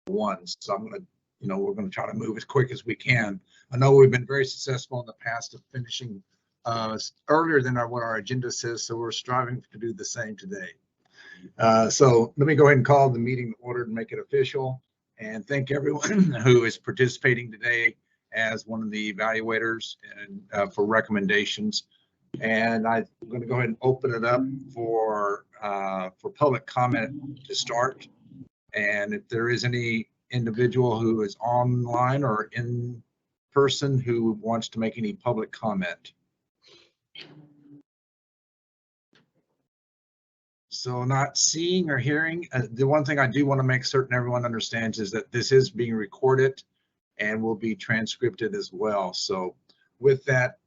one. So I'm going to, we're going to try to move as quick as we can. I know we've been very successful in the past of finishing earlier than what our agenda says, so we're striving to do the same today. So let me go ahead and call the meeting to order and make it official, and thank everyone who is participating today as one of the evaluators and for recommendations. And I'm going to go ahead and open it up for public comment to start. And if there is any individual who is online or in person who wants to make any public comment. So not seeing or hearing. The one thing I do want to make certain everyone understands is that this is being recorded and will be transcribed as well. So with that,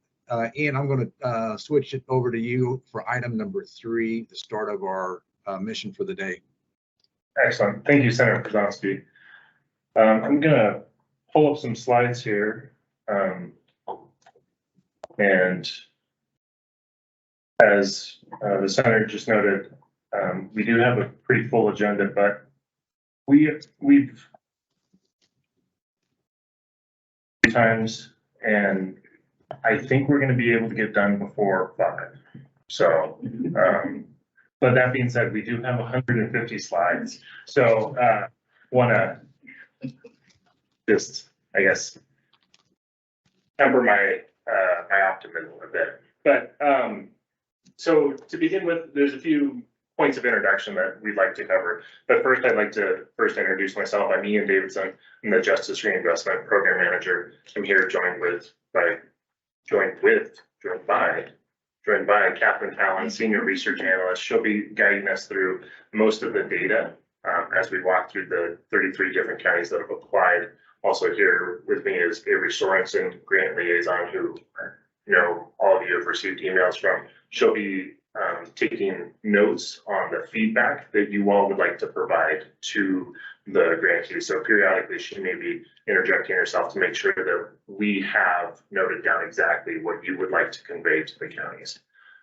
Ian, I'm going to switch it over to you for item number 3, the start of our mission for the day. Excellent. Thank you, Senator Krasowski. I'm going to pull up some slides here. And as the Senator just noted, we do have a pretty full agenda, but we've times, and I think we're going to be able to get done before 5. So, but that being said, we do have 150 slides. So, want to just, I guess, temper my my optimism a bit. But so to begin with, there's a few points of introduction that we'd like to cover. But first, I'd like to introduce myself. I'm Ian Davidson. I'm the Justice Reinvestment Program Manager. I'm here joined by Catherine Talon, Senior Research Analyst. She'll be guiding us through most of the data as we walk through the 33 different counties that have applied. Also here with me is Avery Sorensen, Grant Liaison, who all of you have received emails from. She'll be taking notes on the feedback that you all would like to provide to the grantee. So periodically she may be interjecting herself to make sure that we have noted down exactly what you would like to convey to the counties.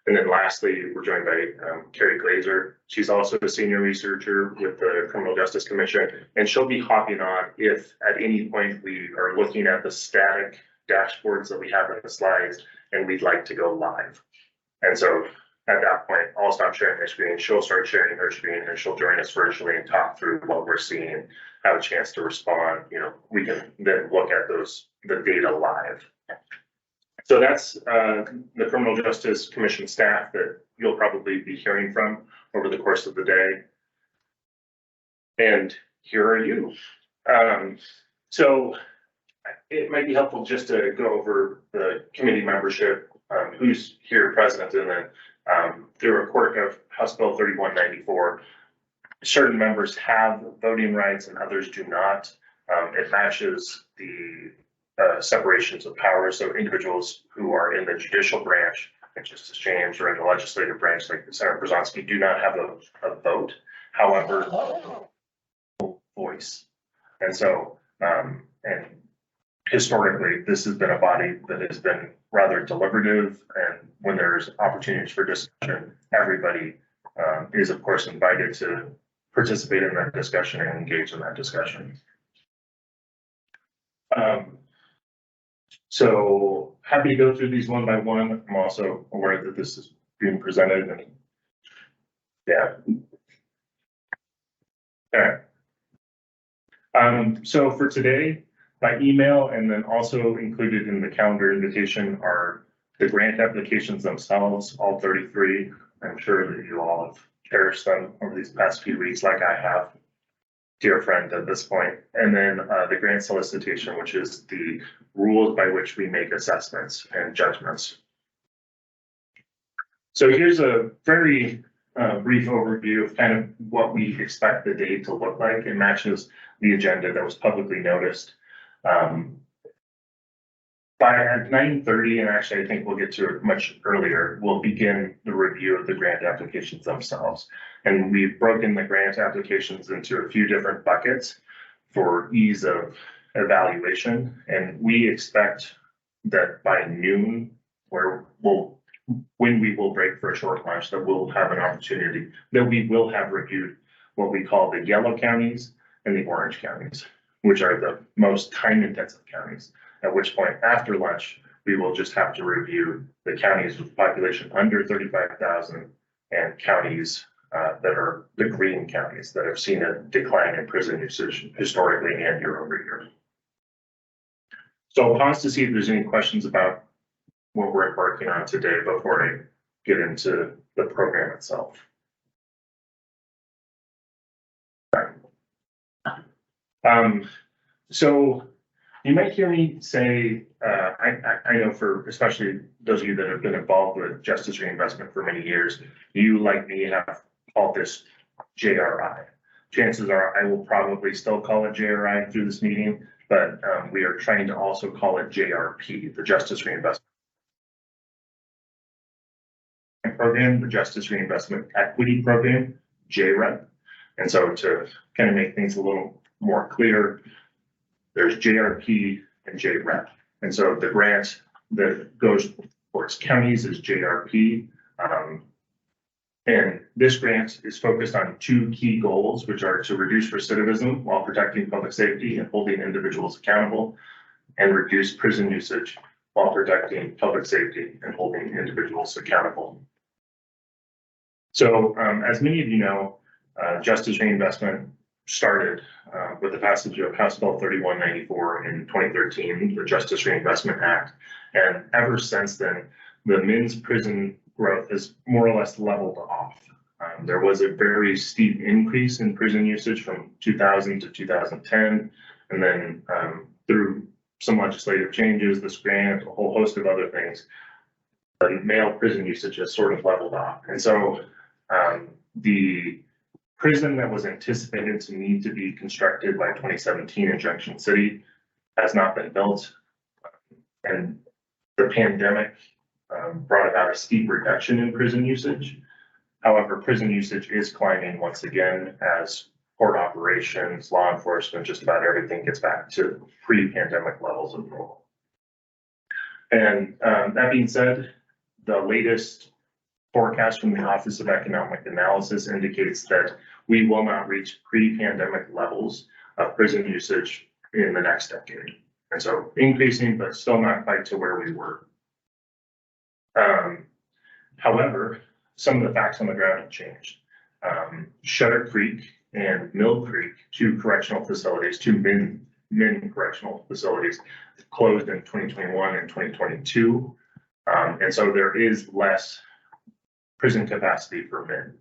And then lastly, we're joined by Carrie Glazer. She's also a senior researcher with the Criminal Justice Commission, and she'll be hopping on if at any point we are looking at the static dashboards that we have in the slides and we'd like to go live. And so at that point, I'll stop sharing my screen. She'll start sharing her screen and she'll join us virtually and talk through what we're seeing, have a chance to respond. We can then look at the data live. So that's the Criminal Justice Commission staff that you'll probably be hearing from over the course of the day. And here are you. So it might be helpful just to go over the committee membership, who's here present, and then through a quirk of House Bill 3194, certain members have voting rights and others do not. It matches the separations of powers. So individuals who are in the judicial branch, like Justice James, or in the legislative branch, like Senator Krasowski, do not have a vote. However, voice. And so, and historically, this has been a body that has been rather deliberative, and when there's opportunities for discussion, everybody is of course invited to participate in that discussion and engage in that discussion. So happy to go through these one by one. I'm also aware that this is being presented, and yeah. All right. So for today, by email, and then also included in the calendar invitation, are the grant applications themselves, all 33. I'm sure that you all have cherished them over these past few weeks, like I have, dear friend, at this point. And then the grant solicitation, which is the rules by which we make assessments and judgments. So here's a very brief overview of kind of what we expect the day to look like. It matches the agenda that was publicly noticed. By at 9:30, and actually I think we'll get to it much earlier, we'll begin the review of the grant applications themselves. And we've broken the grant applications into a few different buckets for ease of evaluation. And we expect that by noon, when we will break for a short lunch, that we'll have an opportunity, that we will have reviewed what we call the yellow counties and the orange counties, which are the most time-intensive counties. At which point, after lunch, we will just have to review the counties with population under 35,000 and counties that are the green counties that have seen a decline in prison usage historically and year over year. So I'll pause to see if there's any questions about what we're embarking on today before I get into the program itself. So you might hear me say, I know for especially those of you that have been involved with justice reinvestment for many years, you like me have called this JRI. Chances are I will probably still call it JRI through this meeting, but we are trying to also call it JRP, the Justice Reinvestment Program, the Justice Reinvestment Equity Program, JREP. And so to kind of make things a little more clear, there's JRP and JREP. And so the grant that goes towards counties is JRP. And this grant is focused on two key goals, which are to reduce recidivism while protecting public safety and holding individuals accountable, and reduce prison usage while protecting public safety and holding individuals accountable. So as many of you know, justice reinvestment started with the passage of House Bill 3194 in 2013, the Justice Reinvestment Act. And ever since then, the men's prison growth has more or less leveled off. There was a very steep increase in prison usage from 2000 to 2010. And then through some legislative changes, this grant, a whole host of other things, the male prison usage has sort of leveled off. And so the prison that was anticipated to need to be constructed by 2017 in Junction City has not been built. And the pandemic brought about a steep reduction in prison usage. However, prison usage is climbing once again as court operations, law enforcement, just about everything gets back to pre-pandemic levels of normal. And that being said, the latest forecast from the Office of Economic Analysis indicates that we will not reach pre-pandemic levels of prison usage in the next decade. And so increasing, but still not quite to where we were. However, some of the facts on the ground have changed. Shutter Creek and Mill Creek, two correctional facilities, two men correctional facilities, closed in 2021 and 2022. And so there is less prison capacity for men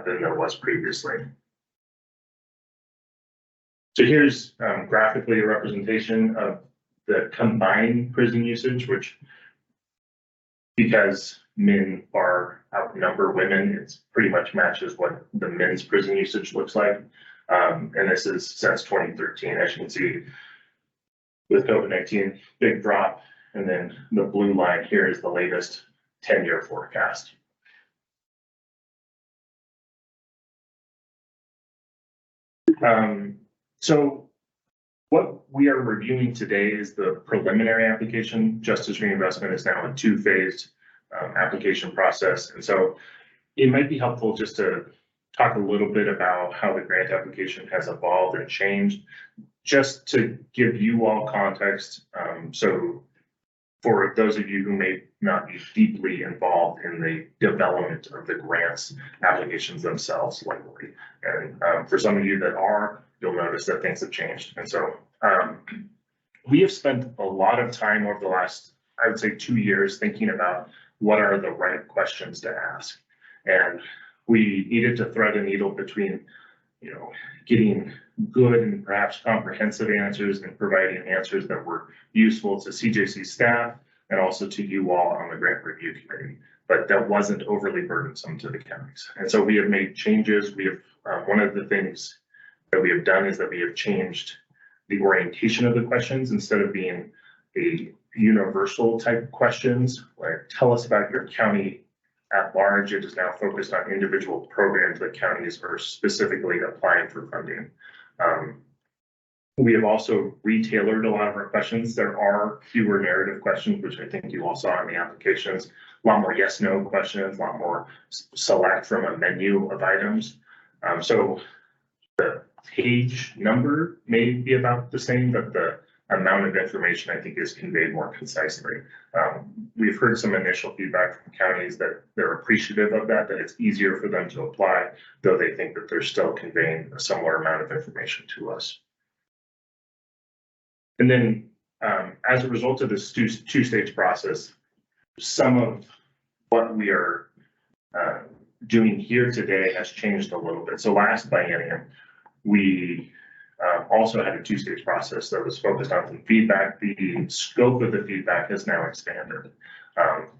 than there was previously. So here's graphically a representation of the combined prison usage, which, because men are outnumber women, it's pretty much matches what the men's prison usage looks like. And this is since 2013, as you can see, with COVID-19, big drop. And then the blue line here is the latest 10-year forecast. So what we are reviewing today is the preliminary application. Justice reinvestment is now a two-phased application process. And so it might be helpful just to talk a little bit about how the grant application has evolved and changed, just to give you all context. So for those of you who may not be deeply involved in the development of the grants applications themselves likely. And for some of you that are, you'll notice that things have changed. And so we have spent a lot of time over the last, I would say, 2 years thinking about what are the right questions to ask. And we needed to thread a needle between, getting good and perhaps comprehensive answers and providing answers that were useful to CJC staff and also to you all on the grant review committee, but that wasn't overly burdensome to the counties. And so we have made changes. We have, one of the things that we have done is that we have changed the orientation of the questions. Instead of being a universal type questions, like tell us about your county at large, it is now focused on individual programs that counties are specifically applying for funding. We have also retailored a lot of our questions. There are fewer narrative questions, which I think you all saw in the applications, a lot more yes/no questions, a lot more select from a menu of items. So the page number may be about the same, but the amount of information I think is conveyed more concisely. We've heard some initial feedback from counties that they're appreciative of that it's easier for them to apply, though they think that they're still conveying a similar amount of information to us. And then as a result of this two-stage process, some of what we are doing here today has changed a little bit. So last biennium, we also had a two-stage process that was focused on some feedback. The scope of the feedback has now expanded.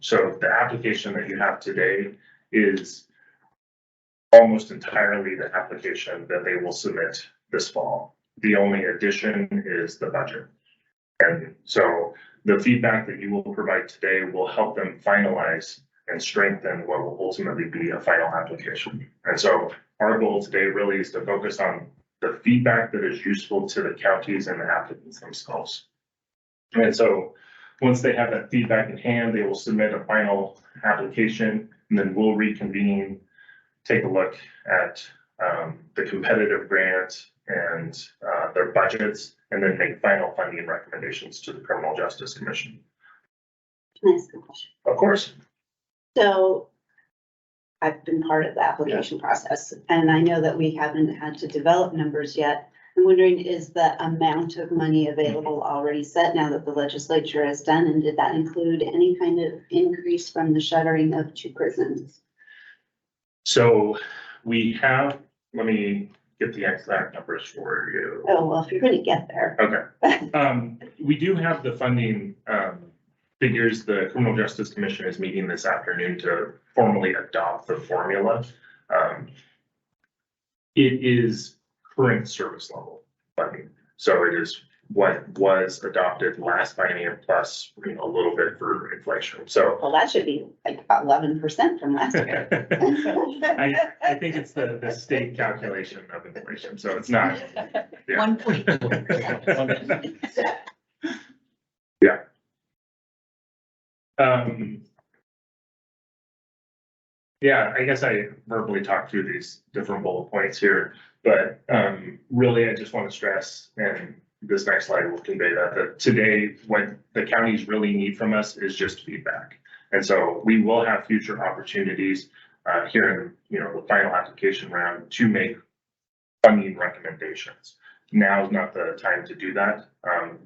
So the application that you have today is almost entirely the application that they will submit this fall. The only addition is the budget. And so the feedback that you will provide today will help them finalize and strengthen what will ultimately be a final application. And so our goal today really is to focus on the feedback that is useful to the counties and the applicants themselves. And so once they have that feedback in hand, they will submit a final application, and then we'll reconvene, take a look at the competitive grant and their budgets, and then make final funding recommendations to the Criminal Justice Commission. Can I ask a question? Of course. So I've been part of the application process, and I know that we haven't had to develop numbers yet. I'm wondering, is the amount of money available already set now that the legislature has done? And did that include any kind of increase from the shuttering of 2 prisons? So we have, let me get the exact numbers for you. Oh, well, if you're going to get there. Okay. We do have the funding figures. The Criminal Justice Commission is meeting this afternoon to formally adopt the formula. It is current service level funding. So it is what was adopted last biennium plus a little bit for inflation. So Well, that should be like about 11% from last year. I think it's the state calculation of inflation. So it's not. Yeah. 1.4%. Yeah. Yeah, I guess I verbally talked through these different bullet points here, but really I just want to stress, and this next slide will convey that today what the counties really need from us is just feedback. And so we will have future opportunities here in the final application round to make funding recommendations. Now is not the time to do that.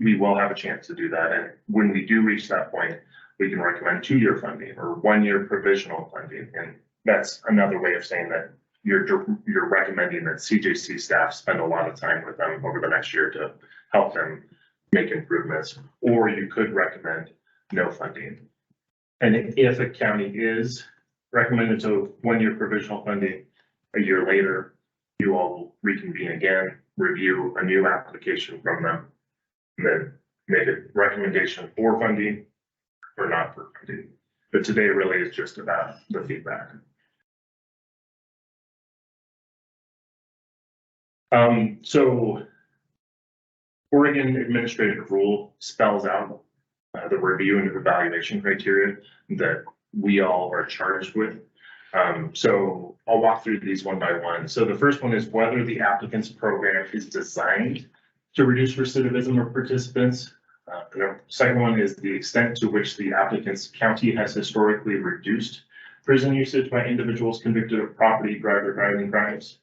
We will have a chance to do that. And when we do reach that point, we can recommend 2-year funding or 1-year provisional funding. And that's another way of saying that you're recommending that CJC staff spend a lot of time with them over the next year to help them make improvements, or you could recommend no funding. And if a county is recommended to 1-year provisional funding, a year later, you all will reconvene again, review a new application from them, and then make a recommendation for funding or not for funding. But today really is just about the feedback. So Oregon administrative rule spells out the review and evaluation criteria that we all are charged with. So I'll walk through these one by one. So the first one is whether the applicant's program is designed to reduce recidivism of participants. The second one is the extent to which the applicant's county has historically reduced prison usage by individuals convicted of property, driving crimes.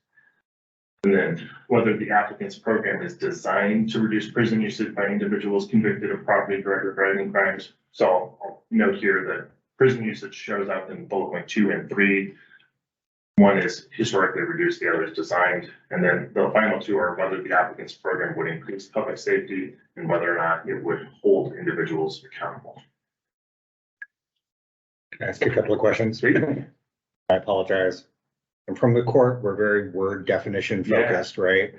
And then whether the applicant's program is designed to reduce prison usage by individuals convicted of property, driving crimes. So I'll note here that prison usage shows up in bullet point 2 and 3. One is historically reduced, the other is designed. And then the final 2 are whether the applicant's program would increase public safety and whether or not it would hold individuals accountable. Can I ask a couple of questions? I apologize. And from the court, we're very word definition focused, right?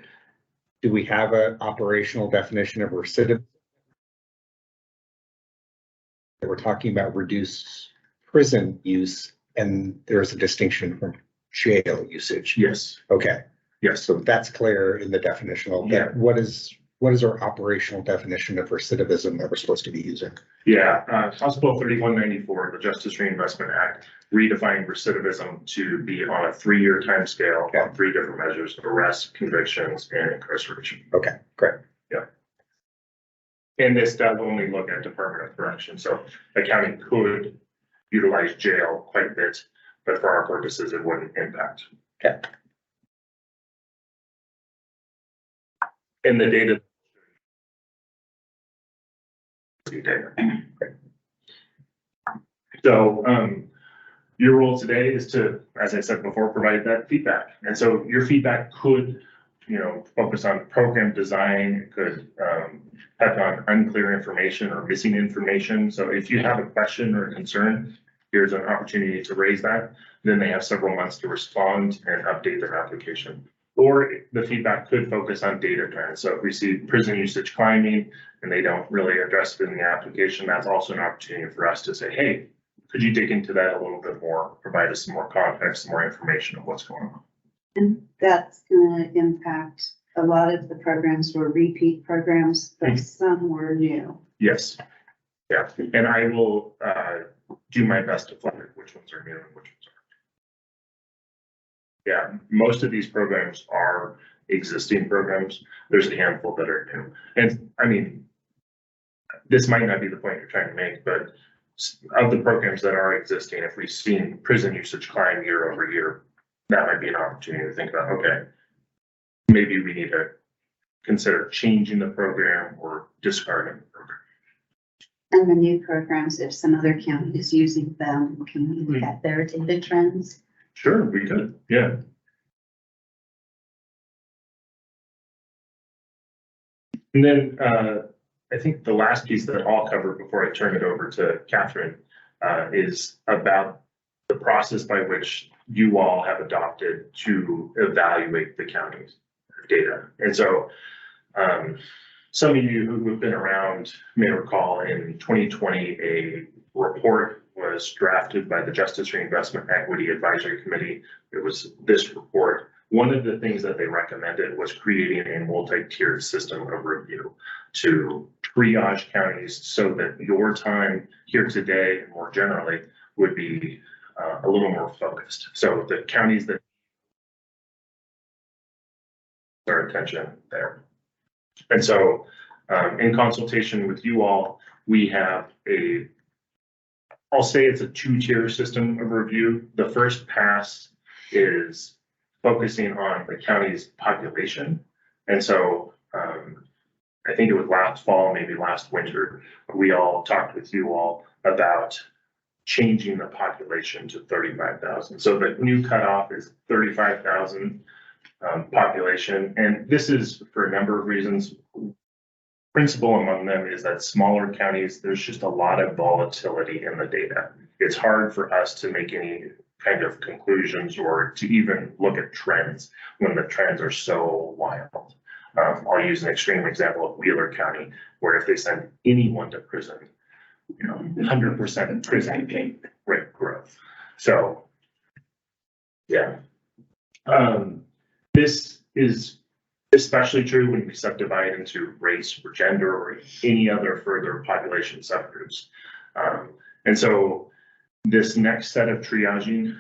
Do we have an operational definition of recidivism? We're talking about reduced prison use, and there's a distinction from jail usage. Yes. Okay. Yes. So that's clear in the definitional. Yeah. What is what is our operational definition of recidivism that we're supposed to be using? Yeah, House Bill 3194, the Justice Reinvestment Act, redefined recidivism to be on a 3-year timescale on 3 different measures: arrest, convictions, and incarceration. Okay, great. And this does only look at Department of Correction, so the county could utilize jail quite a bit, but for our purposes, it wouldn't impact. Okay. And the data. So, your role today is to, as I said before, provide that feedback. And so your feedback could, focus on program design, it could, have on unclear information or missing information. So if you have a question or a concern, here's an opportunity to raise that. Then they have several months to respond and update their application. Or the feedback could focus on data trends. So if we see prison usage climbing and they don't really address it in the application, that's also an opportunity for us to say, hey, could you dig into that a little bit more, provide us some more context, some more information of what's going on? And that's gonna impact a lot of the programs were repeat programs, but some were new. Yes. Yeah, and I will do my best to flag which ones are new and which ones aren't. Yeah, most of these programs are existing programs. There's a handful that are new. And I mean, this might not be the point you're trying to make, but of the programs that are existing, if we've seen prison usage climb year over year, that might be an opportunity to think about, okay, maybe we need to consider changing the program or discarding the program. And the new programs, if some other county is using them, can we look at their data trends? Sure, we could, yeah. And then I think the last piece that I'll cover before I turn it over to Catherine is about the process by which you all have adopted to evaluate the county's data. And so some of you who have been around may recall in 2020, a report was drafted by the Justice Reinvestment Equity Advisory Committee. It was this report. One of the things that they recommended was creating a multi-tiered system of review to triage counties so that your time here today and more generally would be a little more focused. So the counties that our attention there. And so in consultation with you all, we have I'll say it's a 2-tier system of review. The first pass is focusing on the county's population. And so I think it was last fall, maybe last winter, we all talked with you all about changing the population to 35,000. So the new cutoff is 35,000 population. And this is for a number of reasons. Principal among them is that smaller counties, there's just a lot of volatility in the data. It's hard for us to make any kind of conclusions or to even look at trends when the trends are so wild. I'll use an extreme example of Wheeler County, where if they send anyone to prison, 100% prison rate growth. So, yeah. This is especially true when we subdivide into race or gender or any other further population subgroups. And so this next set of triaging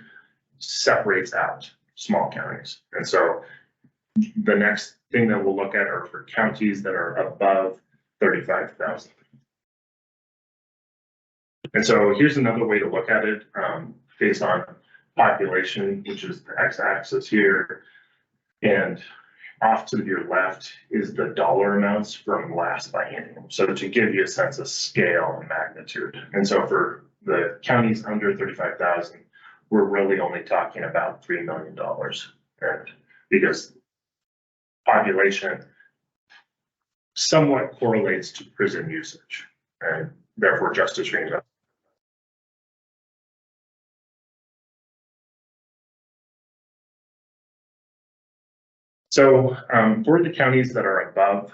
separates out small counties. And so the next thing that we'll look at are for counties that are above 35,000. And so here's another way to look at it based on population, which is the x-axis here. And off to your left is the dollar amounts from last biennium. So to give you a sense of scale and magnitude. And so for the counties under 35,000, we're really only talking about $3 million. And because population somewhat correlates to prison usage and therefore justice reinvestment. So for the counties that are above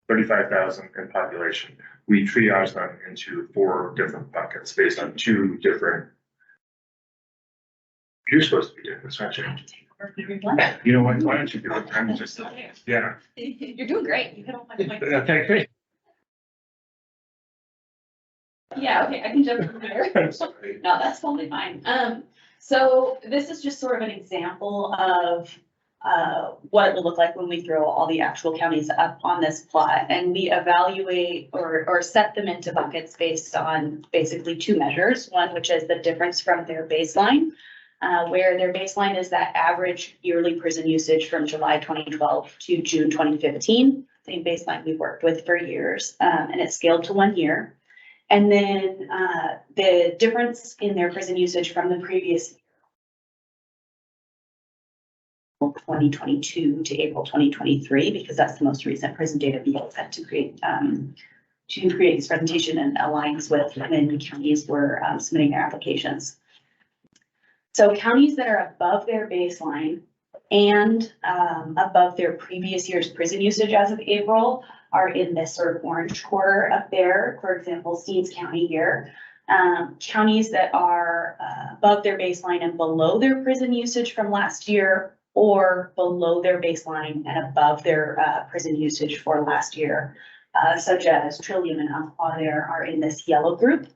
35,000 in population, we triage them into 4 different buckets based on 2 different. You're supposed to be doing this, aren't you? for everyone. You know what, why don't you do it? I'm just, yeah. You're doing great. You hit all my points. Okay, great. Yeah, okay, I can jump in there. I'm sorry. No, that's totally fine. So this is just sort of an example of what it will look like when we throw all the actual counties up on this plot and we evaluate or set them into buckets based on basically two measures. One, which is the difference from their baseline, where their baseline is that average yearly prison usage from July 2012 to June 2015, same baseline we've worked with for years, and it's scaled to 1 year. And then the difference in their prison usage from the previous 2022 to April 2023, because that's the most recent prison data we had to create this presentation and aligns with when counties were submitting their applications. So counties that are above their baseline and above their previous year's prison usage as of April are in this sort of orange quarter up there. For example, Steens County here. Counties that are above their baseline and below their prison usage from last year, or below their baseline and above their prison usage for last year, such as Trillium and Umpqua there are in this yellow group.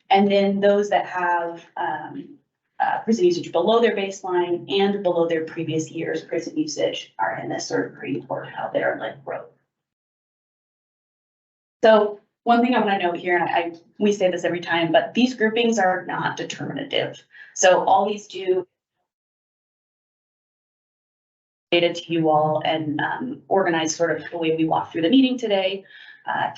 And then those that have prison usage below their baseline and below their previous year's prison usage are in this sort of green quartile there, like row. So one thing I want to note here, and we say this every time, but these groupings are not determinative. So all these do data to you all and organize sort of the way we walk through the meeting today.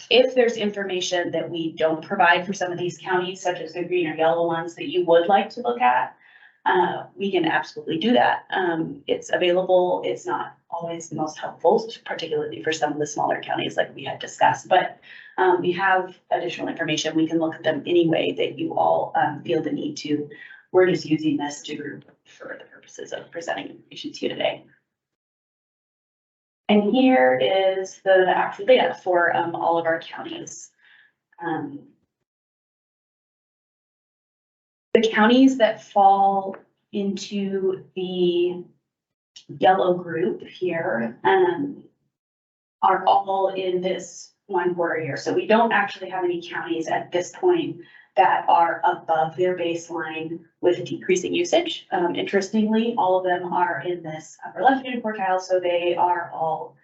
If there's information that we don't provide for some of these counties, such as the green or yellow ones that you would like to look at, we can absolutely do that. It's available. It's not always the most helpful, particularly for some of the smaller counties like we had discussed, but we have additional information. We can look at them any way that you all feel the need to. We're just using this to group for the purposes of presenting information to you today. And here is the actual data for all of our counties. The counties that fall into the yellow group here are all in this 1 quarter year. So we don't actually have any counties at this point that are above their baseline with decreasing usage. Interestingly, all of them are in this upper left-hand quartile, so they are all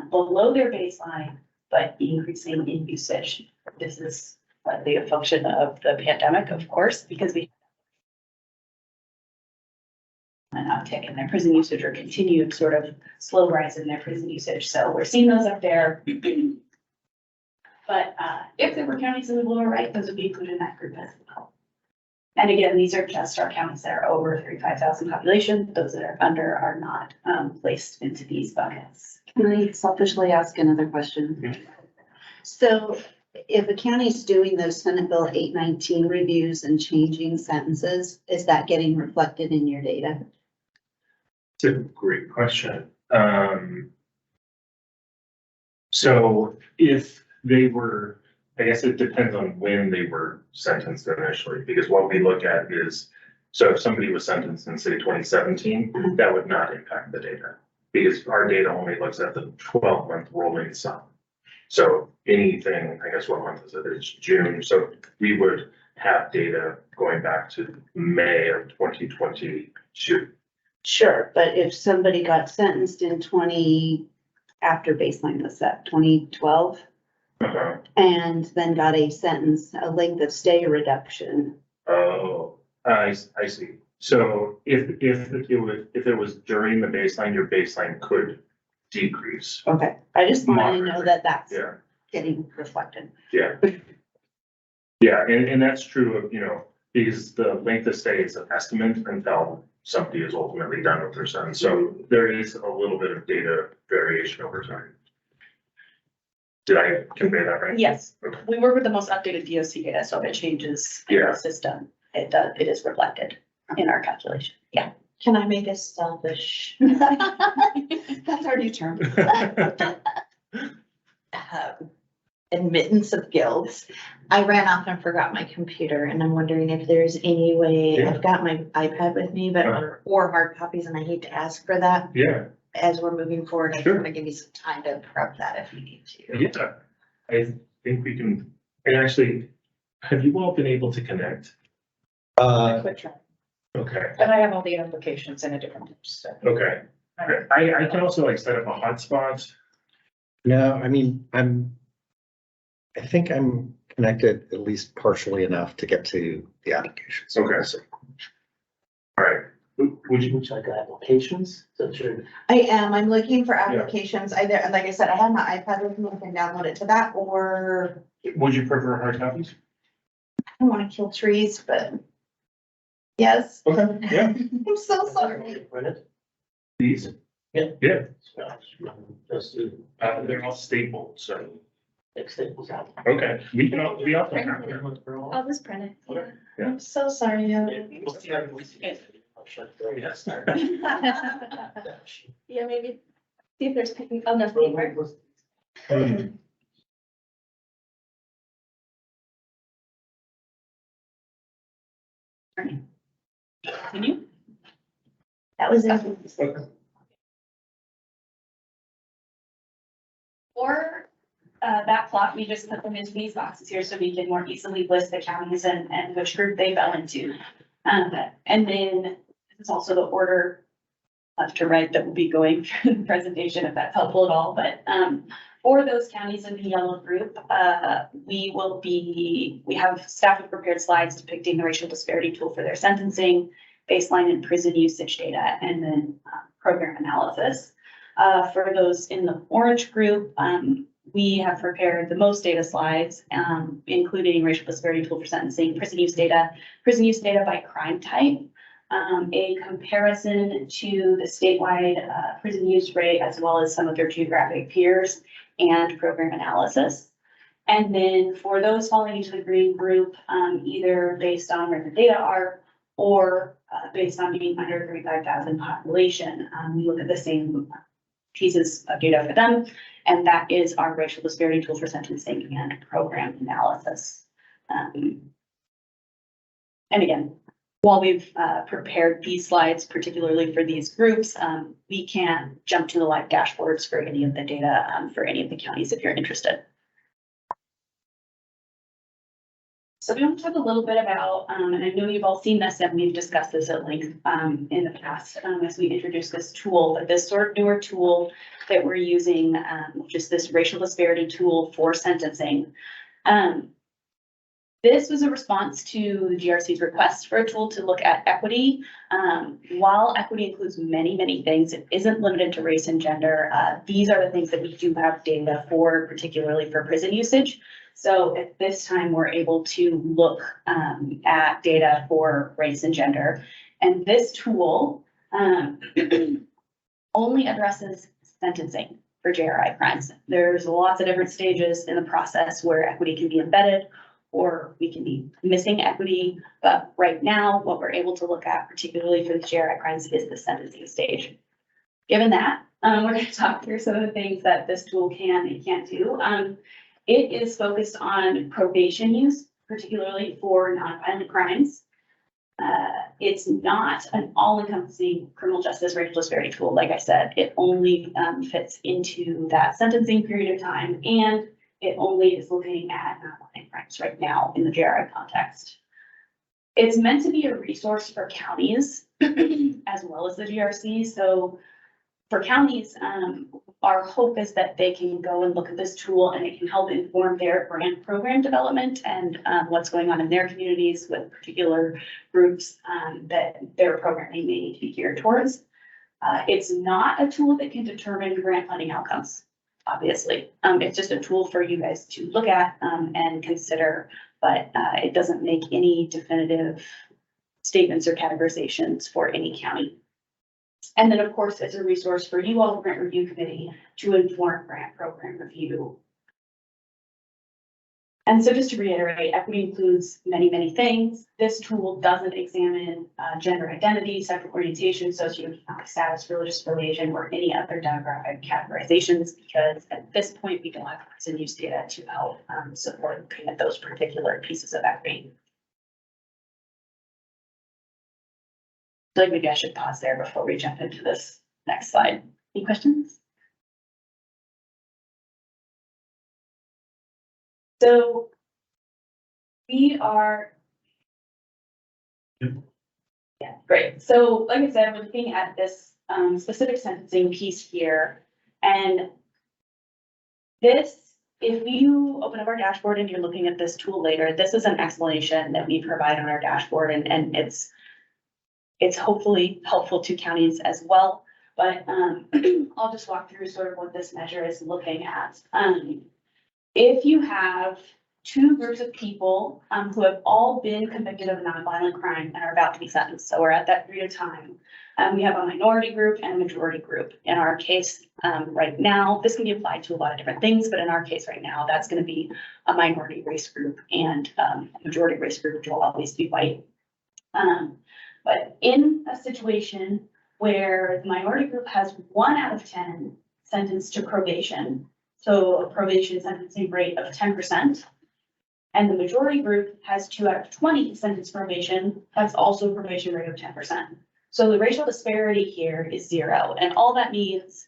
below their baseline, but increasing in usage. This is likely a function of the pandemic, of course, because we an uptick in their prison usage or continued sort of slow rise in their prison usage. So we're seeing those up there. But if there were counties in the lower right, those would be included in that group as well. And again, these are just our counties that are over 35,000 population. Those that are under are not placed into these buckets. Can I selfishly ask another question? Mhm. So if a county's doing those Senate Bill 819 reviews and changing sentences, is that getting reflected in your data? It's a great question. So if they were, I guess it depends on when they were sentenced initially, because what we look at is, so if somebody was sentenced in say 2017, that would not impact the data, because our data only looks at the 12-month rolling sum. So anything, I guess what month is it? It's June. So we would have data going back to May of 2022. Sure, but if somebody got sentenced in after baseline was set, 2012, and then got a sentence, a length of stay reduction. Oh, I see. So if it was during the baseline, your baseline could decrease. Okay, I just want to know that that's Yeah, getting reflected. yeah. Yeah, and that's true of, because the length of stay is an estimate until somebody is ultimately done with their sentence. So there is a little bit of data variation over time. Did I convey that right? Yes, Okay. we work with the most updated DOC data, so if it changes in Yeah. the system, it is reflected in our calculation. Yeah. Can I make us selfish? That's our new term. admittance of guilt. I ran off and forgot my computer and I'm wondering if there's any way, Yeah. I've got my iPad with me, but, or hard copies, and I hate to ask for that Yeah, as we're moving forward. I Sure. want to give you some time to prep that if you need to. yeah. I think we can, and actually, have you all been able to connect? Quit trying. Okay, But I have all the applications in a different, so. okay. I can also like set up a hotspot. No, I mean, I think I'm connected at least partially enough to get to the applications. Okay. So All right. Would you, Like applications, so sure. I'm looking for applications. Either, like I said, I have my iPad with me, I can download it to that, or would you prefer hard copies? I don't want to kill trees, but yes. Okay, yeah, I'm so sorry. Print it. these. Yeah. Yeah, Just do they're all stapled, so, next staples out. okay, we can, we also have I'll just print it. Okay. I'm so sorry. We'll see how we see it. Yes. Yeah, maybe. See if there's enough paper. Continue. That was it. Okay. For that plot, we just put them into these boxes here so we can more easily list the counties and which group they fell into. And then this is also the order left to right that will be going through the presentation, if that's helpful at all. But for those counties in the yellow group, we have staff have prepared slides depicting the racial disparity tool for their sentencing, baseline and prison usage data, and then program analysis. For those in the orange group, we have prepared the most data slides, including racial disparity tool for sentencing, prison use data by crime type, a comparison to the statewide prison use rate, as well as some of their geographic peers, and program analysis. And then for those falling into the green group, either based on where the data are or based on being under 35,000 population, we look at the same pieces of data for them, and that is our racial disparity tool for sentencing and program analysis. And again, while we've prepared these slides, particularly for these groups, we can jump to the live dashboards for any of the data for any of the counties if you're interested. So we want to talk a little bit about, and I know you've all seen this and we've discussed this at length in the past as we introduced this tool, but this sort of newer tool that we're using, just this racial disparity tool for sentencing. This was a response to the GRC's request for a tool to look at equity. While equity includes many, many things, it isn't limited to race and gender. These are the things that we do have data for, particularly for prison usage. So at this time, we're able to look at data for race and gender. And this tool only addresses sentencing for JRI crimes. There's lots of different stages in the process where equity can be embedded, or we can be missing equity. But right now, what we're able to look at, particularly for the JRI crimes, is the sentencing stage. Given that, we're going to talk through some of the things that this tool can and can't do. It is focused on probation use, particularly for nonviolent crimes. It's not an all-encompassing criminal justice racial disparity tool. Like I said, it only fits into that sentencing period of time, and it only is looking at nonviolent crimes right now in the JRI context. It's meant to be a resource for counties as well as the GRC. So for counties, our hope is that they can go and look at this tool and it can help inform their grant program development and what's going on in their communities with particular groups that their programming may need to be geared towards. It's not a tool that can determine grant funding outcomes, obviously. It's just a tool for you guys to look at and consider, but it doesn't make any definitive statements or categorizations for any county. And then, of course, it's a resource for you all, the grant review committee, to inform grant program review. And so just to reiterate, equity includes many, many things. This tool doesn't examine gender identity, sexual orientation, socioeconomic status, religious affiliation, or any other demographic categorizations, because at this point, we don't have present use data to help support looking at those particular pieces of equity. I feel like maybe I should pause there before we jump into this next slide. Any questions? So we are. Yeah, great. So like I said, we're looking at this specific sentencing piece here. And this, if you open up our dashboard and you're looking at this tool later, this is an explanation that we provide on our dashboard, and it's hopefully helpful to counties as well. But I'll just walk through sort of what this measure is looking at. If you have two groups of people who have all been convicted of a nonviolent crime and are about to be sentenced, so we're at that period of time, we have a minority group and a majority group. In our case, right now, this can be applied to a lot of different things, but in our case right now, that's going to be a minority race group, and a majority race group, which will always be white. But in a situation where the minority group has 1 out of 10 sentenced to probation, so a probation sentencing rate of 10%, and the majority group has 2 out of 20 sentenced probation, that's also a probation rate of 10%. So the racial disparity here is 0. And all that means,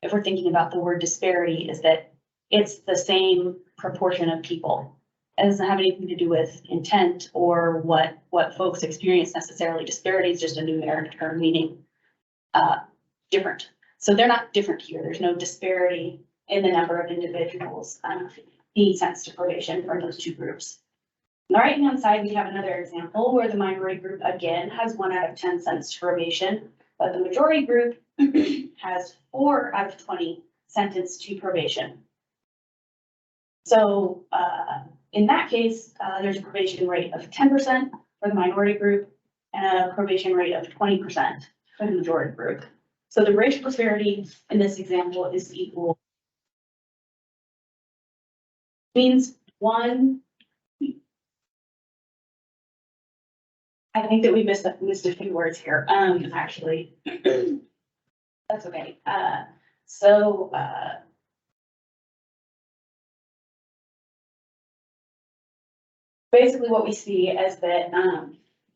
if we're thinking about the word disparity, is that it's the same proportion of people. It doesn't have anything to do with intent or what folks experience necessarily. Disparity is just a numeric term meaning different. So they're not different here. There's no disparity in the number of individuals being sentenced to probation for those two groups. On the right-hand side, we have another example where the minority group again has 1 out of 10 sentenced to probation, but the majority group has 4 out of 20 sentenced to probation. So in that case, there's a probation rate of 10% for the minority group and a probation rate of 20% for the majority group. So the racial disparity in this example is equal. Means one. I think that we missed a few words here. Actually, that's okay. Basically what we see is that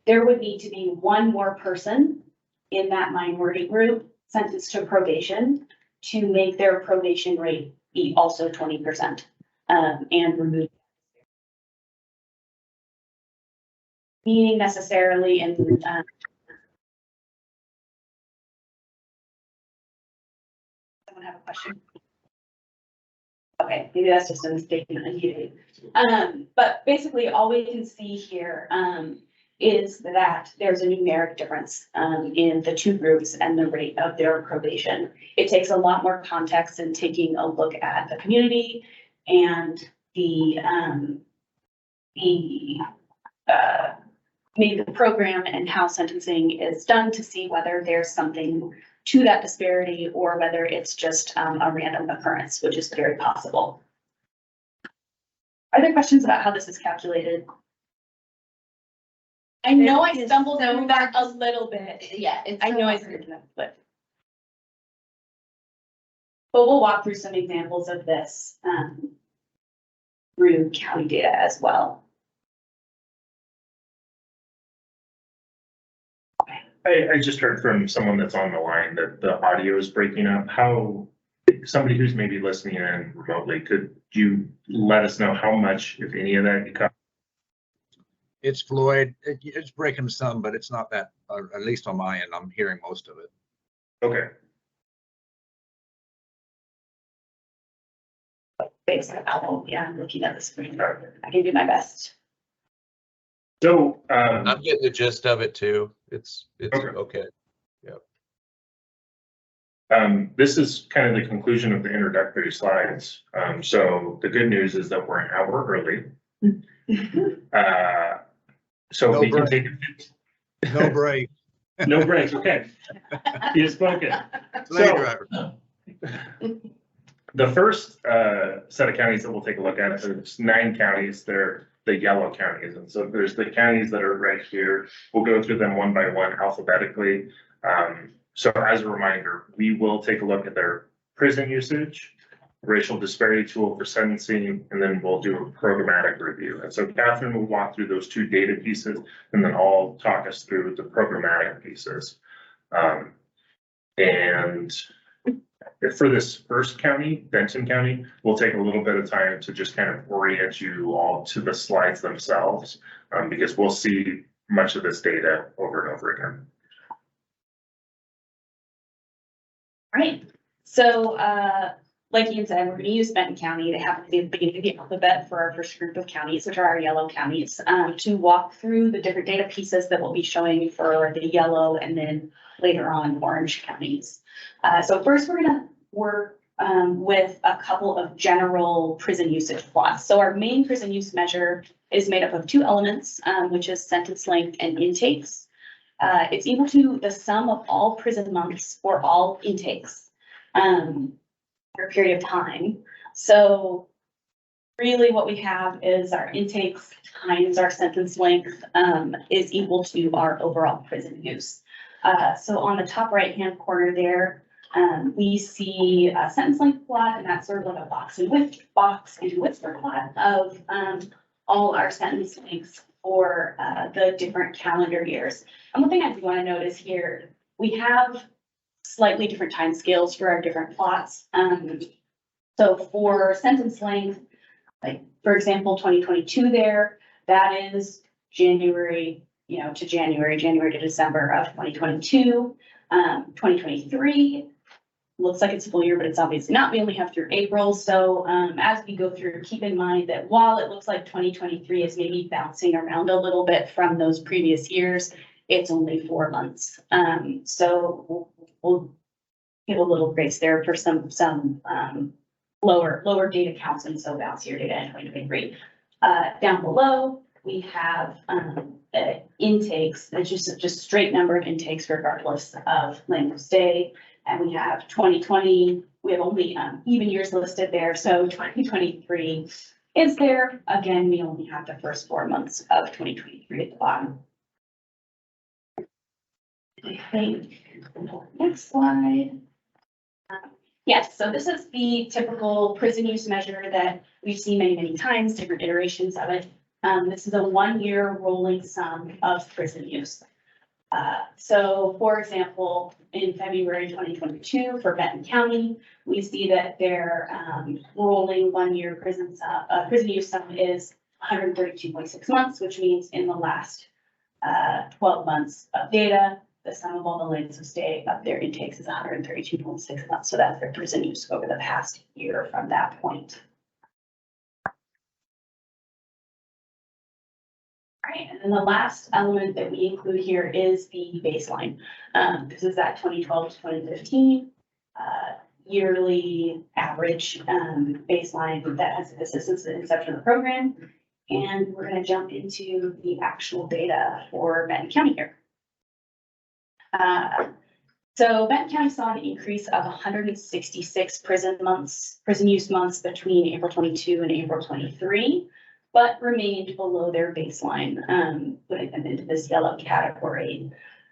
there would need to be 1 more person in that minority group sentenced to probation to make their probation rate be also 20% and remove. Meaning necessarily in someone have a question? Okay, maybe that's just a mistake in unmuting. But basically all we can see here is that there's a numeric difference in the two groups and the rate of their probation. It takes a lot more context in taking a look at the community and maybe the program and how sentencing is done to see whether there's something to that disparity or whether it's just a random occurrence, which is very possible. Are there questions about how this is calculated? I know I stumbled through that a little bit. Yeah. I know I screwed it up, but we'll walk through some examples of this through county data as well. I just heard from someone that's on the line that the audio is breaking up. How, somebody who's maybe listening in remotely, could you let us know how much, if any of that, you cut? It's Floyd. It's breaking some, but it's not that, at least on my end, I'm hearing most of it. Okay. Thanks. Yeah, I'm looking at the screen. I can do my best. So I'm getting the gist of it too. It's okay. this is kind of the conclusion of the introductory slides. So the good news is that we're an hour early. So No we can break. take No break. no breaks. Okay. You spoken. Lady So- driver. The first set of counties that we'll take a look at, there's 9 counties, they're the yellow counties. And so there's the counties that are right here. We'll go through them one by one alphabetically. So as a reminder, we will take a look at their prison usage, racial disparity tool for sentencing, and then we'll do a programmatic review. And so Catherine will walk through those 2 data pieces, and then I'll talk us through the programmatic pieces. And for this first county, Benton County, we'll take a little bit of time to just kind of orient you all to the slides themselves, because we'll see much of this data over and over again. All right, so like Ian said, we're gonna use Benton County. They happen to be at the beginning of the alphabet for our first group of counties, which are our yellow counties, to walk through the different data pieces that we'll be showing for the yellow and then later on orange counties. So first we're gonna work with a couple of general prison usage plots. So our main prison use measure is made up of 2 elements, which is sentence length and intakes. It's equal to the sum of all prison months for all intakes for a period of time. So really what we have is our intakes times our sentence length is equal to our overall prison use. So on the top right-hand corner there, we see a sentence length plot, and that's sort of like a box and whisker plot of all our sentence lengths for the different calendar years. And one thing I do want to note is here, we have slightly different time scales for our different plots. So for sentence length, like for example, 2022 there, that is January, to January to December of 2022. 2023 looks like it's full year, but it's obviously not. We only have through April. So as we go through, keep in mind that while it looks like 2023 is maybe bouncing around a little bit from those previous years, it's only 4 months. So we'll give a little grace there for some lower data counts and so bouncier data in 2023. Down below, we have intakes, it's just straight number of intakes regardless of length of stay. And we have 2020, we have only even years listed there. So 2023 is there. Again, we only have the first 4 months of 2023 at the bottom. I think, next slide. Yes, so this is the typical prison use measure that we've seen many times, different iterations of it. This is a 1-year rolling sum of prison use. So for example, in February 2022 for Benton County, we see that their rolling 1-year prison use sum is 132.6 months, which means in the last 12 months of data, the sum of all the lengths of stay of their intakes is 132.6 months. So that's their prison use over the past year from that point. All right, and then the last element that we include here is the baseline. This is that 2012 to 2015 yearly average baseline that has existed since the inception of the program. And we're going to jump into the actual data for Benton County here. So Benton County saw an increase of 166 prison use months between April 22 and April 23, but remained below their baseline, putting them into this yellow category.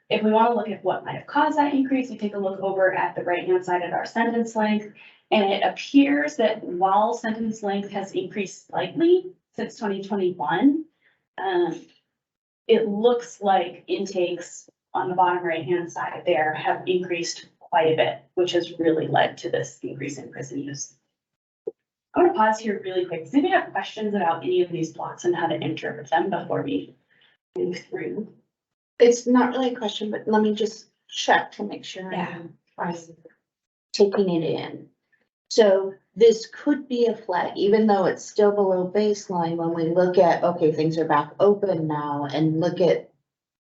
If we want to look at what might have caused that increase, we take a look over at the right-hand side at our sentence length, and it appears that while sentence length has increased slightly since 2021, it looks like intakes on the bottom right-hand side there have increased quite a bit, which has really led to this increase in prison use. I'm going to pause here really quick. Does anybody have questions about any of these plots and how to interpret them before we move through? It's not really a question, but let me just check to make sure I'm taking it in. So this could be a flag, even though it's still below baseline when we look at, okay, things are back open now and look at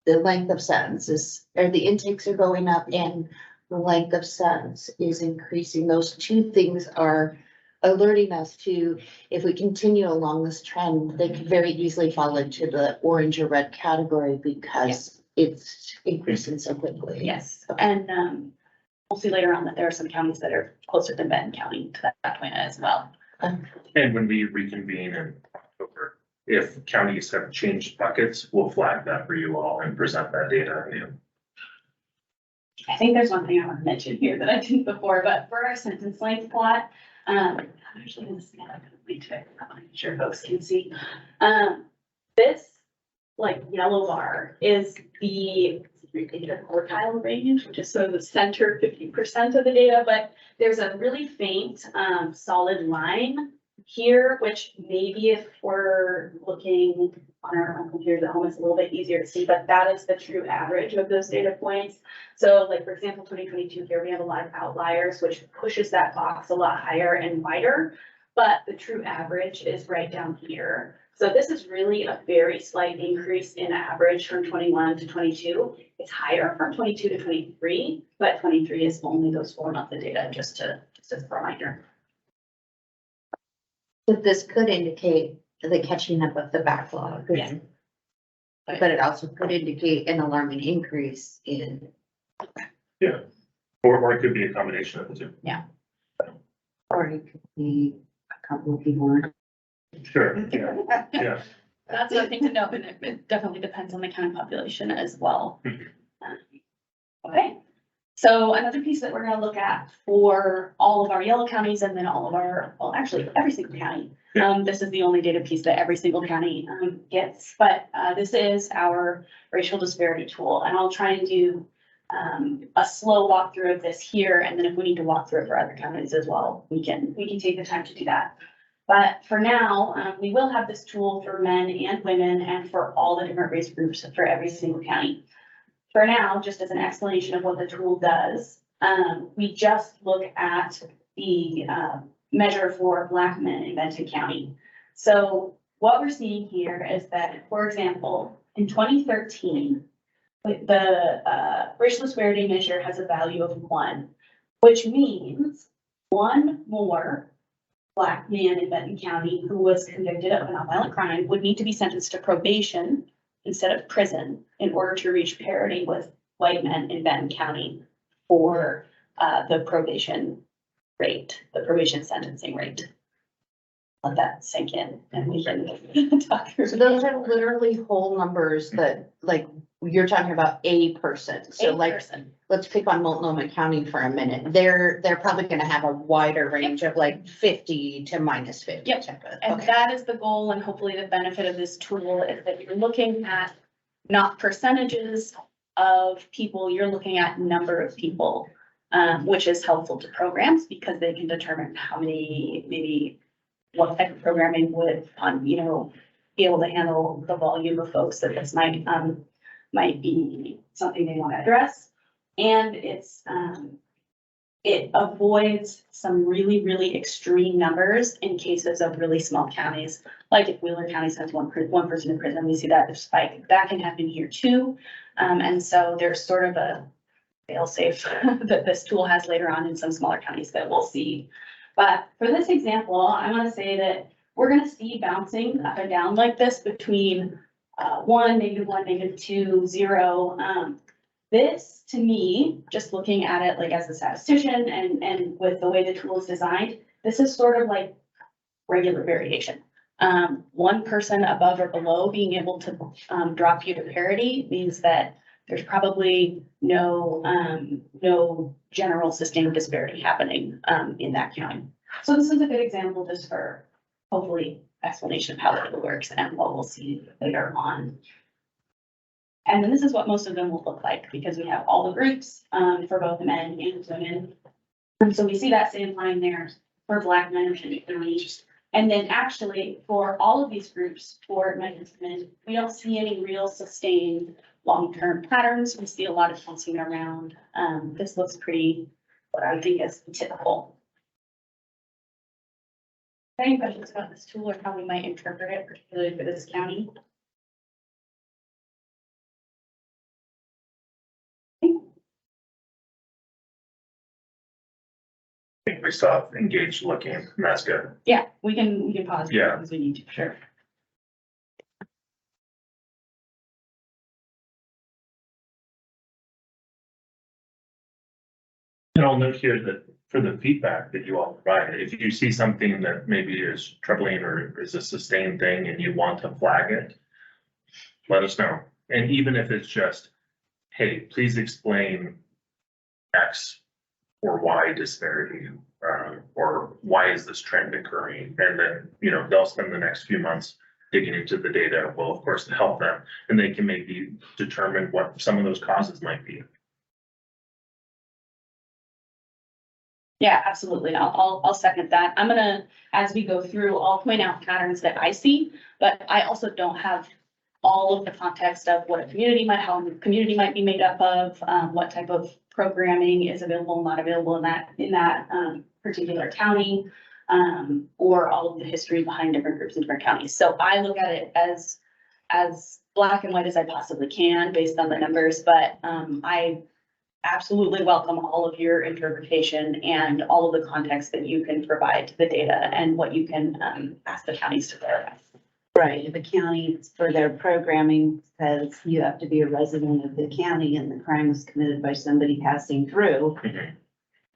the length of sentences, or the intakes are going up and the length of sentence is increasing. Those 2 things are alerting us to, if we continue along this trend, they could very easily fall into the orange or red category because it's increasing so quickly. Yes, and we'll see later on that there are some counties that are closer than Benton County to that point as well. And when we reconvene in October, if counties have changed buckets, we'll flag that for you all and present that data. I think there's one thing I want to mention here that I didn't before, but for our sentence length plot, I'm actually gonna snap a link to it. I'm sure folks can see. This like yellow bar is the data quartile range, which is sort of the center 50% of the data, but there's a really faint solid line here, which maybe if we're looking on our own computers at home, it's a little bit easier to see, but that is the true average of those data points. So like, for example, 2022 here, we have a lot of outliers, which pushes that box a lot higher and wider, but the true average is right down here. So this is really a very slight increase in average from 21 to 22. It's higher from 22 to 23, but 23 is only those 4 months of data, just as a reminder. But this could indicate the catching up of the backlog. Yeah. But it also could indicate an alarming increase in. Or it could be a combination of the two. Or it could be a couple of people. Sure, yeah. That's another thing to note, and it definitely depends on the county population as well. Mhm. Okay, so another piece that we're gonna look at for all of our yellow counties and then all of our, well, actually, every single county. This is the only data piece that every single county gets, but this is our racial disparity tool, and I'll try and do a slow walkthrough of this here, and then if we need to walk through it for other counties as well, we can take the time to do that. But for now, we will have this tool for men and women and for all the different race groups for every single county. For now, just as an explanation of what the tool does, we just look at the measure for Black men in Benton County. So what we're seeing here is that, for example, in 2013, the racial disparity measure has a value of 1, which means 1 more Black man in Benton County who was convicted of a nonviolent crime would need to be sentenced to probation instead of prison in order to reach parity with white men in Benton County for the probation rate, the probation sentencing rate. Let that sink in and we can talk through. So those are literally whole numbers that, like, you're talking about a person. So A like, person. let's pick on Multnomah County for a minute. They're probably gonna have a wider range of like 50 to minus 50. Yep. type of- And Okay. that is the goal, and hopefully the benefit of this tool is that you're looking at not percentages of people, you're looking at number of people, which is helpful to programs because they can determine how many, maybe what type of programming would, be able to handle the volume of folks that this might be something they want to address. And it avoids some really, really extreme numbers in cases of really small counties. Like if Wheeler County sends one person in prison, we see that spike. That can happen here too. And so there's sort of a fail-safe that this tool has later on in some smaller counties that we'll see. But for this example, I want to say that we're going to see bouncing up and down like this between 1, -1, -2, 0. This, to me, just looking at it like as a statistician and with the way the tool is designed, this is sort of like regular variation. 1 person above or below being able to drop you to parity means that there's probably no general sustained disparity happening in that county. So this is a good example just for hopefully explanation of how it works and what we'll see later on. And then this is what most of them will look like because we have all the groups for both men and women. And so we see that same line there for Black men and women. And then actually for all of these groups, for men and women, we don't see any real sustained long-term patterns. We see a lot of bouncing around. This looks pretty, what I think is typical. Any questions about this tool or how we might interpret it, particularly for this county? I think we saw engaged looking, and that's good. Yeah, we can pause. Yeah. Because we need to, sure. And I'll note here that for the feedback that you all provide, if you see something that maybe is troubling or is a sustained thing and you want to flag it, let us know. And even if it's just, hey, please explain X or Y disparity, or why is this trend occurring? And then, they'll spend the next few months digging into the data. Well, of course, to help them, and they can maybe determine what some of those causes might be. Yeah, absolutely. I'll second that. I'm gonna, as we go through, I'll point out patterns that I see, but I also don't have all of the context of what a community might, how the community might be made up of, what type of programming is available, not available in that particular county, or all of the history behind different groups in different counties. So I look at it as black and white as I possibly can based on the numbers, but I absolutely welcome all of your interpretation and all of the context that you can provide to the data and what you can ask the counties to clarify. Right, if a county for their programming says you have to be a resident of the county and the crime was committed by somebody passing through,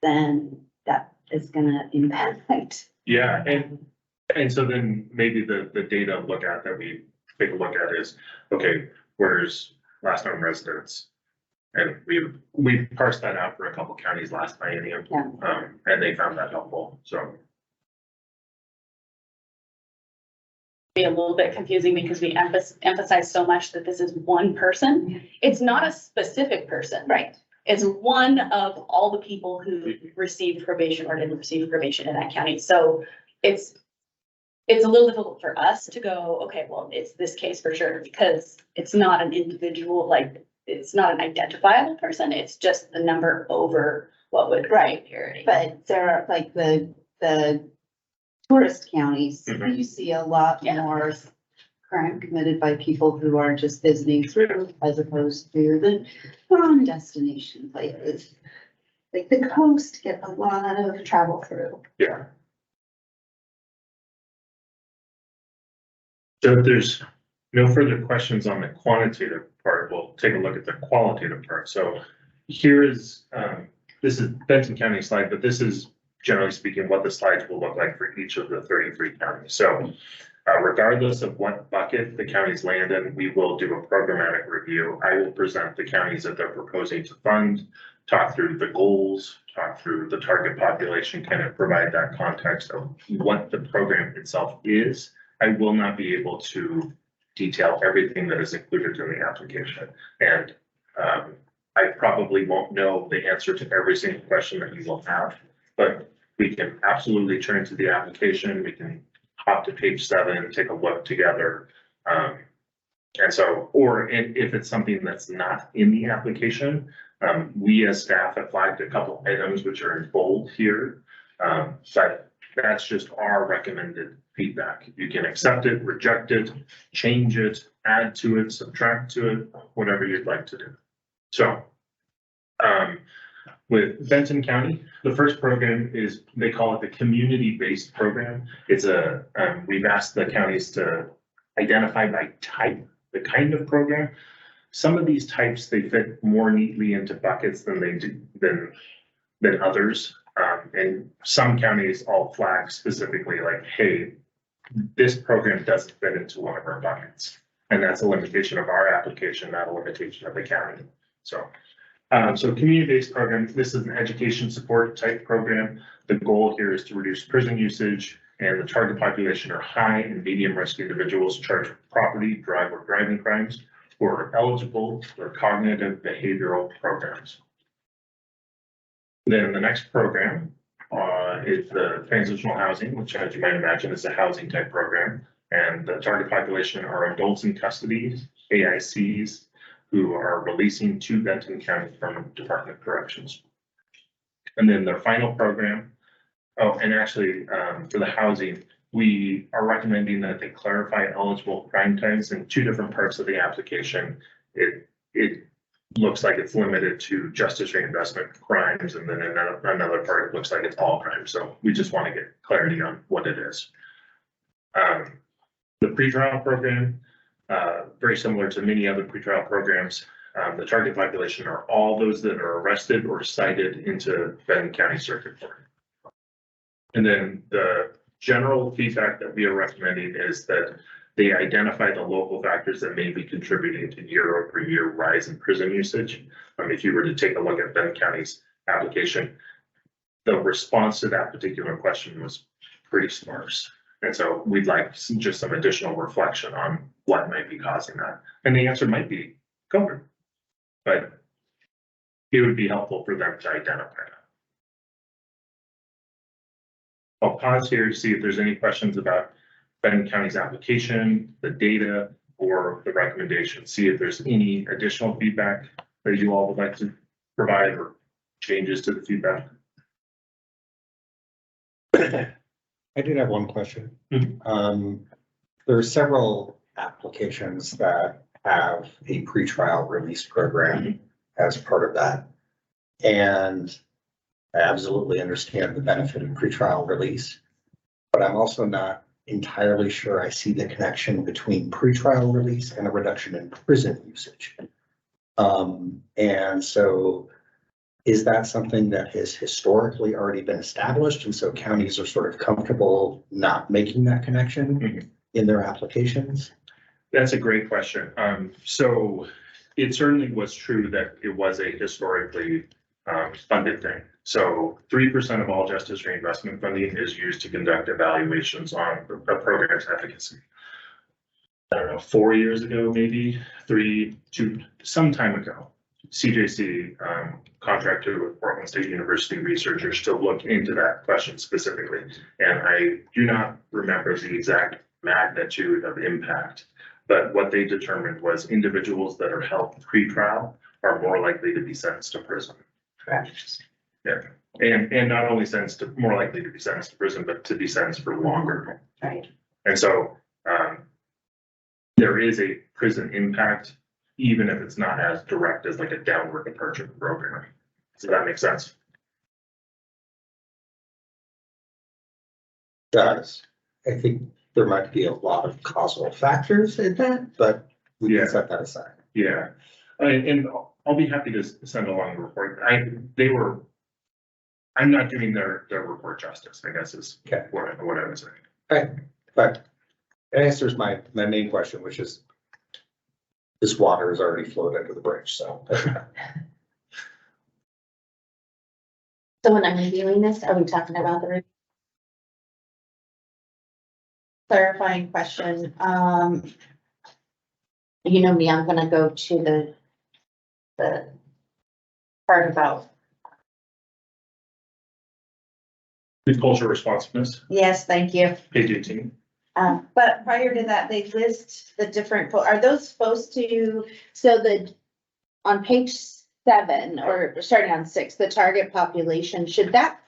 then that is gonna impact. Yeah, and so then maybe the data look at that we take a look at is, okay, where's last known residents? And we parsed that out for a couple counties last biennium, and they found that helpful, so. Be a little bit confusing because we emphasize so much that this is one person. It's not a specific person. Right. It's one of all the people who received probation or didn't receive probation in that county. So it's a little difficult for us to go, okay, well, it's this case for sure, because it's not an individual, like, it's not an identifiable person. It's just the number over what would. Right, parity. but there are like the tourist counties, Mhm. you see a lot Yeah. more crime committed by people who are just visiting through as opposed to the non-destination places. Like the coast get a lot of travel through. Yeah. So if there's no further questions on the quantitative part, we'll take a look at the qualitative part. So here is, this is Benton County slide, but this is generally speaking what the slides will look like for each of the 33 counties. So regardless of what bucket the counties land in, we will do a programmatic review. I will present the counties that they're proposing to fund, talk through the goals, talk through the target population, kind of provide that context of what the program itself is. I will not be able to detail everything that is included in the application. And I probably won't know the answer to every single question that you will have, but we can absolutely turn to the application. We can hop to page 7, take a look together. And so, or if it's something that's not in the application, we as staff have flagged a couple items which are in bold here. But that's just our recommended feedback. You can accept it, reject it, change it, add to it, subtract to it, whatever you'd like to do. So with Benton County, the first program is, they call it the community-based program. It's we've asked the counties to identify by type, the kind of program. Some of these types, they fit more neatly into buckets than they do than others. And some counties all flag specifically like, hey, this program doesn't fit into one of our buckets. And that's a limitation of our application, not a limitation of the county. So community-based program, this is an education support type program. The goal here is to reduce prison usage, and the target population are high and medium risk individuals charged with property, driving crimes, who are eligible for cognitive behavioral programs. Then the next program is the transitional housing, which, as you might imagine, is a housing type program. And the target population are adults in custody, AICs, who are releasing to Benton County from Department of Corrections. And then their final program, and actually for the housing, we are recommending that they clarify eligible crime types in 2 different parts of the application. It looks like it's limited to justice reinvestment crimes, and then another part, it looks like it's all crimes. So we just want to get clarity on what it is. The pretrial program, very similar to many other pretrial programs. The target population are all those that are arrested or cited into Benton County Circuit Court. And then the general feedback that we are recommending is that they identify the local factors that may be contributing to year-over-year rise in prison usage. If you were to take a look at Benton County's application, the response to that particular question was pretty sparse. And so we'd like just some additional reflection on what might be causing that. And the answer might be COVID, but it would be helpful for them to identify that. I'll pause here to see if there's any questions about Benton County's application, the data, or the recommendation. See if there's any additional feedback that you all would like to provide or changes to the feedback. I did have one question. There are several applications that have a pretrial release program as part of that. And I absolutely understand the benefit of pretrial release, but I'm also not entirely sure I see the connection between pretrial release and a reduction in prison usage. And so is that something that has historically already been established? And so counties are sort of comfortable not making that connection in their applications? That's a great question. So it certainly was true that it was a historically funded thing. So 3% of all justice reinvestment funding is used to conduct evaluations on a program's efficacy. I don't know, 4 years ago, maybe some time ago, CJC contracted with Portland State University researchers to look into that question specifically. And I do not remember the exact magnitude of impact, but what they determined was individuals that are held pre-trial are more likely to be sentenced to prison. Correct. Yeah, and not only more likely to be sentenced to prison, but to be sentenced for longer. Right. And so there is a prison impact, even if it's not as direct as like a downward departure program. Does that make sense? Does. I think there might be a lot of causal factors in that, but we Yeah. can set that aside. Yeah, and I'll be happy to send along the report. I'm not doing their report justice, I guess is Okay. what I was saying. Right, but it answers my main question, which is this water has already flowed under the bridge, so. So when I'm reviewing this, are we talking about the clarifying question? You know me, I'm gonna go to the part about, The cultural responsiveness, Yes, thank you. page 18. But prior to that, they list the different, are those supposed to, so on page 7, or starting on 6, the target population, should that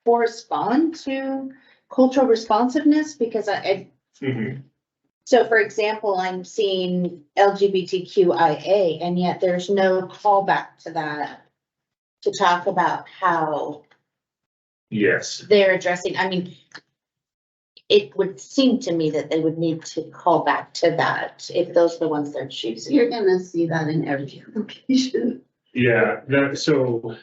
correspond to cultural responsiveness? Because so for example, I'm seeing LGBTQIA, and yet there's no callback to that to talk about how Yes, they're addressing, I mean, it would seem to me that they would need to call back to that if those are the ones they're choosing. You're gonna see that in every application. yeah, so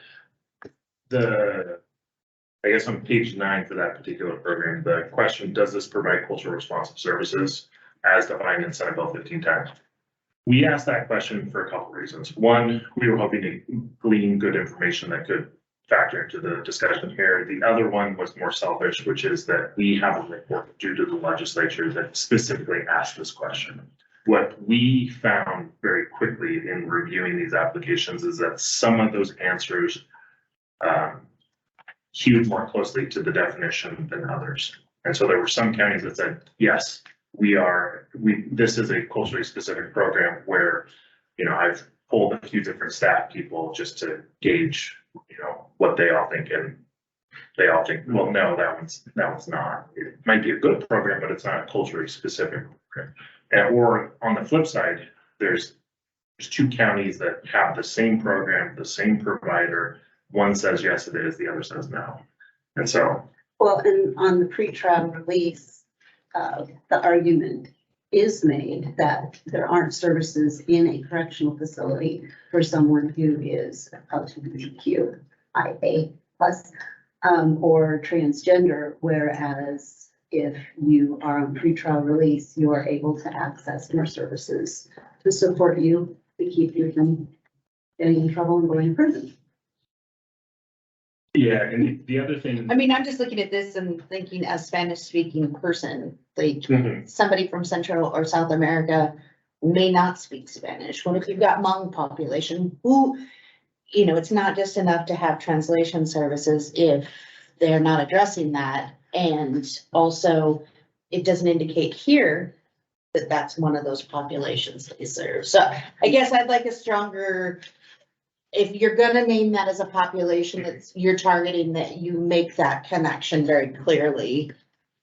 I guess on page 9 for that particular program, the question, does this provide cultural responsive services as defined in Senate Bill 1510? We asked that question for a couple of reasons. One, we were hoping to glean good information that could factor into the discussion here. The other one was more selfish, which is that we have a report due to the legislature that specifically asked this question. What we found very quickly in reviewing these applications is that some of those answers hewed more closely to the definition than others. And so there were some counties that said, yes, this is a culturally specific program where, I've pulled a few different staff people just to gauge, what they all think, and they all think, well, no, that one's not. It might be a good program, but it's not a culturally specific program. Or on the flip side, there's 2 counties that have the same program, the same provider. One says yes, it is, the other says no. And so, Well, and on the pretrial release, the argument is made that there aren't services in a correctional facility for someone who is LGBTQIA plus, or transgender, whereas if you are on pretrial release, you are able to access more services to support you, to keep you from getting in trouble and going to prison. Yeah, and the other thing. I mean, I'm just looking at this and thinking as Spanish speaking person, like Mhm. somebody from Central or South America may not speak Spanish. What if you've got Hmong population who, it's not just enough to have translation services if they're not addressing that. And also, it doesn't indicate here that that's one of those populations they serve. So I guess I'd like a stronger, if you're gonna name that as a population that's you're targeting, that you make that connection very clearly.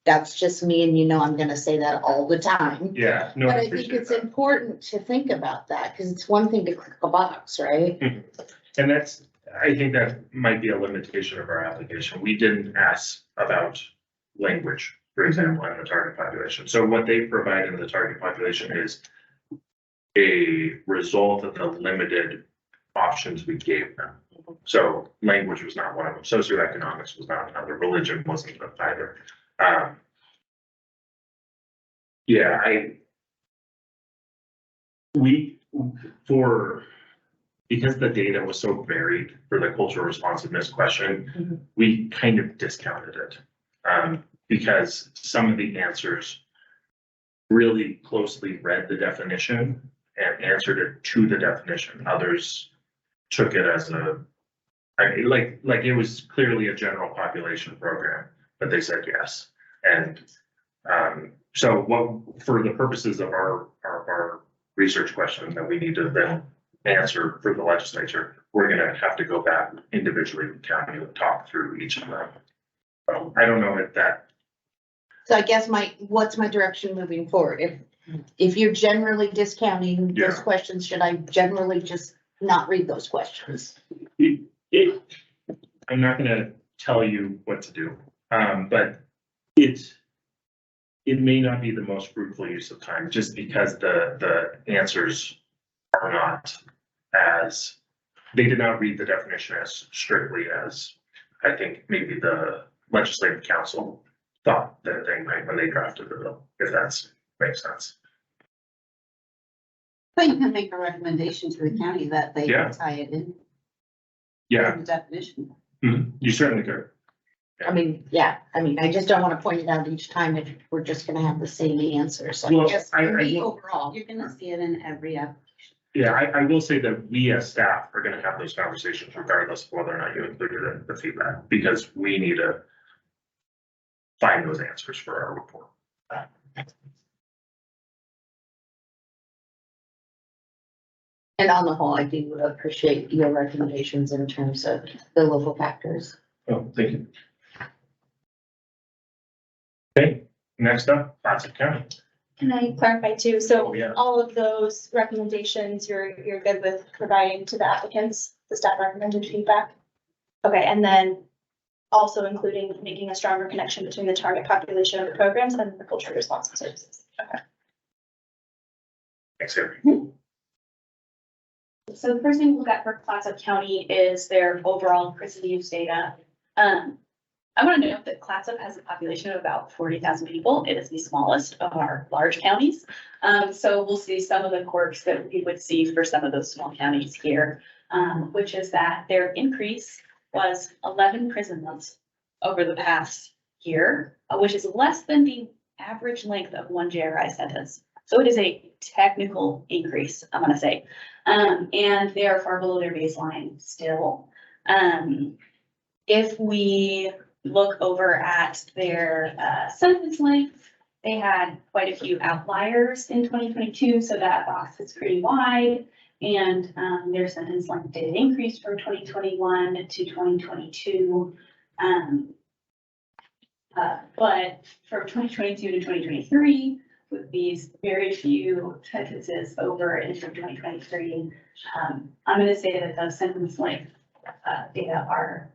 That's just me, and I'm gonna say that all the time. Yeah, no, But I I think appreciate it's that. important to think about that, because it's one thing to click a box, right? And I think that might be a limitation of our application. We didn't ask about language, for example, in the target population. So what they provide in the target population is a result of the limited options we gave them. So language was not one of them. Socioeconomics was not another. Religion wasn't either. Because the data was so varied for the cultural responsiveness question, we kind of discounted it. Because some of the answers really closely read the definition and answered it to the definition. Others took it as like it was clearly a general population program, but they said yes. And so for the purposes of our research question that we need to then answer for the legislature, we're gonna have to go back individually with county and talk through each of them. So I don't know if that. So I guess what's my direction moving forward? If you're generally discounting those Yeah. questions, should I generally just not read those questions? I'm not gonna tell you what to do, but it may not be the most fruitful use of time, just because the answers are not they did not read the definition as strictly as I think maybe the legislative council thought that they might when they drafted the bill, if that makes sense. But you can make a recommendation to the county that they Yeah. tie it in. Yeah, The definition. you certainly could. I just don't want to point it out each time if we're just gonna have the same answer. So Well, I guess I for me will- overall, You're gonna see it in every application. Yeah, I will say that we as staff are gonna have those conversations regardless of whether or not you included the feedback, because we need to find those answers for our report. and on the whole, I do appreciate your recommendations in terms of the local factors. Oh, thank you. Okay, next up, Clatsop County. Can I clarify too? So Oh, yeah. all of those recommendations, you're good with providing to the applicants, the staff recommended feedback? Okay, and then also including making a stronger connection between the target population of the programs and the culturally responsive services. Okay. Thanks, Harry. So the first thing we look at for Clatsop County is their overall prison use data. I want to note that Clatsop has a population of about 40,000 people. It is the smallest of our large counties. So we'll see some of the quirks that we would see for some of those small counties here, which is that their increase was 11 prison months over the past year, which is less than the average length of one JRI sentence. So it is a technical increase, I'm gonna say. And they are far below their baseline still. If we look over at their sentence length, they had quite a few outliers in 2022, so that box is pretty wide. And their sentence length did increase from 2021 to 2022. But from 2022 to 2023, with these very few sentences over in 2023, I'm going to say that those sentence length data are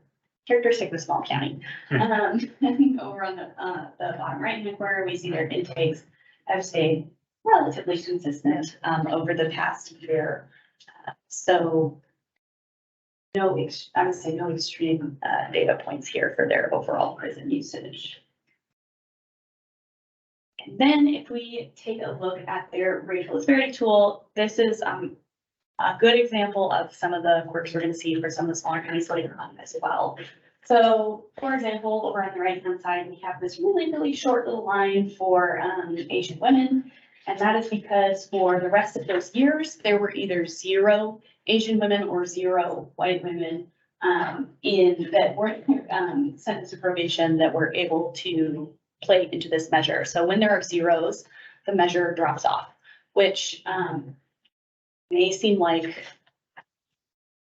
characteristic of a small county. I think over on the bottom right hand corner, we see their intakes have stayed relatively consistent, over the past year. So I would say no extreme, data points here for their overall prison usage. And then if we take a look at their racial disparity tool, this is, a good example of some of the quirks we're gonna see for some of the smaller counties later on as well. So, for example, over on the right-hand side, we have this really, really short little line for Asian women. And that is because for the rest of those years, there were either 0 Asian women or 0 white women that weren't sentenced to probation that were able to play into this measure. So when there are zeros, the measure drops off, which may seem like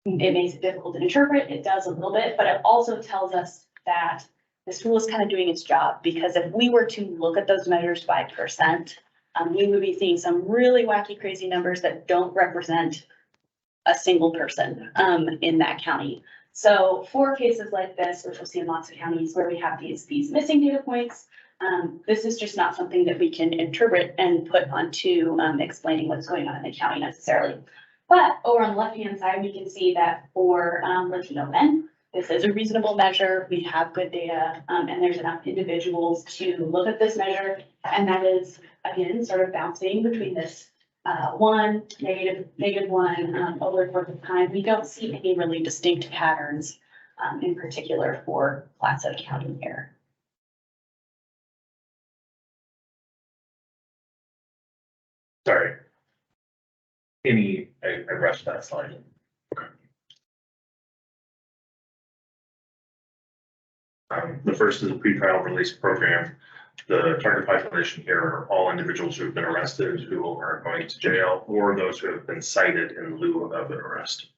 it makes it difficult to interpret. It does a little bit, but it also tells us that this tool is kind of doing its job, because if we were to look at those measures by percent, we would be seeing some really wacky, crazy numbers that don't represent a single person in that county. So for cases like this, which we'll see in lots of counties where we have these missing data points, this is just not something that we can interpret and put onto explaining what's going on in the county necessarily. But over on the left-hand side, we can see that for Latino men, this is a reasonable measure. We have good data, and there's enough individuals to look at this measure. And that is, again, sort of bouncing between this one, negative one, over the course of time. We don't see any really distinct patterns in particular for Placer County here. Sorry. I rushed that slide. Okay. The first is a pretrial release program. The target population here are all individuals who have been arrested, who are going to jail, or those who have been cited in lieu of an arrest.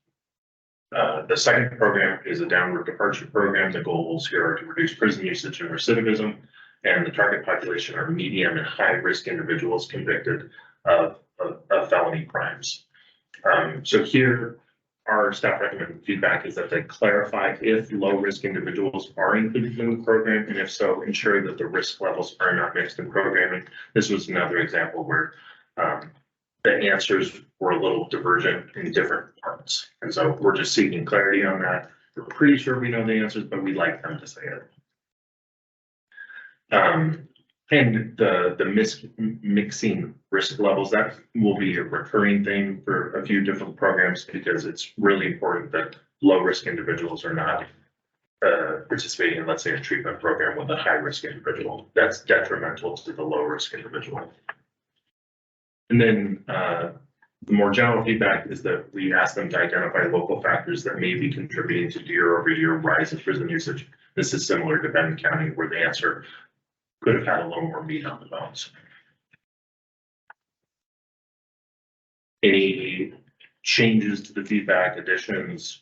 The second program is a downward departure program. The goals here are to reduce prison usage and recidivism, and the target population are medium and high risk individuals convicted of felony crimes. So here, our staff recommended feedback is that they clarify if low-risk individuals are included in the program, and if so, ensure that the risk levels are not mixed in programming. This was another example where the answers were a little divergent in different parts. And so we're just seeking clarity on that. We're pretty sure we know the answers, but we'd like them to say it. And the mixing risk levels, that will be a recurring thing for a few different programs, because it's really important that low risk individuals are not participating in, let's say, a treatment program with a high risk individual. That's detrimental to the low risk individual. And then the more general feedback is that we ask them to identify local factors that may be contributing to year-over-year rise in prison usage. This is similar to Benton County, where the answer could have had a little more meat on the bones. Any changes to the feedback, additions?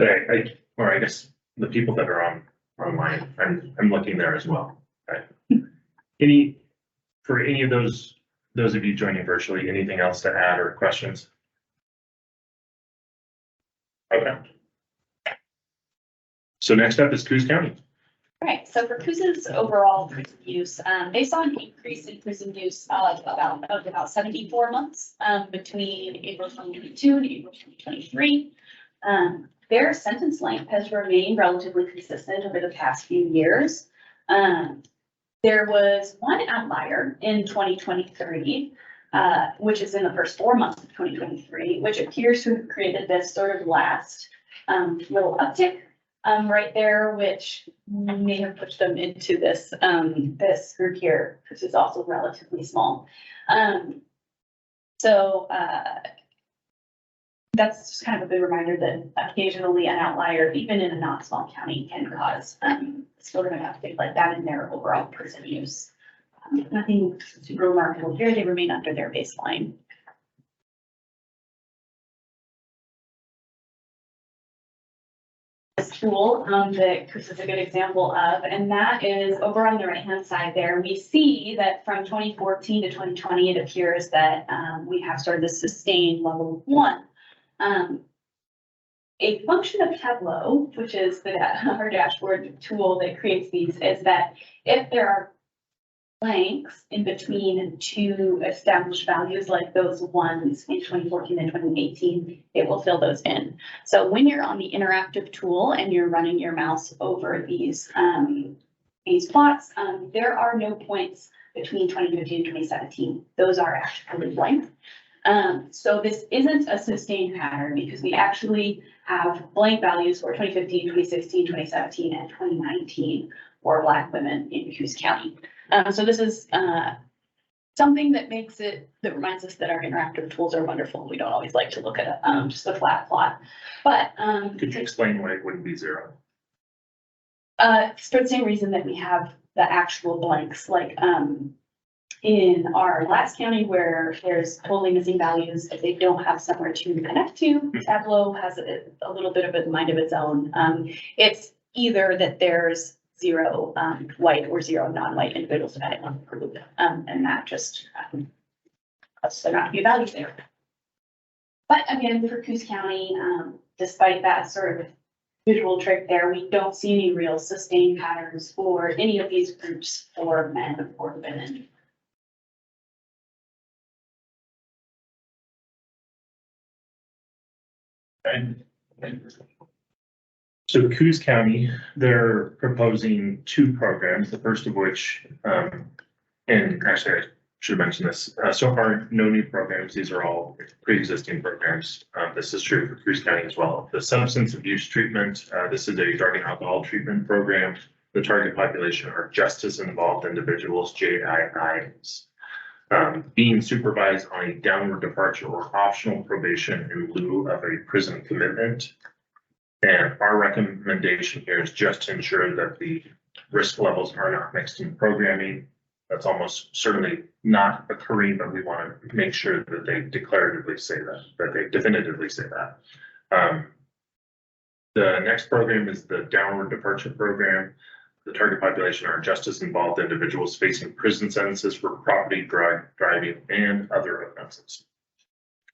I guess the people that are online, I'm looking there as well. Okay. For any of those of you joining virtually, anything else to add or questions? Okay. So next up is Coos County. All right, so for Coos's overall prison use, they saw an increase in prison use about 74 months between April 2022 and April 2023. Their sentence length has remained relatively consistent over the past few years. There was one outlier in 2023, which is in the first 4 months of 2023, which appears to have created this sort of last little uptick right there, which may have pushed them into this this group here, which is also relatively small. That's just kind of a good reminder that occasionally an outlier, even in a not small county, can cause sort of an uptick like that in their overall prison use. Nothing super remarkable here. They remain under their baseline. This tool that Chris is a good example of, and that is over on the right-hand side there. We see that from 2014 to 2020, it appears that we have sort of the sustained level 1. a function of Tableau, which is our dashboard tool that creates these, is that if there are blanks in between two established values, like those ones in 2014 and 2018, it will fill those in. So when you're on the interactive tool and you're running your mouse over these plots, there are no points between 2015 and 2017. Those are actually blank. So this isn't a sustained pattern because we actually have blank values for 2015, 2016, 2017, and 2019 for Black women in Coos County. So this is something that reminds us that our interactive tools are wonderful. We don't always like to look at just a flat plot. But Could you explain why it wouldn't be zero? for the same reason that we have the actual blanks, like in our last county where there's totally missing values, if they don't have somewhere to connect to, Tableau has a little bit of a mind of its own. It's either that there's zero white or zero non-white individuals depending on the group, and that just causes there not to be values there. But again, for Coos County, despite that sort of visual trick there, we don't see any real sustained patterns for any of these groups for men or women. And so Coos County, they're proposing two programs, the first of which, and actually I should mention this, so far, no new programs. These are all pre-existing programs. This is true for Coos County as well. The substance abuse treatment, this is a drug and alcohol treatment program. The target population are justice involved individuals, JIIs. Being supervised on a downward departure or optional probation in lieu of a prison commitment. And our recommendation here is just to ensure that the risk levels are not mixed in programming. That's almost certainly not occurring, but we want to make sure that they declaratively say that they definitively say that. The next program is the downward departure program. The target population are justice involved individuals facing prison sentences for property, drug, driving, and other offenses.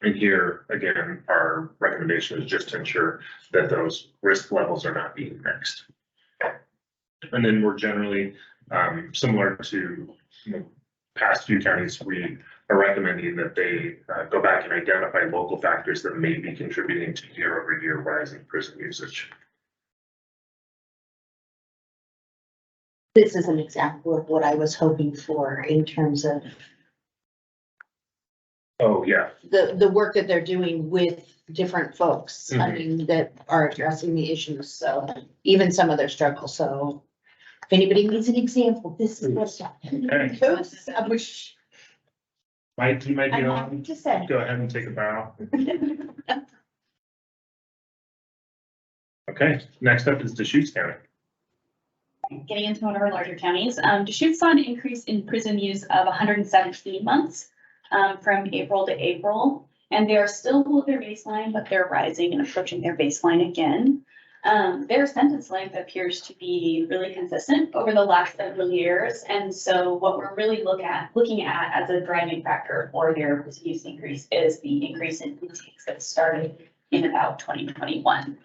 And here, again, our recommendation is just to ensure that those risk levels are not being mixed. And then we're generally similar to past few counties, we are recommending that they go back and identify local factors that may be contributing to year-over-year rise in prison usage. This is an example of what I was hoping for in terms of Oh, yeah. the work that they're doing with different folks. I mean, that are addressing the issues, so even some of their struggles, so. If anybody needs an example, this is what's happening. Okay. I wish, Mike, you might be I'm on. happy to say. Go ahead and take a bow. Okay, next up is Deschutes County. Getting into one of our larger counties, Deschutes saw an increase in prison use of 117 months from April to April. And they are still below their baseline, but they're rising and approaching their baseline again. Their sentence length appears to be really consistent over the last several years. And so what we're really looking at as a driving factor for their prison use increase is the increase in intakes that started in about 2021.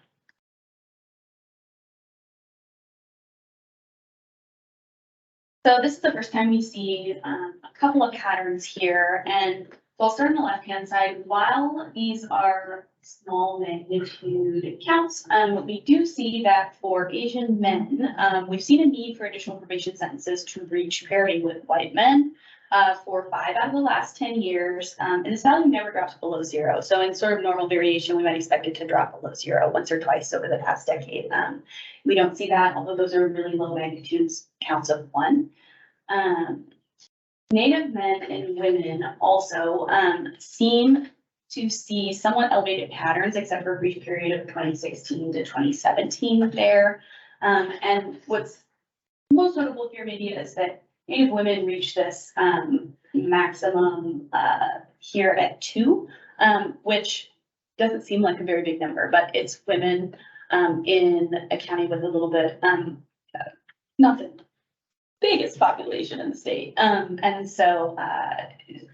So this is the first time we see a couple of patterns here, and so I'll start on the left-hand side. While these are small magnitude counts, we do see that for Asian men, we've seen a need for additional probation sentences to reach parity with white men for 5 out of the last 10 years, and this value never drops below 0. So in sort of normal variation, we might expect it to drop below 0 once or twice over the past decade. We don't see that, although those are really low magnitudes counts of 1. Native men and women also seem to see somewhat elevated patterns, except for a brief period of 2016 to 2017 there. And what's most notable here maybe is that Native women reach this maximum here at 2, which doesn't seem like a very big number, but it's women in a county with a little bit, nothing. biggest population in the state. And so,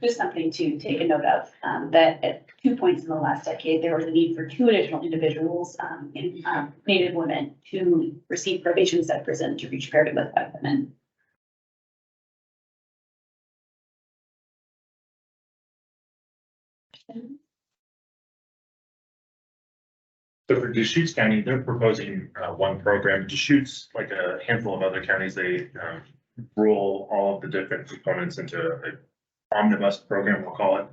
just something to take a note of, that at 2 points in the last decade, there was a need for 2 additional individuals, Native women to receive probation instead of prison to reach parity with white women. So for Deschutes County, they're proposing one program. Deschutes, like a handful of other counties, they roll all of the different components into an omnibus program, we'll call it.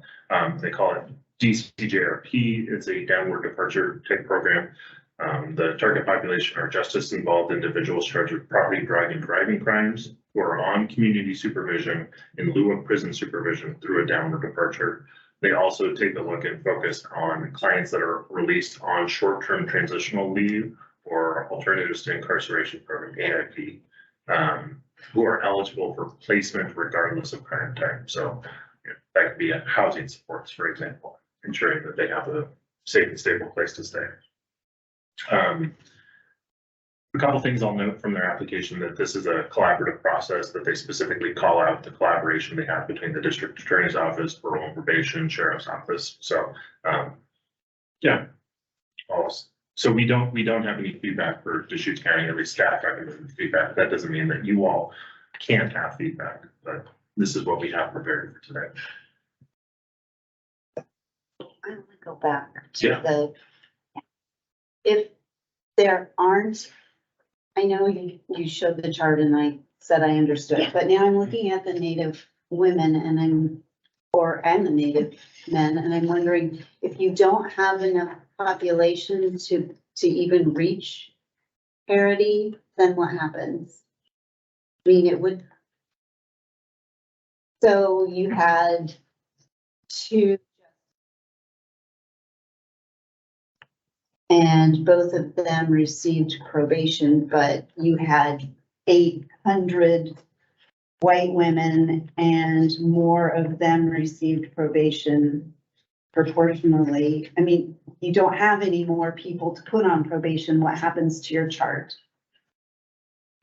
They call it DCJRP. It's a downward departure type program. The target population are justice involved individuals charged with property, drug, and driving crimes who are on community supervision in lieu of prison supervision through a downward departure. They also take a look and focus on clients that are released on short-term transitional leave or alternatives to incarceration program, AIP, who are eligible for placement regardless of crime type. So that could be housing supports, for example, ensuring that they have a safe and stable place to stay. A couple things I'll note from their application that this is a collaborative process, that they specifically call out the collaboration they have between the district attorney's office, parole and probation, sheriff's office. So, yeah. So we don't have any feedback for Deschutes County, at least staff recommended feedback. That doesn't mean that you all can't have feedback, but this is what we have prepared for today. I want to go back to Yeah. if there aren't, I know you showed the chart and I said I understood, but now I'm looking at the Native women and and the Native men, and I'm wondering if you don't have enough population to even reach parity, then what happens? I mean, it would. So you had 2. And both of them received probation, but you had 800 white women and more of them received probation proportionally. I mean, you don't have any more people to put on probation. What happens to your chart?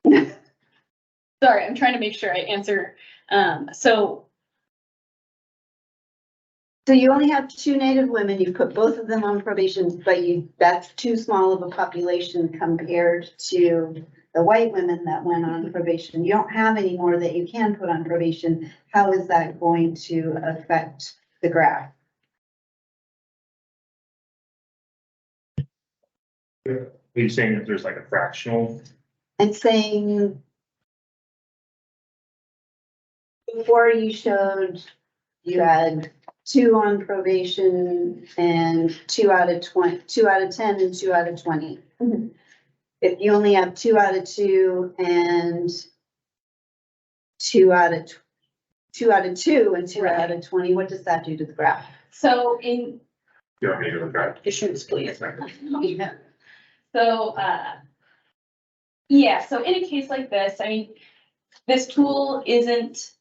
Sorry, I'm trying to make sure I answer. So you only have 2 Native women, you put both of them on probation, but that's too small of a population compared to the white women that went on probation. You don't have any more that you can put on probation. How is that going to affect the graph? Are you saying if there's like a fractional? And saying before you showed you had 2 on probation and 2 out of 20, 2 out of 10 and 2 out of 20. Mm-hmm. If you only have 2 out of 2 and 2 out of 2 and 2 out of 20, what does that do to the graph? So in You want me to look at? issues, please. Yeah. So, yeah, so in a case like this, I mean, this tool isn't,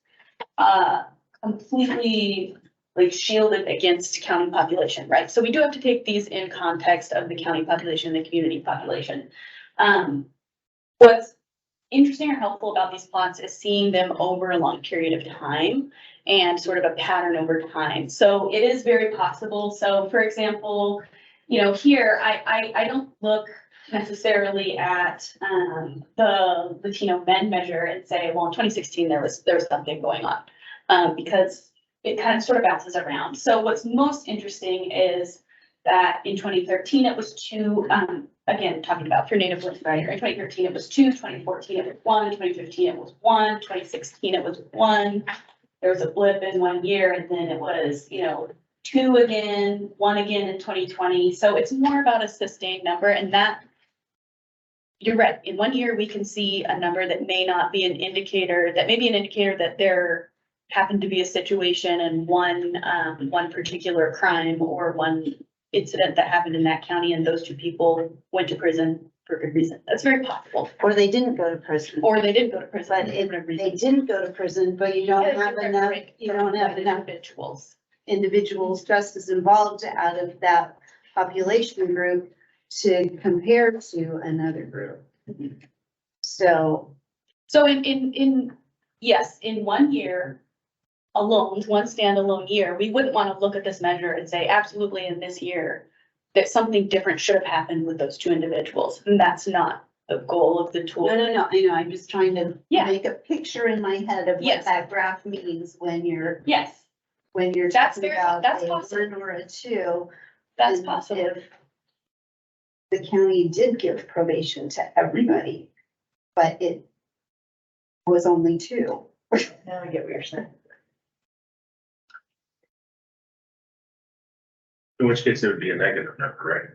completely like shielded against county population, right? So we do have to take these in context of the county population, the community population. What's interesting or helpful about these plots is seeing them over a long period of time and sort of a pattern over time. So it is very possible. So for example, you know, here, I don't look necessarily at the Latino men measure and say, well, in 2016, there was something going on, because it kind of sort of bounces around. So what's most interesting is that in 2013, it was 2, again, talking about for Native women, right? In 2013, it was 2, 2014, it was 1, 2015, it was 1, 2016, it was 1. There was a blip in 1 year, and then it was, you know, 2 again, 1 again in 2020. So it's more about a sustained number, and that, you're right. In 1 year, we can see a number that may not be an indicator, that may be an indicator that there happened to be a situation and one particular crime or one incident that happened in that county, and those 2 people went to prison for good reason. That's very possible. Or they didn't go to prison. Or they didn't go to prison. But they didn't go to prison, but you don't have enough, individuals. individuals just as involved out of that population group to compare to another group. So So in yes, in 1 year alone, one standalone year, we wouldn't want to look at this measure and say, absolutely, in this year, that something different should have happened with those two individuals. And that's not the goal of the tool. No, I know, I'm just trying to Yeah. make a picture in my head of what Yes. that graph means when you're Yes, That's That's talking very- about that's a possible. 1 or a 2. that's and possible. If the county did give probation to everybody, but it was only 2. Now I get what you're saying. In which case it would be a negative number, right?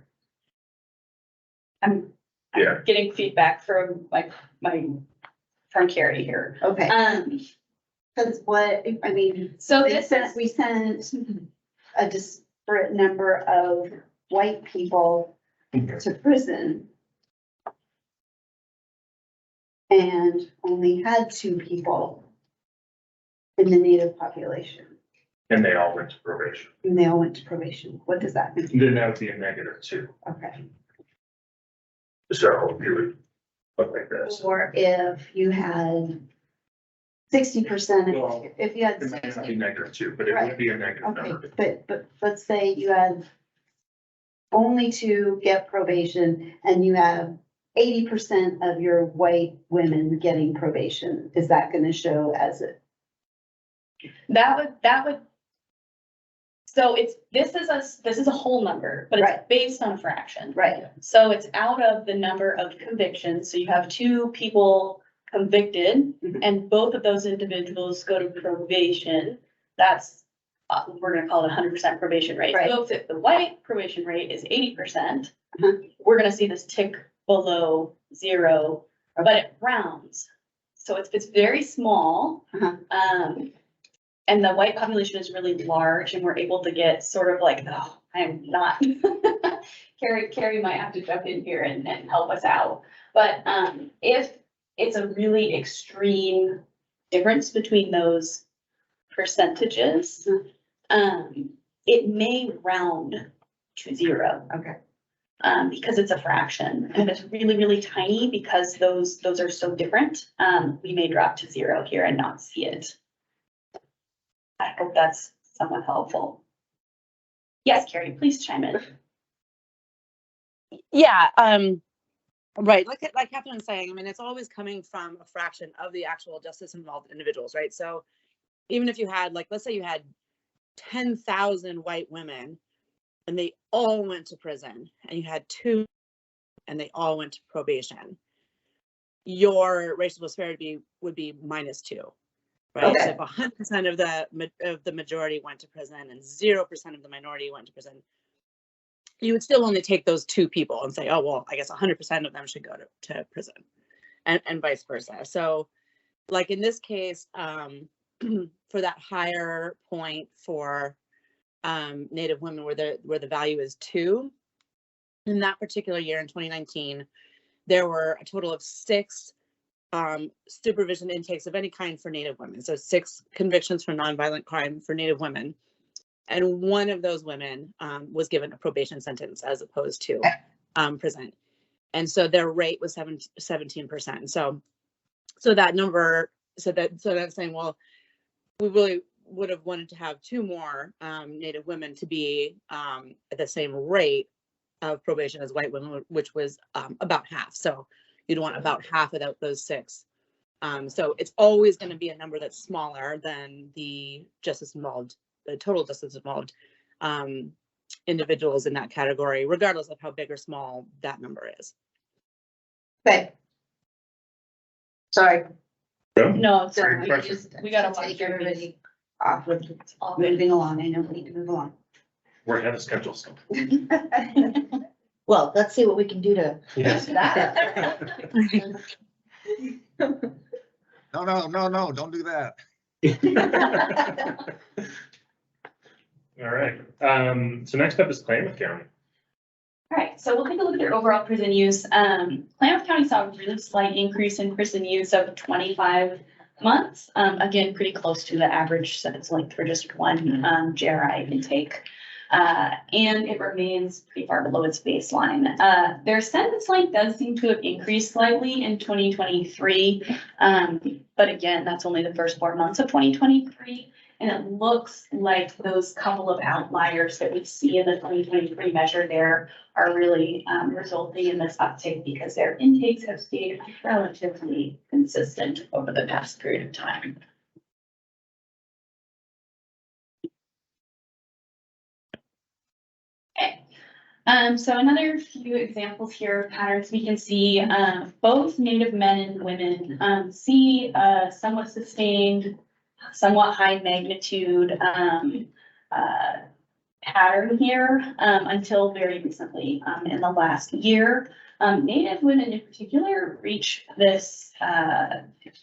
I'm Yeah. getting feedback from from Carrie here. Okay, because what, I mean, So they this sent, is, we sent a disparate number of white people to prison. And only had 2 people in the native population, And they all went to probation. and they all went to probation. What does that mean? Then that would be a -2. Okay. So it would look like this. Or if you had 60%, Well, if you had It might not 60, be -2, but it would be a negative okay, number. but let's say you had only 2 get probation and you have 80% of your white women getting probation. Is that gonna show as a, that would. So this is a whole number, but it's Right. based on a fraction. right? So it's out of the number of convictions. So you have 2 people convicted Mhm. and both of those individuals go to probation. That's, we're gonna call it 100% probation rate. Right. So if the white probation rate is 80%, Uh-huh. we're gonna see this tick below 0, but it rounds. So it's very small. Uh-huh. And the white population is really large and we're able to get sort of like, oh, I'm not. Carrie might have to jump in here and help us out. But, if it's a really extreme difference between those percentages, it may round to 0. Okay. Because it's a fraction and it's really, really tiny because those are so different. We may drop to 0 here and not see it. I hope that's somewhat helpful. Yes, Carrie, please chime in. Yeah, right, like Catherine was saying, I mean, it's always coming from a fraction of the actual justice involved individuals, right? So even if you had, like, let's say you had 10,000 white women and they all went to prison and you had 2 and they all went to probation, your racial disparity would be -2, right? Okay. So if 100% of the majority went to prison and 0% of the minority went to prison, you would still only take those 2 people and say, oh, well, I guess 100% of them should go to prison and vice versa. So like in this case, for that higher point for Native women where the value is 2, in that particular year in 2019, there were a total of 6 supervision intakes of any kind for Native women. So 6 convictions for nonviolent crime for Native women. And one of those women was given a probation sentence as opposed to prison. And so their rate was 17%. So that number, so that's saying, well, we really would have wanted to have 2 more Native women to be at the same rate of probation as white women, which was about half. So you'd want about half of those 6. So it's always going to be a number that's smaller than the total justice involved individuals in that category, regardless of how big or small that number is. Okay. Sorry. No, it's, Great we question. just, we gotta watch Take your everybody off with all good. moving along. I know we need to move along. We're ahead of schedule still. Well, let's see what we can do to. Yes. No, don't do that. All right, so next up is Klamath County. All right, so we'll take a look at their overall prison use. Klamath County saw a really slight increase in prison use of 25 months. Again, pretty close to the average sentence length for just one GRI intake. And it remains pretty far below its baseline. Their census line does seem to have increased slightly in 2023. But again, that's only the first 4 months of 2023. And it looks like those couple of outliers that we see in the 2023 measure there are really resulting in this uptick because their intakes have stayed relatively consistent over the past period of time. Okay. So another few examples here of patterns we can see, both Native men and women see somewhat sustained, somewhat high magnitude pattern here until very recently in the last year. Native women in particular reach this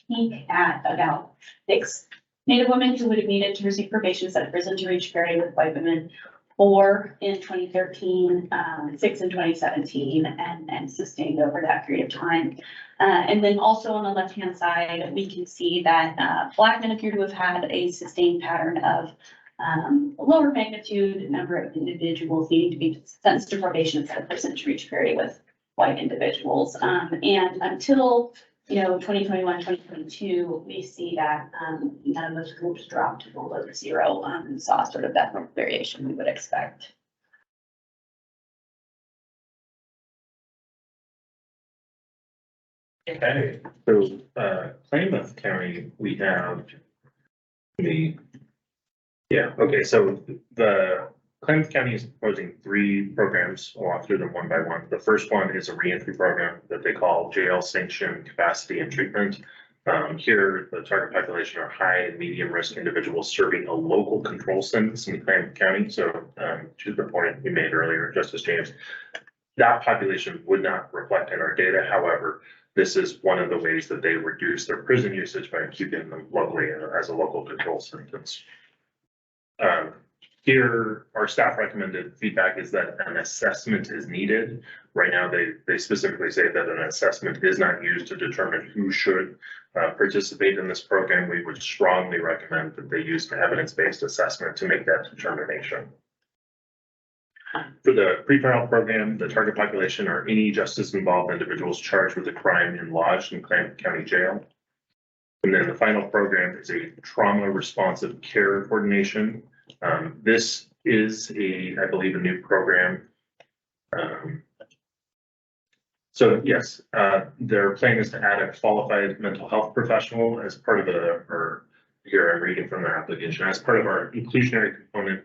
peak at about 6 Native women who would have needed to receive probation at prison to reach parity with white women, 4 in 2013, 6 in 2017, and sustained over that period of time. And then also on the left-hand side, we can see that Black men appear to have had a sustained pattern of lower magnitude number of individuals needing to be sentenced to probation instead of prison to reach parity with white individuals. And until 2021, 2022, we see that none of those groups dropped to below 0 and saw sort of that variation we would expect. Okay, so Klamath County, we have so the Klamath County is proposing 3 programs. I'll walk through them one by one. The first one is a reentry program that they call jail sanction capacity and treatment. Here, the target population are high and medium risk individuals serving a local control sentence in Klamath County. So to the point you made earlier, Justice James, that population would not reflect in our data. However, this is one of the ways that they reduce their prison usage by keeping them locally as a local control sentence. Here, our staff recommended feedback is that an assessment is needed. Right now, they specifically say that an assessment is not used to determine who should participate in this program. We would strongly recommend that they use an evidence-based assessment to make that determination. For the pretrial program, the target population are any justice-involved individuals charged with a crime and lodged in Klamath County Jail. And then the final program is a trauma responsive care coordination. This is I believe, a new program. So yes, their plan is to add a qualified mental health professional as part of here I'm reading from their application, as part of our inclusionary component.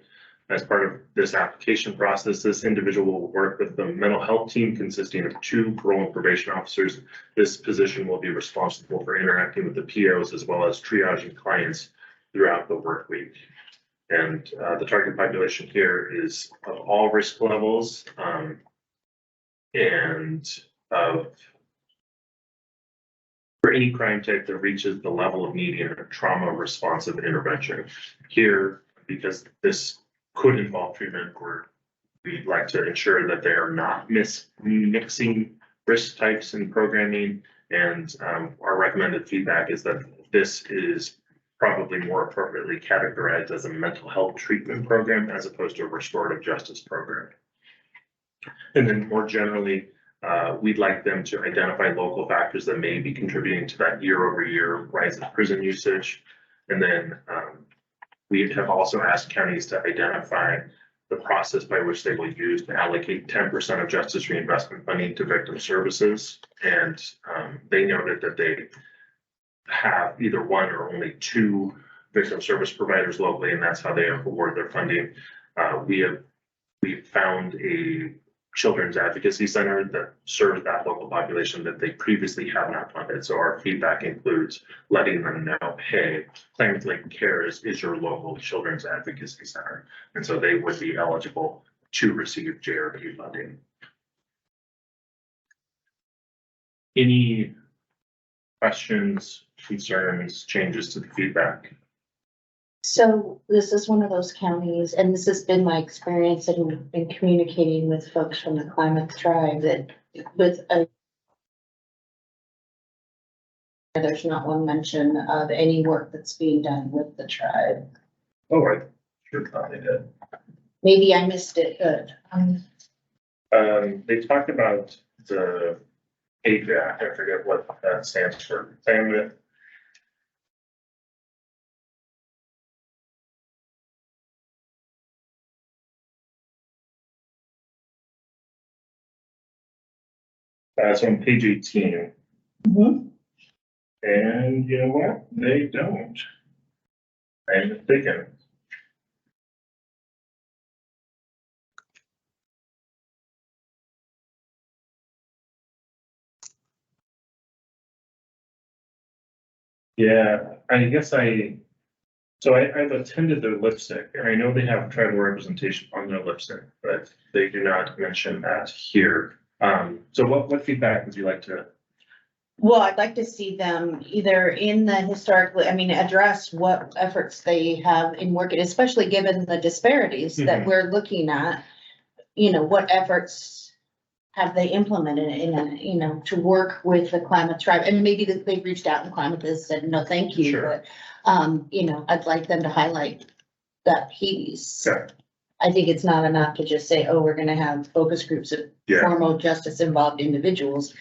As part of this application process, this individual will work with the mental health team consisting of 2 parole and probation officers. This position will be responsible for interacting with the POs as well as triaging clients throughout the work week. And the target population here is of all risk levels and for any crime type that reaches the level of needing a trauma responsive intervention. Here, because this could involve treatment, where we'd like to ensure that they are not mixing risk types in programming. And our recommended feedback is that this is probably more appropriately categorized as a mental health treatment program as opposed to a restorative justice program. And then more generally, we'd like them to identify local factors that may be contributing to that year-over-year rise in prison usage. And then we have also asked counties to identify the process by which they will use to allocate 10% of justice reinvestment funding to victim services. And they noted that they have either 1 or only 2 victim service providers locally, and that's how they award their funding. We've found a children's advocacy center that serves that local population that they previously have not funded. So our feedback includes letting them know, hey, Klamath Lake Cares is your local children's advocacy center. And so they would be eligible to receive JRP funding. Any questions, concerns, changes to the feedback? So this is one of those counties, and this has been my experience in communicating with folks from the Klamath tribe, that there's not one mention of any work that's being done with the tribe. Oh, I sure thought they did. Maybe I missed it, good. They talked about the APAC, I forget what that stands for. Family. That's on page 18. Mhm. And you know what? They don't. I'm mistaken. Yeah, I guess I've attended their lipstick, and I know they have tribal representation on their lipstick, but they do not mention that here. So what feedback would you like to? Well, I'd like to see them either in the historically, I mean, address what efforts they have in working, especially given the disparities that Mhm. we're looking at. You know, what efforts have they implemented in a, you know, to work with the Klamath tribe? And maybe that they've reached out and Klamath has said, no, thank you, Sure. but, you know, I'd like them to highlight that piece. Okay. I think it's not enough to just say, oh, we're gonna have focus groups of Yeah. formal justice involved individuals.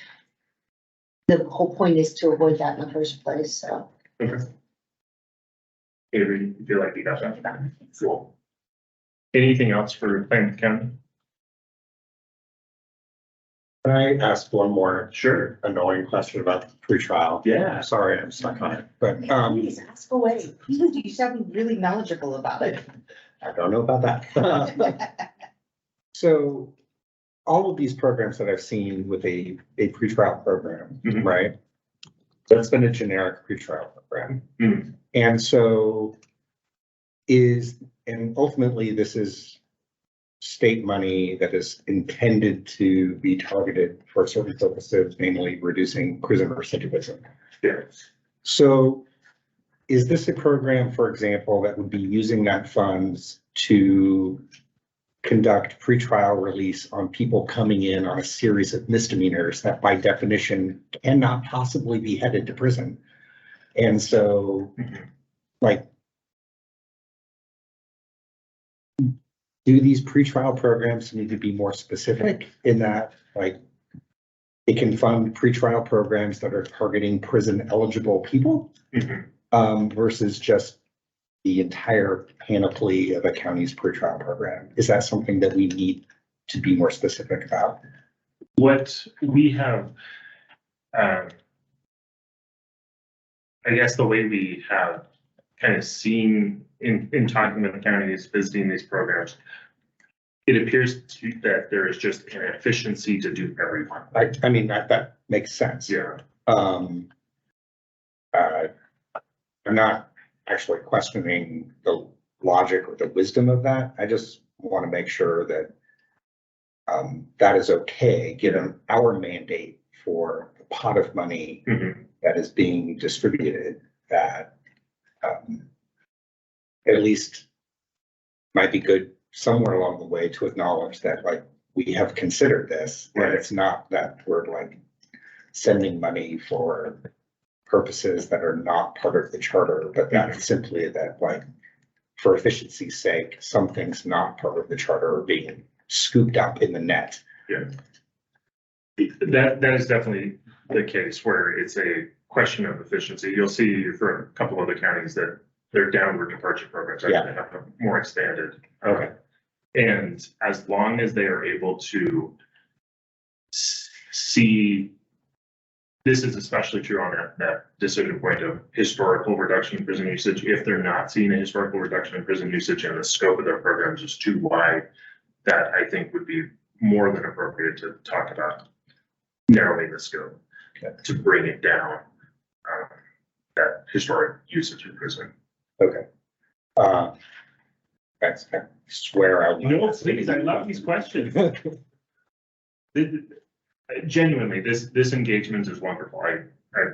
The whole point is to avoid that in the first place, so. Okay. Avery, you feel like you got that? Cool. Anything else for Klamath County? Can I ask one more Sure. annoying question about the pretrial? Yeah. Sorry, I'm stuck on it, but, Please ask away. You sound really knowledgeable about it. I don't know about that. So all of these programs that I've seen with a pretrial program, Mhm. right? That's been a generic pretrial program. Mhm. And so and ultimately this is state money that is intended to be targeted for certain purposes, namely reducing prison recidivism. Yeah. So is this a program, for example, that would be using that funds to conduct pretrial release on people coming in on a series of misdemeanors that by definition cannot possibly be headed to prison? And so, Mhm. like, do these pretrial programs need to be more specific in that, like, it can fund pretrial programs that are targeting prison eligible people, Mhm. versus just the entire panoply of a county's pretrial program? Is that something that we need to be more specific about? What we have, I guess the way we have kind of seen in talking with the counties, visiting these programs, it appears that there is just an efficiency to do everyone. I mean, that makes sense. Yeah. Um, I'm not actually questioning the logic or the wisdom of that. I just want to make sure that that is okay, given our mandate for the pot of money Mhm. that is being distributed, that at least might be good somewhere along the way to acknowledge that, like, we have considered this, and it's not that we're like sending money for purposes that are not part of the charter, but that's simply that, like, for efficiency's sake, some things not part of the charter are being scooped up in the net. Yeah. That is definitely the case where it's a question of efficiency. You'll see for a couple other counties that their downward departure programs actually have a more expanded. Okay. And as long as they are able to see, this is especially true on that decision point of historical reduction in prison usage. If they're not seeing a historical reduction in prison usage and the scope of their programs is too wide, that I think would be more than appropriate to talk about narrowing the scope to bring it down, that historic usage in prison. Okay. That's, I swear I. No, please, I love these questions. Genuinely, this engagement is wonderful. I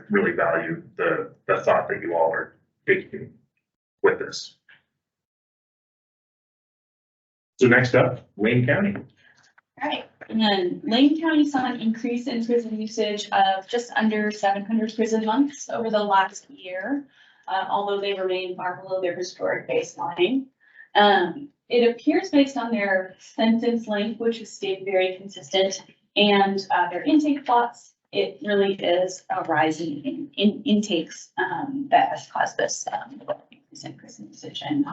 really value the thought that you all are taking with this. So next up, Wayne County. All right, and then Lane County saw an increase in prison usage of just under 700 prison months over the last year, although they remain far below their historic baseline. it appears based on their sentence length, which has stayed very consistent, and their intake plots, it really is a rise in intakes that has caused this increase in prison decision.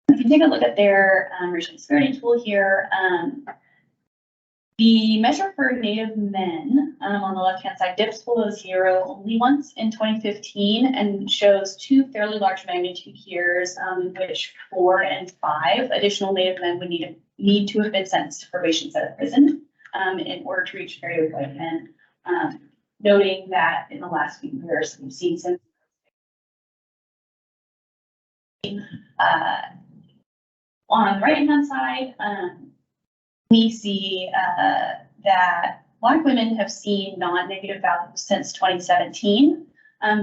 If you take a look at their regional disparity tool here, the measure for Native men on the left-hand side dips below 0 only once in 2015 and shows 2 fairly large magnitude years, in which 4 and 5 additional Native men would need to have been sentenced to probation instead of prison in order to reach parity with white men. Noting that in the last few years, we've seen some on the right-hand side, we see that Black women have seen non-negative values since 2017,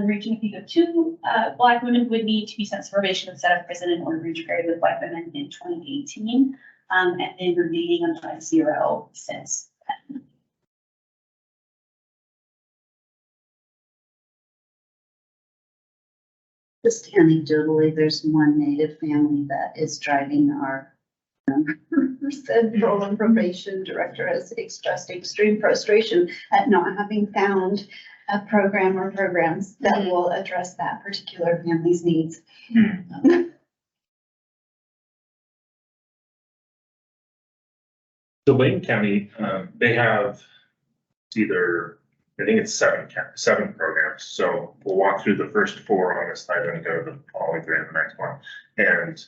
reaching a peak of 2 Black women would need to be sentenced to probation instead of prison in order to reach parity with white women in 2018, and then remaining on 0 since then. Just anecdotally, there's one Native family that is driving our Central and Probation Director has expressed extreme frustration at not having found a program or programs that will address that particular family's needs. So Lane County, they have either, I think it's seven programs. So we'll walk through the first 4 on this slide and go to the following 3 on the next one. And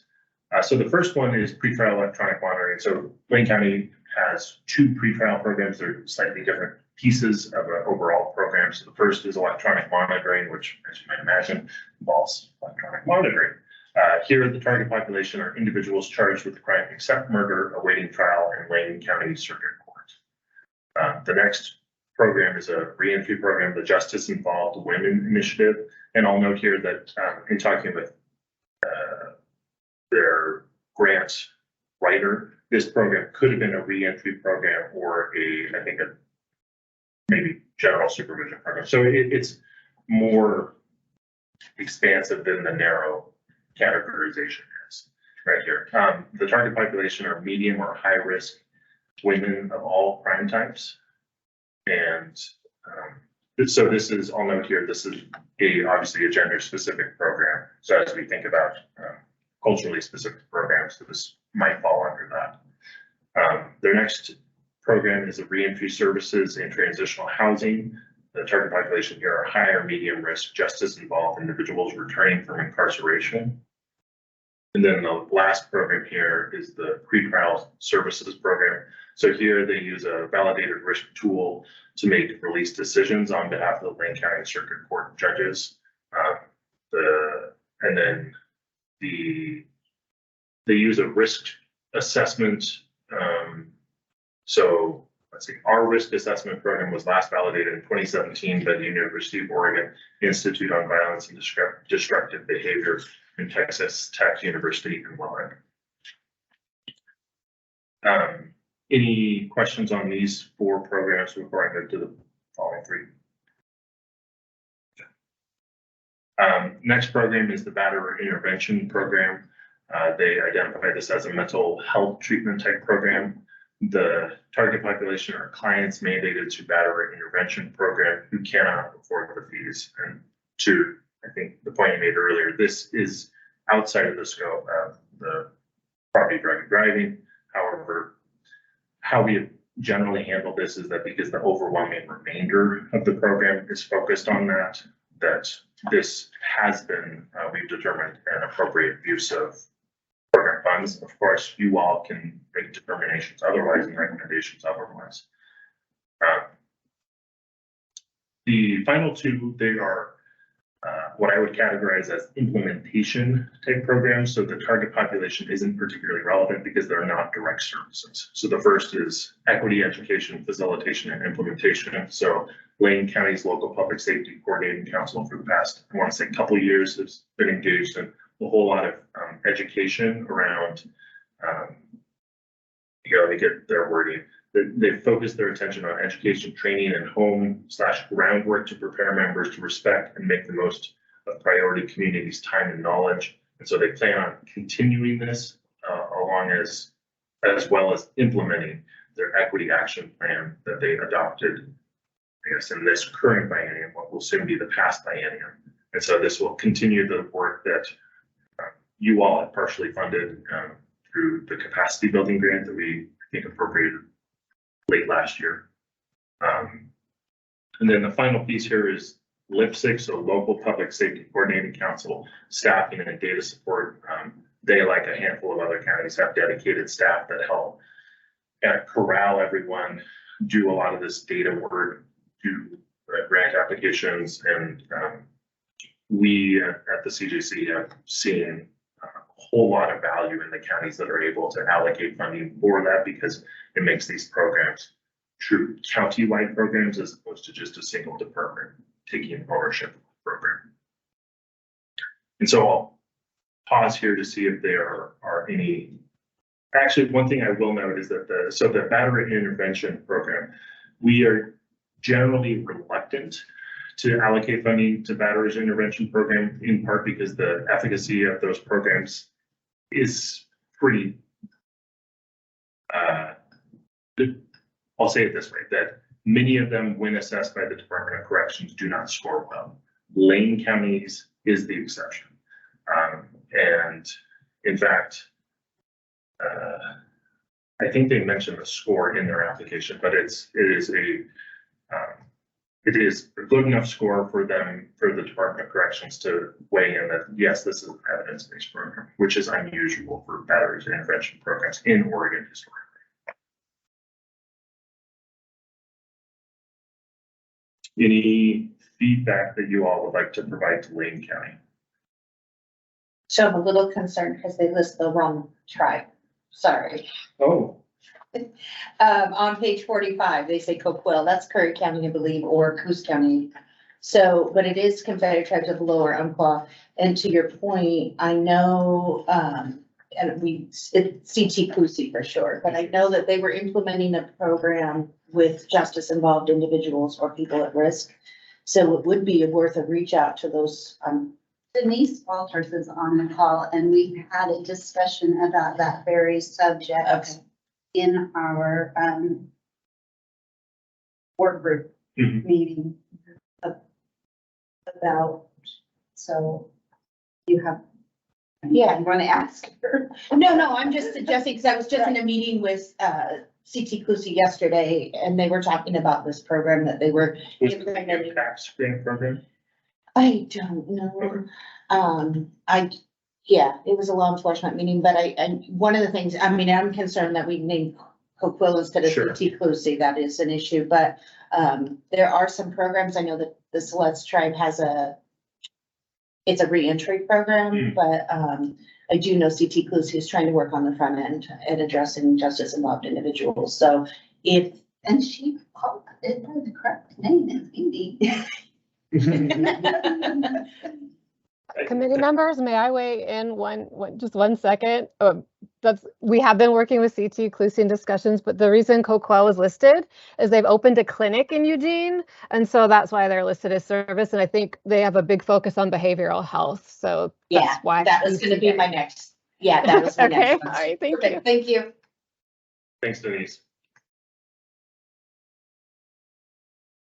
so the first one is pretrial electronic monitoring. So Lane County has 2 pretrial programs. They're slightly different pieces of an overall program. So the first is electronic monitoring, which, as you might imagine, involves electronic monitoring. Here, the target population are individuals charged with the crime except murder awaiting trial in Lane County Circuit Court. The next program is a reentry program, the Justice Involved Women Initiative. And I'll note here that in talking with their grant writer, this program could have been a reentry program or I think maybe general supervision program. So it's more expansive than the narrow categorization is right here. The target population are medium or high risk women of all crime types. And so this is, I'll note here, this is obviously a gender specific program. So as we think about culturally specific programs, this might fall under that. Their next program is a reentry services and transitional housing. The target population here are high or medium risk justice involved individuals returning from incarceration. And then the last program here is the pretrial services program. So here they use a validated risk tool to make release decisions on behalf of the Lane County Circuit Court judges. And then they use a risk assessment. So let's see, our risk assessment program was last validated in 2017 by the University of Oregon Institute on Violence and Destructive Behavior in Texas Tech University in Lubbock. Any questions on these 4 programs before I go to the following 3? Next program is the Batterer Intervention Program. They identify this as a mental health treatment type program. The target population are clients mandated to Batterer Intervention Program who cannot afford the fees. And to, I think, the point you made earlier, this is outside of the scope of the property drug and driving. However, how we generally handle this is that because the overwhelming remainder of the program is focused on that this has been, we've determined, an appropriate use of program funds. Of course, you all can make determinations otherwise and recommendations otherwise. The final 2, they are what I would categorize as implementation type programs. So the target population isn't particularly relevant because they're not direct services. So the first is equity education, facilitation, and implementation. So Lane County's local public safety coordinating council for the past, I want to say, couple of years has been engaged in a whole lot of education around, let me get their wording. They focus their attention on education, training, and home/groundwork to prepare members to respect and make the most of priority communities, time and knowledge. And so they plan on continuing this along as well as implementing their equity action plan that they adopted, I guess, in this current biennium, what will soon be the past biennium. And so this will continue the work that you all have partially funded through the capacity building grant that we, I think, appropriated late last year. And then the final piece here is LIPSIC, so Local Public Safety Coordinating Council, staffing and data support. They, like a handful of other counties, have dedicated staff that help kind of corral everyone, do a lot of this data work, do grant applications, and we at the CJC have seen a whole lot of value in the counties that are able to allocate funding for that, because it makes these programs true county-wide programs as opposed to just a single department taking ownership of the program. And so I'll pause here to see if there are any. Actually, one thing I will note is that the battery intervention program, we are generally reluctant to allocate funding to battery intervention program, in part because the efficacy of those programs is pretty, I'll say it this way, that many of them, when assessed by the Department of Corrections, do not score well. Lane counties is the exception. And in fact, I think they mentioned the score in their application, but it is a good enough score for them, for the Department of Corrections to weigh in that, yes, this is an evidence-based program, which is unusual for battery intervention programs in Oregon historically. Any feedback that you all would like to provide to Lane County? So I'm a little concerned because they list the wrong tribe. Sorry. Oh. On page 45, they say Coquille, that's Curry County, I believe, or Coos County. So, but it is Confederate Tribes of Lower Umpqua. And to your point, I know, and it's CT Coosy for sure, but I know that they were implementing a program with justice involved individuals or people at risk. So it would be worth a reach out to those. Denise Walters is on the call, and we had a discussion about that very subject in our work group meeting about, so you have, Yeah. you want to ask her? No, I'm just suggesting, because I was just in a meeting with CT Coosy yesterday, and they were talking about this program that they were. Was it the impact grant program? I don't know. Yeah, it was a law enforcement meeting, but one of the things, I mean, I'm concerned that we named Coquille instead of Sure. CT Coosy. That is an issue, but there are some programs. I know that the Celeste tribe has it's a reentry program, but I do know CT Coosy is trying to work on the front end at addressing justice involved individuals. So And she called it by the correct name, it's Indy. Committee members, may I weigh in just 1 second? We have been working with CT Coosy in discussions, but the reason Coquille was listed is they've opened a clinic in Eugene. And so that's why they're listed as service. And I think they have a big focus on behavioral health. So that's why. that was going to be my next. Yeah, that was my Okay, next all one. right, thank Okay, you. thank you. Thanks, Denise.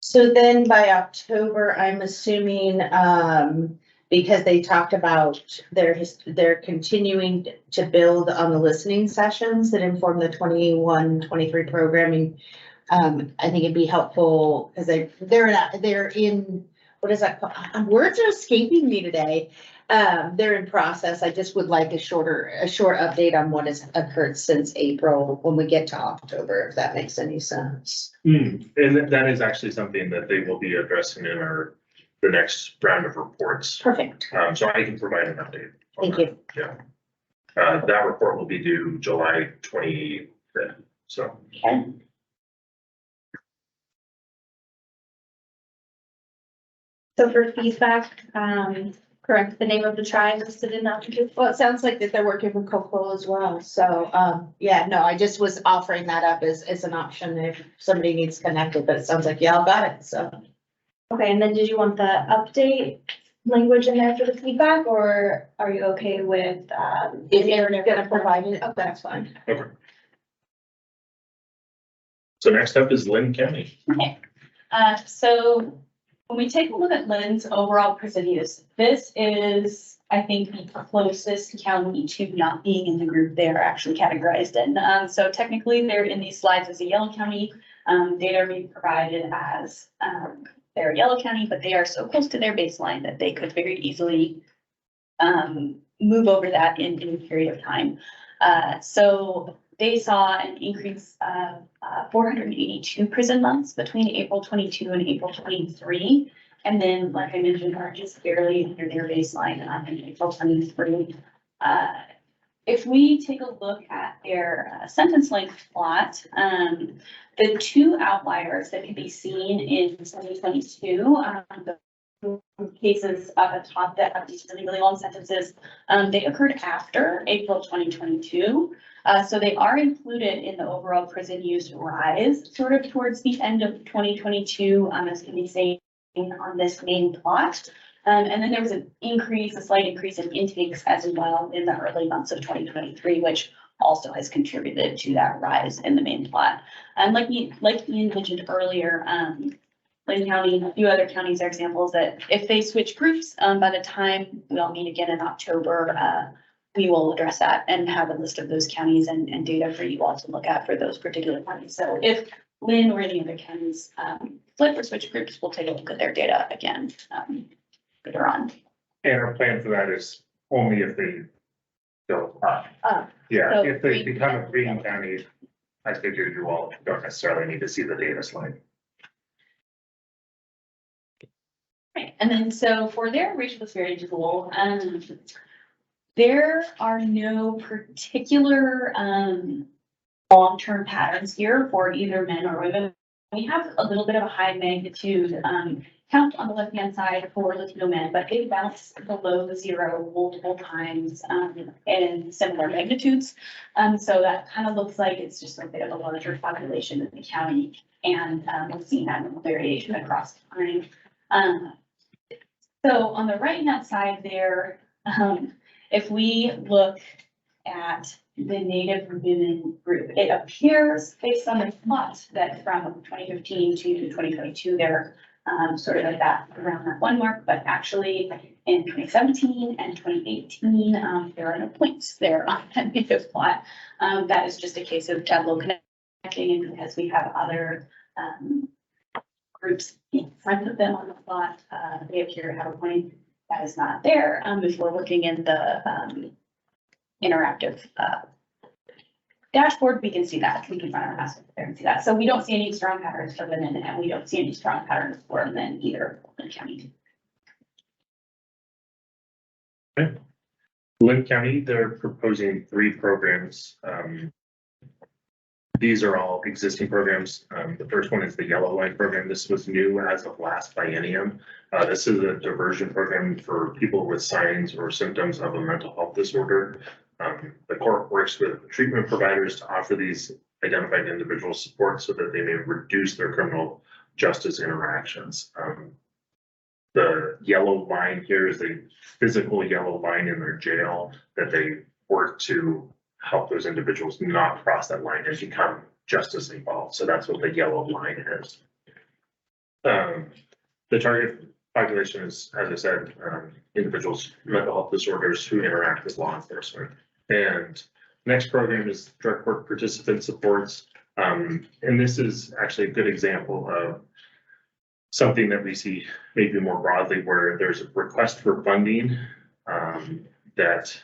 So then by October, I'm assuming, because they talked about they're continuing to build on the listening sessions that inform the 21-23 programming. I think it'd be helpful because they're in, what is that called? Words are escaping me today. They're in process. I just would like a short update on what has occurred since April when we get to October, if that makes any sense. And that is actually something that they will be addressing in the next round of reports. Perfect. So I can provide an update. Thank you. Yeah. That report will be due July 25th. So. Okay. So for feedback, correct the name of the tribe listed in that. Well, it sounds like that they're working with Coquille as well. So, yeah, no, I just was offering that up as an option if somebody needs connected, but it sounds like y'all got it, so. Okay, and then did you want the update language in there for the feedback, or are you okay with, If you're gonna provide it, Oh, that's fine. So next up is Lynn County. Okay, so when we take a look at Lynn's overall prison use, this is, I think, the closest county to not being in the group they are actually categorized in. So technically, they're in these slides as a yellow county. Data we provided as, they're a yellow county, but they are so close to their baseline that they could very easily move over that in a period of time. So they saw an increase of 482 prison months between April 22 and April 23. And then, like I mentioned, are just barely under their baseline in April 23. If we take a look at their sentence length plot, the two outliers that can be seen in 2022, the cases at the top that have these really, really long sentences, they occurred after April 2022. So they are included in the overall prison use rise sort of towards the end of 2022, as can be seen on this main plot. And then there was an increase, a slight increase in intakes as well in the early months of 2023, which also has contributed to that rise in the main plot. And like Ian mentioned earlier, Lynn County and a few other counties are examples that if they switch groups, by the time we all meet again in October, we will address that and have a list of those counties and data for you all to look at for those particular counties. So if Lynn or any other counties flip or switch groups, we'll take a look at their data again later on. And our plan for that is only if they go up. Yeah, So if they green- become a green county, I figured you all don't necessarily need to see the data slide. Right, and then so for their racial disparity tool, there are no particular long-term patterns here for either men or women. We have a little bit of a high magnitude count on the left-hand side for Latino men, but they bounce below 0 multiple times in similar magnitudes. So that kind of looks like it's just a bit of a larger population in the county, and we've seen that variation across time. So on the right-hand side there, if we look at the Native women group, it appears based on the plot that from 2015 to 2022, they're sort of at that, around that 1 mark, but actually in 2017 and 2018, there are no points there on that Native plot. That is just a case of Tableau connecting, and because we have other groups in front of them on the plot, they appear to have a point that is not there. If we're looking in the interactive dashboard, we can see that. We can run our mouse there and see that. So we don't see any strong patterns for women, and we don't see any strong patterns for men either in county. Okay. Lynn County, they're proposing 3 programs. These are all existing programs. The first one is the Yellow Line program. This was new as of last biennium. This is a diversion program for people with signs or symptoms of a mental health disorder. The court works with treatment providers to offer these identified individual support so that they may reduce their criminal justice interactions. The yellow line here is a physical yellow line in their jail that they work to help those individuals not cross that line and become justice involved. So that's what the yellow line is. The target population is, as I said, individuals with mental health disorders who interact with law enforcement. And next program is drug court participant supports. And this is actually a good example of something that we see maybe more broadly where there's a request for funding that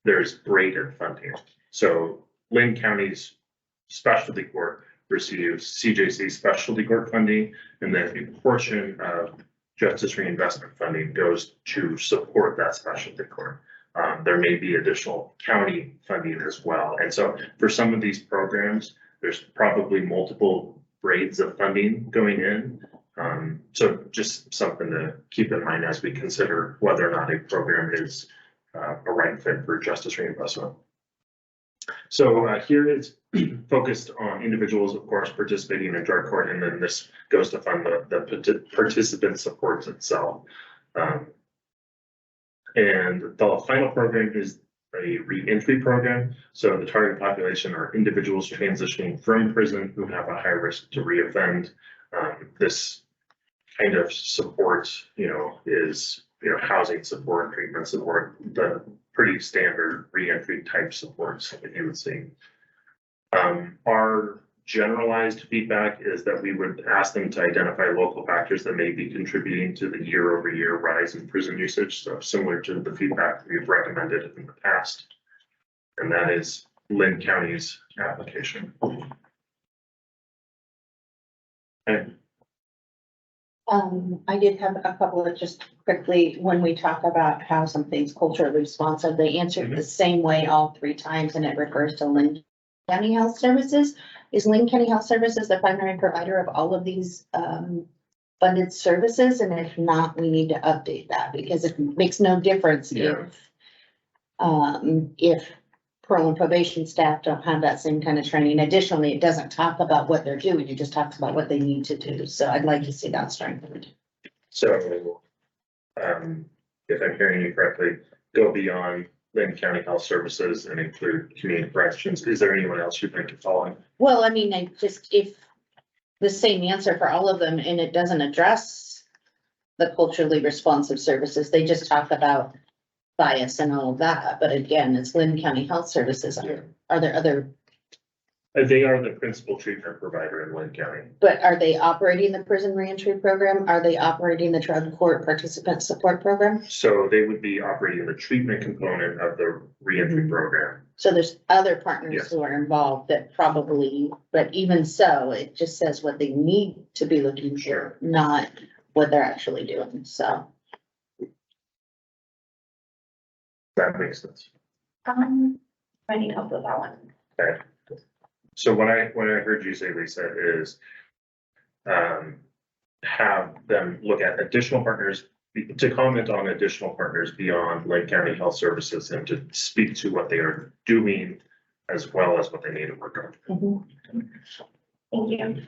there's graded funding. So Lynn County's specialty court receives CJC specialty court funding, and then a portion of justice reinvestment funding goes to support that specialty court. There may be additional county funding as well. And so for some of these programs, there's probably multiple grades of funding going in. So just something to keep in mind as we consider whether or not a program is a right fit for justice reinvestment. So here is focused on individuals, of course, participating in drug court, and then this goes to fund the participant supports itself. And the final program is a re-entry program. So the target population are individuals transitioning from prison who have a high risk to reoffend. This kind of support, is, housing support, treatment support, the pretty standard re-entry type supports that you would see. Our generalized feedback is that we would ask them to identify local factors that may be contributing to the year-over-year rise in prison usage. So similar to the feedback we've recommended in the past. And that is Lynn County's application. Okay. I did have a couple of just quickly, when we talk about how something's culturally responsive, they answered the same way all 3 times, and it refers to Lynn County Health Services. Is Lynn County Health Services the primary provider of all of these funded services? And if not, we need to update that because it makes no difference if parole and probation staff don't have that same kind of training. Additionally, it doesn't talk about what they're doing. It just talks about what they need to do. So I'd like to see that strengthened. So, if I'm hearing you correctly, go beyond Lynn County Health Services and include community corrections. Is there anyone else you'd like to follow in? Well, I mean, if the same answer for all of them and it doesn't address the culturally responsive services, they just talk about bias and all of that. But again, it's Lynn County Health Services. Are there other? They are the principal treatment provider in Lynn County. But are they operating the prison reentry program? Are they operating the drug court participant support program? So they would be operating the treatment component of the reentry program. So there's other partners Yes. who are involved that probably, but even so, it just says what they need to be looking for, not what they're actually doing. So. That makes sense. I need help with that one. Okay. So what I heard you say, Lisa, is have them look at additional partners, to comment on additional partners beyond Lake County Health Services and to speak to what they are doing as well as what they need to work on. Thank you.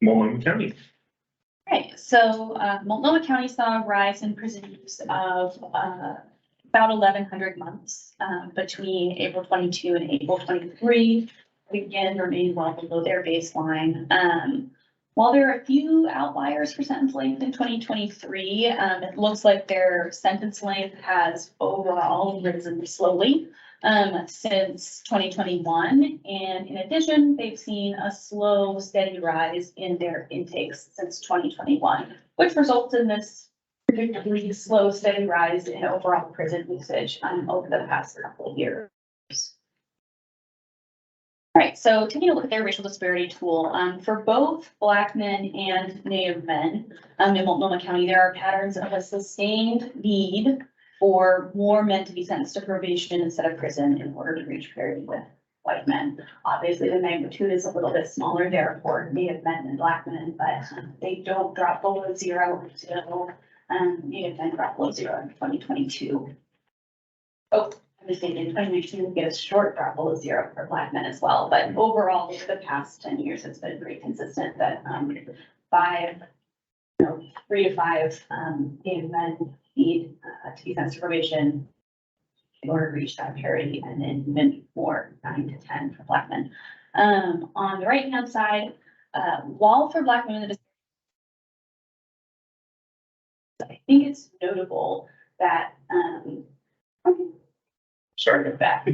Multnomah County. Right, so Multnomah County saw a rise in prison use of about 1,100 months between April 22 and April 23. Again, remain well below their baseline. While there are a few outliers for sentence length in 2023, it looks like their sentence length has overall risen slowly since 2021. And in addition, they've seen a slow, steady rise in their intakes since 2021, which results in this predictably slow, steady rise in overall prison usage over the past couple of years. All right, so taking a look at their racial disparity tool, for both Black men and Native men in Multnomah County, there are patterns of a sustained need for more men to be sentenced to probation instead of prison in order to reach parity with white men. Obviously, the magnitude is a little bit smaller there for Native men and Black men, but they don't drop below 0 until Native men drop below 0 in 2022. Oh, I'm mistaken, in 2019, we get a short drop below 0 for Black men as well, but overall, over the past 10 years, it's been pretty consistent that 3 to 5 Native men need to be sentenced to probation in order to reach that parity, and then even more 9 to 10 for Black men. On the right-hand side, while for Black women, I think it's notable that Sorry. back.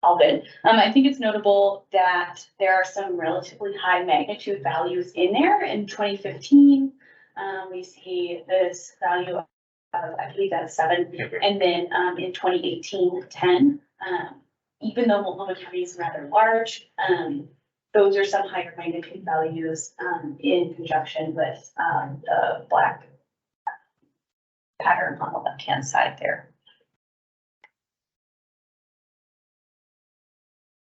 All good. I think it's notable that there are some relatively high magnitude values in there. In 2015, we see this value of, I believe that's 7, and then in 2018, 10. Even though Multnomah County is rather large, those are some higher magnitude values in conjunction with the Black pattern on the left-hand side there.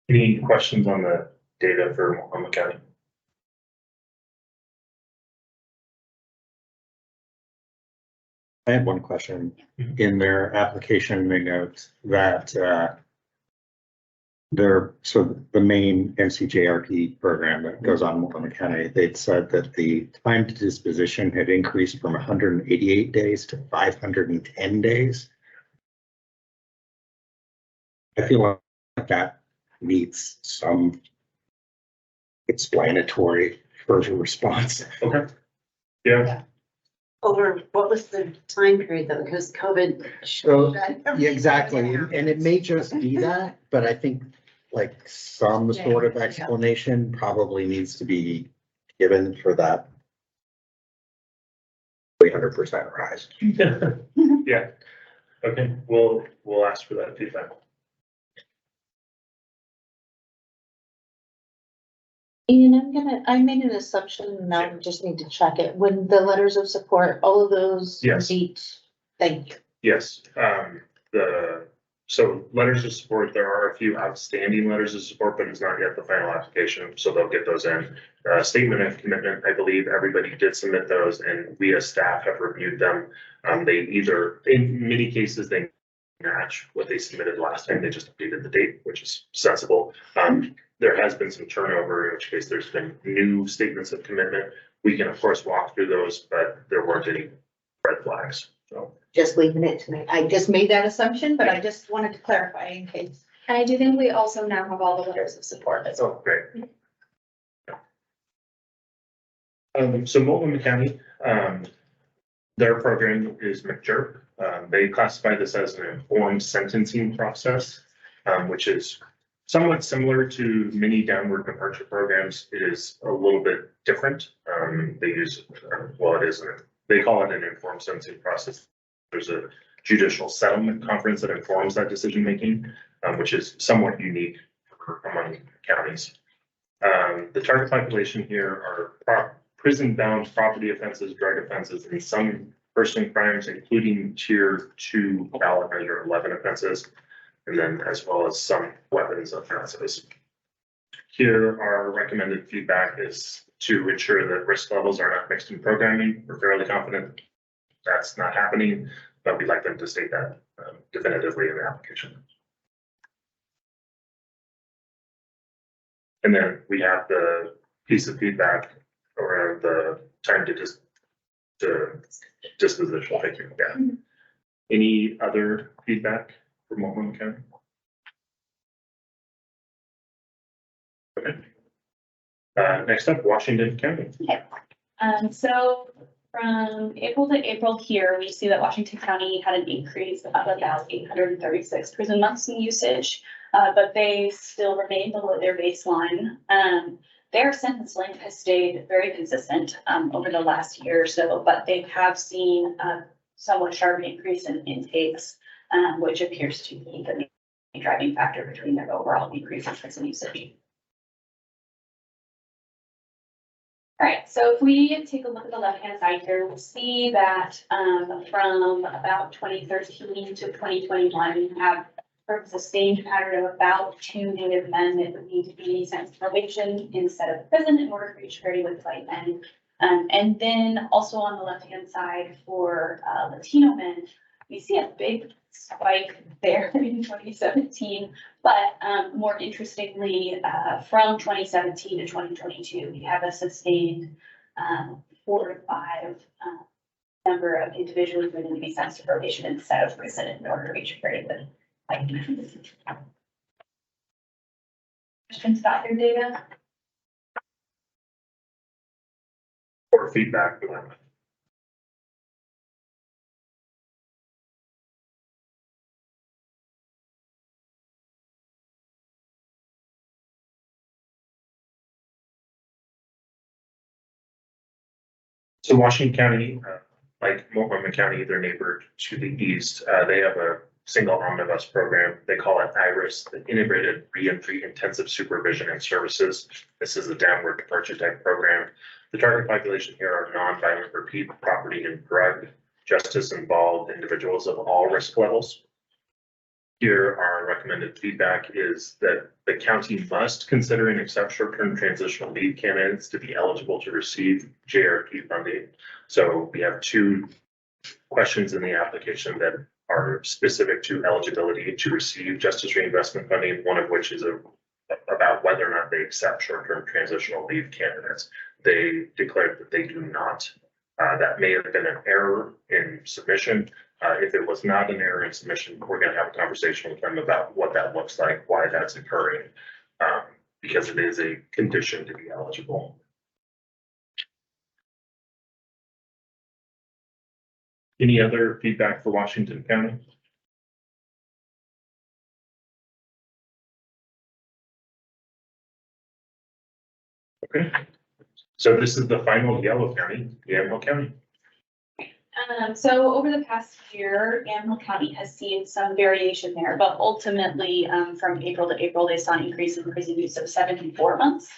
Any questions on the data for Multnomah County? I had one question. In their application, they note that So the main MCJRP program that goes on in Multnomah County, they'd said that the time to disposition had increased from 188 days to 510 days. I feel like that needs some explanatory further response. Okay. Yeah, Over, what was the time period though? Because COVID. So, shut yeah, everything exactly. down. And it may just be that, but I think like some sort of explanation probably needs to be given for that 300% rise. yeah. Okay, we'll ask for that feedback. And I made an assumption, now we just need to check it, when the letters of support, all of those Yes. meet, thank you. Yes, so letters of support, there are a few outstanding letters of support, but it's not yet the final application, so they'll get those in. Statement of commitment, I believe everybody did submit those and we as staff have reviewed them. They either, in many cases, they match what they submitted last time, they just updated the date, which is sensible. There has been some turnover, in which case there's been new statements of commitment. We can of course walk through those, but there weren't any red flags, so. Just leaving it to me. I just made that assumption, but I just wanted to clarify in case. And I do think we also now have all the letters of support as well. Oh, great. So Multnomah County, their program is mature. They classify this as an informed sentencing process, which is somewhat similar to many downward departure programs. It is a little bit different. They use, well, they call it an informed sentencing process. There's a judicial settlement conference that informs that decision making, which is somewhat unique among counties. The target population here are prison-bound property offenses, drug offenses, and some person crimes, including tier 2 ballot measure 11 offenses, and then as well as some weapons offenses. Here, our recommended feedback is to ensure that risk levels are not mixed in programming. We're fairly confident that's not happening, but we'd like them to state that definitively in the application. And then we have the piece of feedback around the time to disposition. Thank you. Yeah. Any other feedback from Multnomah County? Okay. Next up, Washington County. Okay. So from April to April here, we see that Washington County had an increase of about 836 prison months in usage, but they still remain below their baseline. Their sentence length has stayed very consistent over the last year or so, but they have seen a somewhat sharp increase in intakes, which appears to be the main driving factor between their overall decrease in prison usage. All right, so if we take a look at the left-hand side here, we'll see that from about 2013 to 2021, we have sort of a sustained pattern of about 2 Native men that would need to be sentenced to probation instead of prison in order to reach parity with white men. And then also on the left-hand side for Latino men, we see a big spike there in 2017, but more interestingly, from 2017 to 2022, we have a sustained 4 to 5 number of individuals who are going to be sentenced to probation instead of prison in order to reach parity with white men. Questions about your data? Or feedback for them? So Washington County, like Multnomah County, their neighbor to the east, they have a single omnibus program. They call it IRIS, the Integrated Reentry Intensive Supervision and Services. This is a downward departure type program. The target population here are non-violent repeat property and drug justice involved individuals of all risk levels. Here, our recommended feedback is that the county must consider and accept short-term transitional leave candidates to be eligible to receive JRP funding. So we have 2 questions in the application that are specific to eligibility to receive justice reinvestment funding, one of which is about whether or not they accept short-term transitional leave candidates. They declared that they do not. That may have been an error in submission. If it was not an error in submission, we're going to have a conversation with them about what that looks like, why that's occurring, because it is a condition to be eligible. Any other feedback for Washington County? Okay, so this is the final yellow county, Yamhill County. So over the past year, Yamhill County has seen some variation there, but ultimately, from April to April, they saw an increase in prison use of 74 months.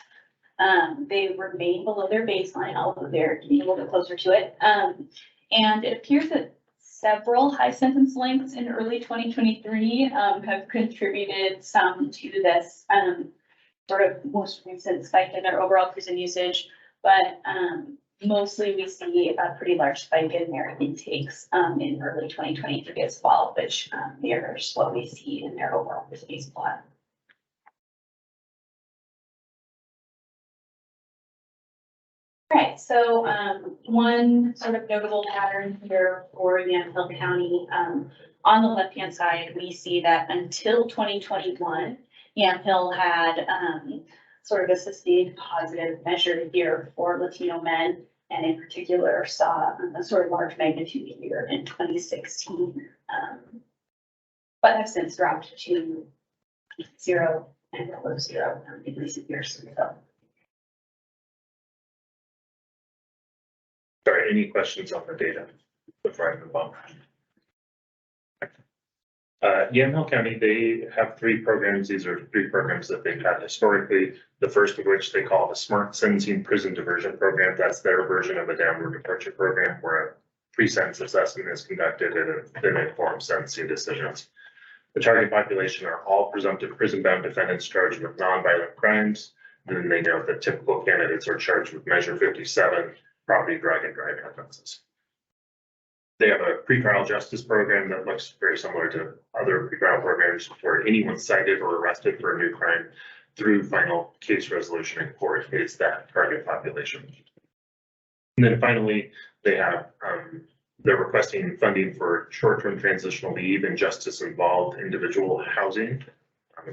They remain below their baseline, although they're getting a little bit closer to it. And it appears that several high sentence lengths in early 2023 have contributed some to this sort of most recent spike in their overall prison usage. But mostly we see a pretty large spike in their intakes in early 2023 as well, which mirrors what we see in their overall prison use plot. Right, so one sort of notable pattern here for Yamhill County, on the left-hand side, we see that until 2021, Yamhill had sort of a sustained positive measure here for Latino men, and in particular saw a sort of large magnitude here in 2016, but have since dropped to 0 and below 0 in recent years. So. Sorry, any questions on the data before I move on? Yamhill County, they have 3 programs. These are 3 programs that they've had historically. The first of which they call the Smart Sentencing Prison Diversion Program. That's their version of a downward departure program where a pre-sentence assessment is conducted and then informs sentencing decisions. The target population are all presumptive prison-bound defendants charged with nonviolent crimes. And then they note that typical candidates are charged with Measure 57, property, drug, and driving offenses. They have a pretrial justice program that looks very similar to other pretrial programs where anyone cited or arrested for a new crime through final case resolution in court is that target population. And then finally, they have, they're requesting funding for short-term transitional leave and justice-involved individual housing.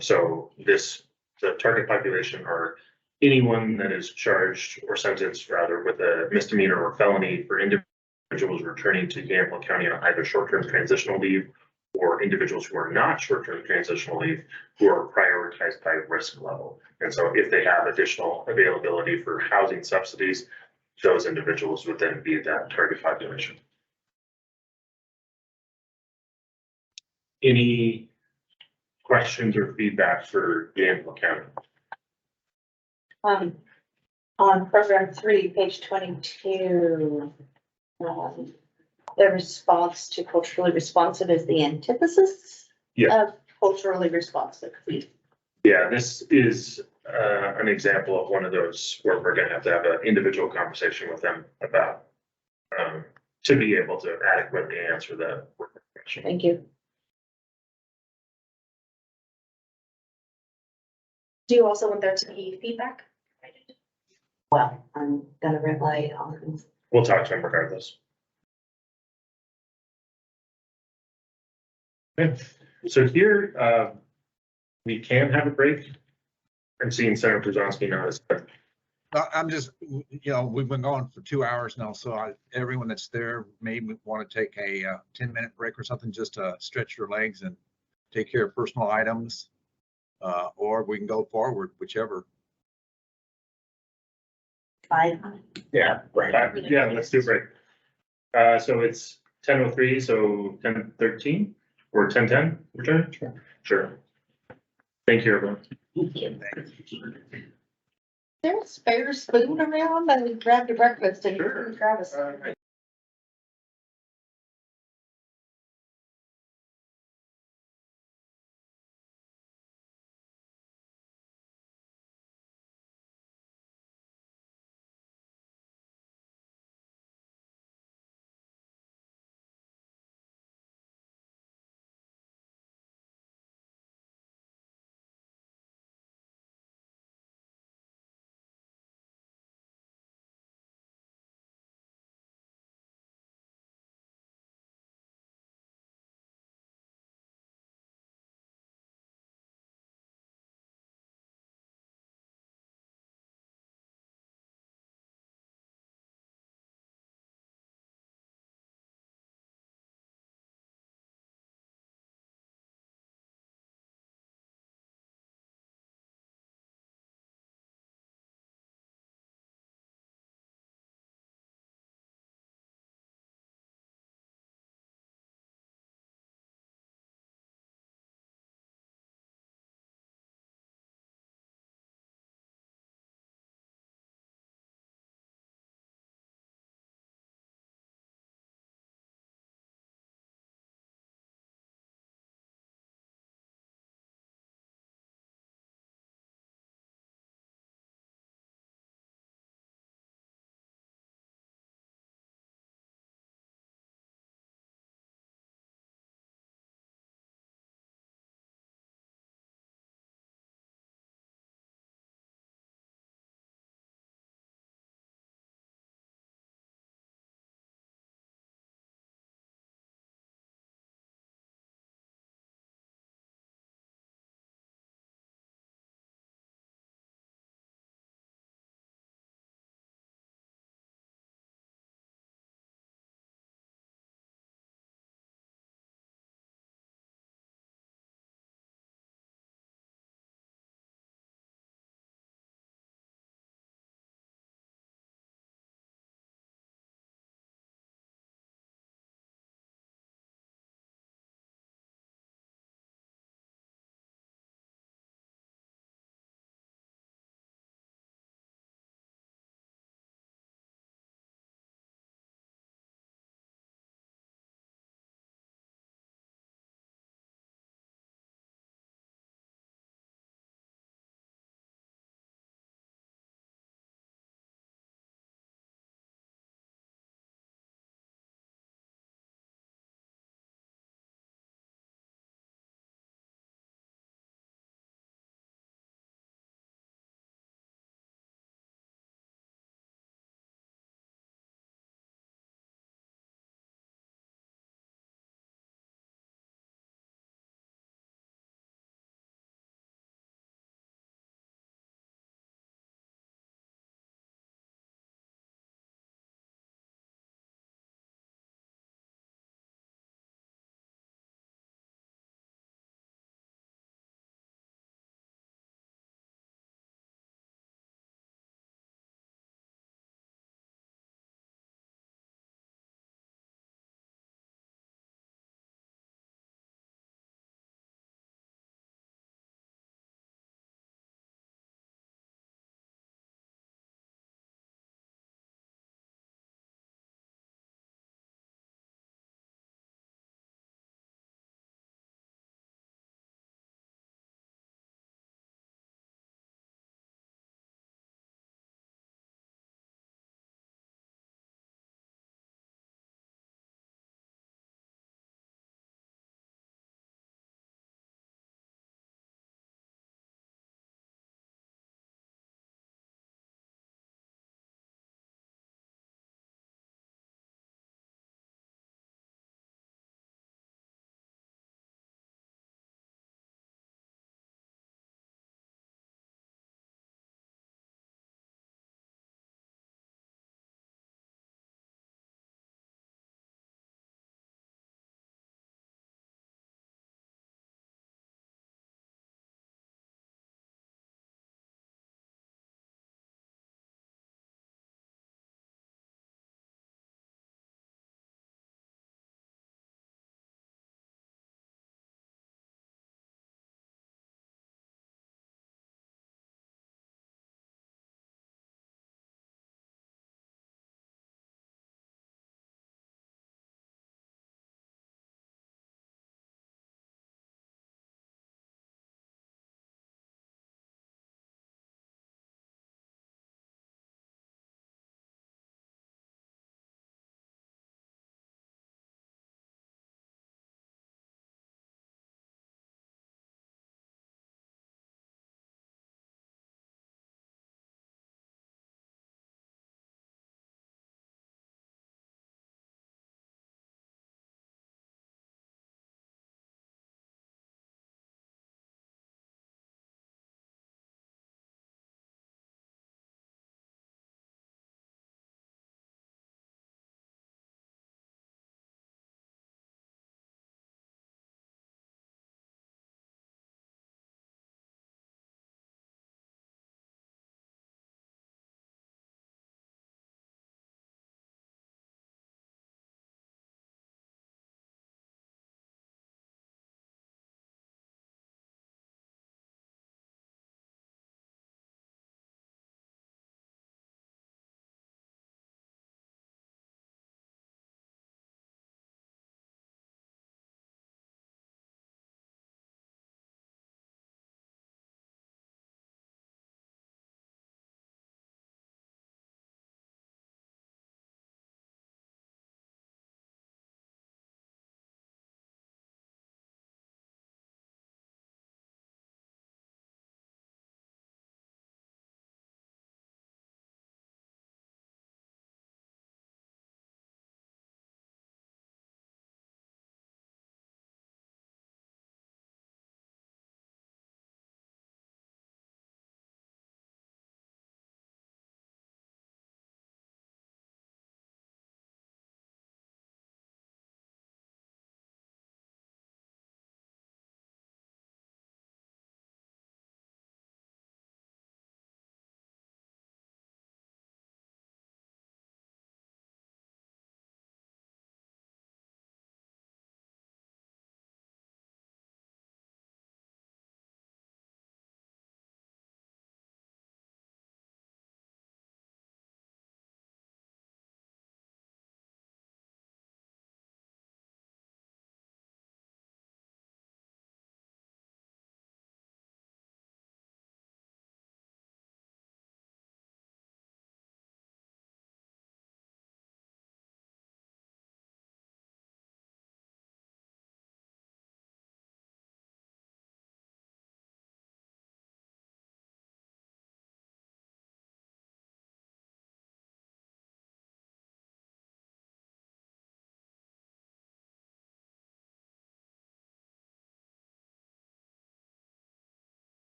So the target population are anyone that is charged or sentenced rather with a misdemeanor or felony for individuals returning to Yamhill County on either short-term transitional leave or individuals who are not short-term transitional leave who are prioritized by risk level. And so if they have additional availability for housing subsidies, those individuals would then be that target population. Any questions or feedback for Yamhill County? On program 3, page 22, the response to culturally responsive is the antithesis of culturally responsive. Yeah, this is an example of one of those where we're going to have an individual conversation with them about to be able to adequately answer the question. Thank you. Do you also want there to be feedback? Well, I'm gonna rely on. We'll talk to them regardless. Okay, so here we can have a break. I'm seeing Senator Brzezinski notice. I'm just, we've been going for 2 hours now, so everyone that's there may want to take a 10-minute break or something, just to stretch your legs and take care of personal items, or we can go forward, whichever. Yeah, right. Yeah, let's do a break. So it's 10:03, so 10:13 or 10:10 return? Sure. Thank you, everyone. There's a spare spoon around and we grabbed a breakfast and grab a.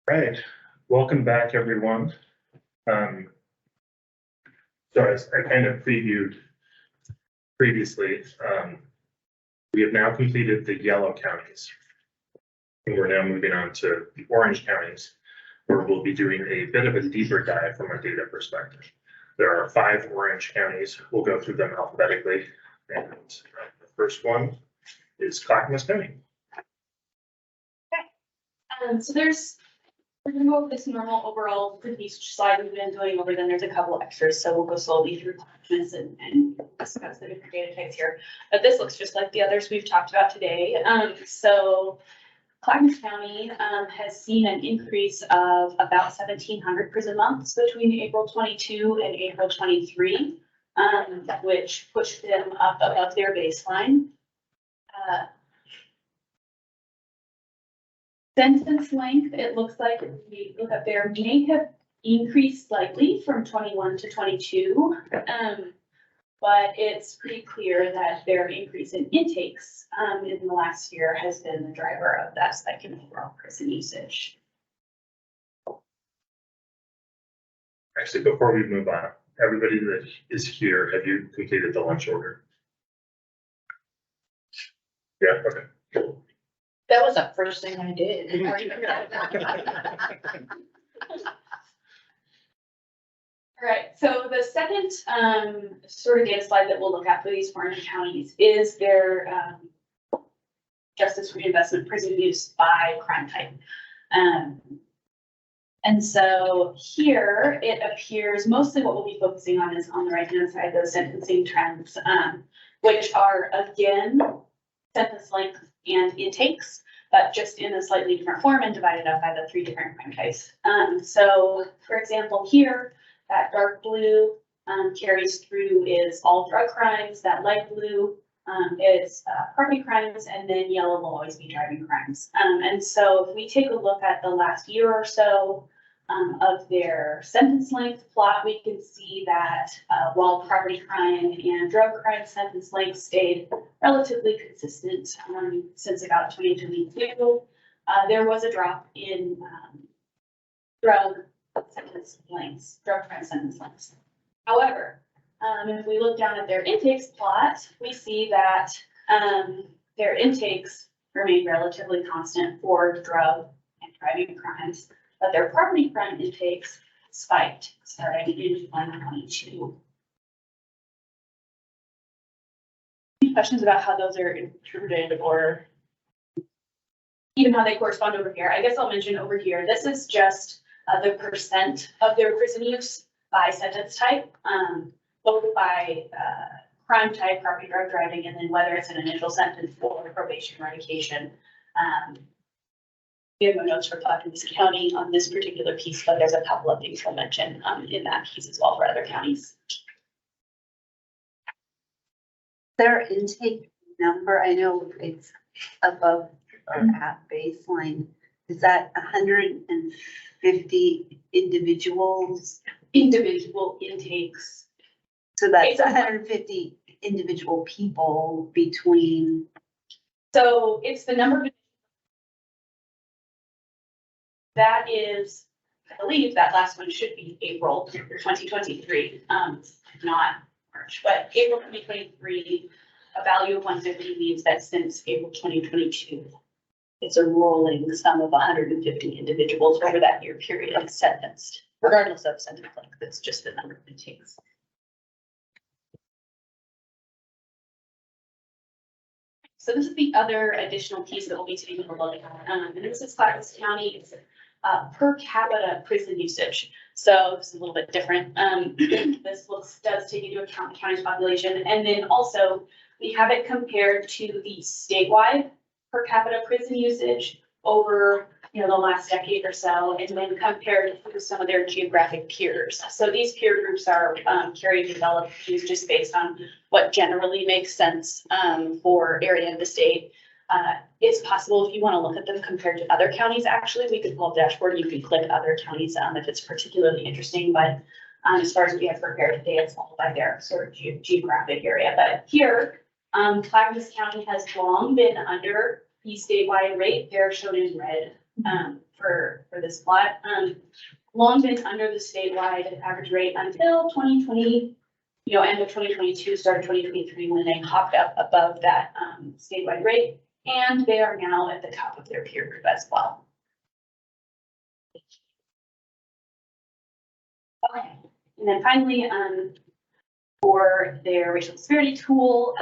Right, welcome back, everyone. So as I kind of previewed previously, we have now completed the yellow counties. And we're now moving on to the orange counties, where we'll be doing a bit of a deeper dive from a data perspective. There are 5 orange counties. We'll go through them alphabetically. And the first one is Clackamas County. So we're gonna go over this normal overall each slide we've been doing over, then there's a couple extras, so we'll go slowly through this and discuss the different data types here. But this looks just like the others we've talked about today. So Clackamas County has seen an increase of about 1,700 prison months between April 22 and April 23, which pushed them up above their baseline. Sentence length, it looks like if we look up there, may have increased slightly from 21 to 22. But it's pretty clear that their increase in intakes in the last year has been the driver of that spike in overall prison usage. Actually, before we move on, everybody that is here, have you completed the lunch order? Yeah, okay. That was the first thing I did. All right, so the second sort of data slide that we'll look at for these orange counties is their justice reinvestment prison use by crime type. And so here it appears mostly what we'll be focusing on is on the right-hand side, those sentencing trends, which are again, sentence length and intakes, but just in a slightly different form and divided up by the 3 different crime types. So for example, here, that dark blue carries through is all drug crimes, that light blue is property crimes, and then yellow will always be driving crimes. And so if we take a look at the last year or so of their sentence length plot, we can see that while property crime and drug crime sentence length stayed relatively consistent since about 2022, there was a drop in drug crime sentence lengths. However, if we look down at their intakes plot, we see that their intakes remain relatively constant for drug and driving crimes, but their property crime intakes spiked starting in 2022. Any questions about how those are interpreted or even how they correspond over here? I guess I'll mention over here, this is just the percent of their prison use by sentence type, both by crime type, property, drug, driving, and then whether it's an initial sentence or probation revocation. We have no notes for Clackamas County on this particular piece, but there's a couple of things I'll mention in that piece as well for other counties. Their intake number, I know it's above or at baseline. Is that 150 individuals? Individual intakes. So that's 150 individual people between. So it's the number. That is, I believe that last one should be April 2023, not March, but April 2023, a value of 150 means that since April 2022, it's a rolling sum of 150 individuals over that year period sentenced, regardless of sentence length. It's just the number it takes. So this is the other additional piece that we'll be taking a look at. And this is Clackamas County's per capita prison usage. So this is a little bit different. This does take into account the county's population. And then also we have it compared to the statewide per capita prison usage over the last decade or so, and then compared to some of their geographic peers. So these peer groups are carried and developed just based on what generally makes sense for area of the state. It's possible if you want to look at them compared to other counties, actually, we could pull up the dashboard and you can click other counties if it's particularly interesting. But as far as we have prepared today, it's all by their sort of geographic area. But here, Clackamas County has long been under the statewide rate. They're shown in red for this plot. Long been under the statewide average rate until 2020, end of 2022, start of 2023, when they hopped up above that statewide rate. And they are now at the top of their peer group as well. Okay, and then finally, for their racial disparity tool,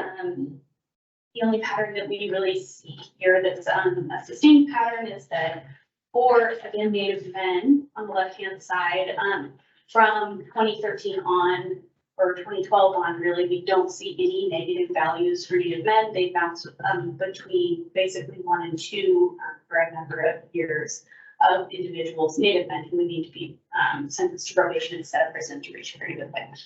the only pattern that we really see here that's a sustained pattern is that for, again, Native men on the left-hand side, from 2013 on, or 2012 on, really, we don't see any negative values for Native men. They bounce between basically 1 and 2 for a number of years of individuals, Native men, who would need to be sentenced to probation instead of prison to reach a very good life.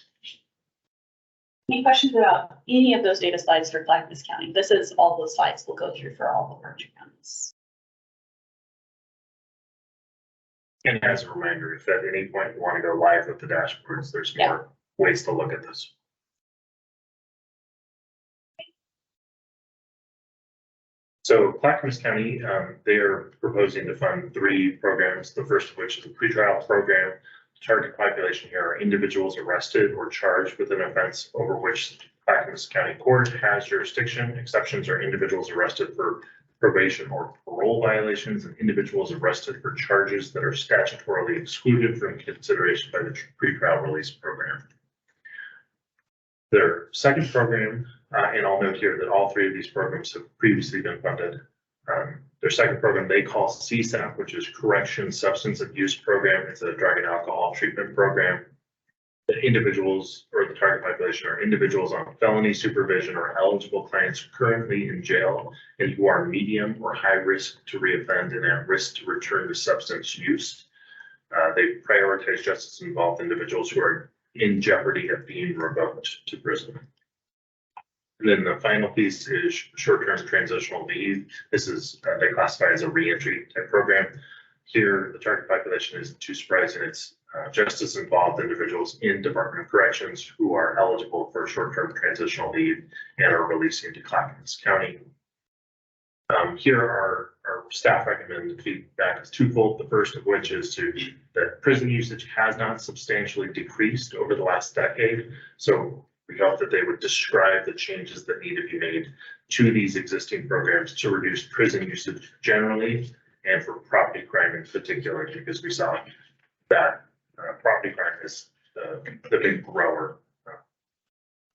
Any questions about any of those data slides for Clackamas County? This is all those slides we'll go through for all the larger counties. And as a reminder, if at any point you want to go live with the dashboards, there's more ways to look at this. So Clackamas County, they are proposing to fund 3 programs, the first of which is a pretrial program. Target population here are individuals arrested or charged with an offense over which Clackamas County Court has jurisdiction. Exceptions are individuals arrested for probation or parole violations and individuals arrested for charges that are statutorily excluded from consideration by the pretrial release program. Their second program, and I'll note here that all 3 of these programs have previously been funded. Their second program they call CSAP, which is Correction Substance Abuse Program. It's a drug and alcohol treatment program. The individuals or the target population are individuals on felony supervision or eligible clients currently in jail and who are medium or high risk to reoffend and at risk to return to substance use. They prioritize justice-involved individuals who are in jeopardy of being revoked to prison. And then the final piece is short-term transitional leave. This is, they classify as a reentry type program. Here, the target population isn't too surprising. It's justice-involved individuals in Department of Corrections who are eligible for short-term transitional leave and are released into Clackamas County. Here are our staff recommended feedback is twofold. The first of which is that prison usage has not substantially decreased over the last decade. So we hope that they would describe the changes that need to be made to these existing programs to reduce prison usage generally and for property crime in particular, because we saw that property crime is the big grower.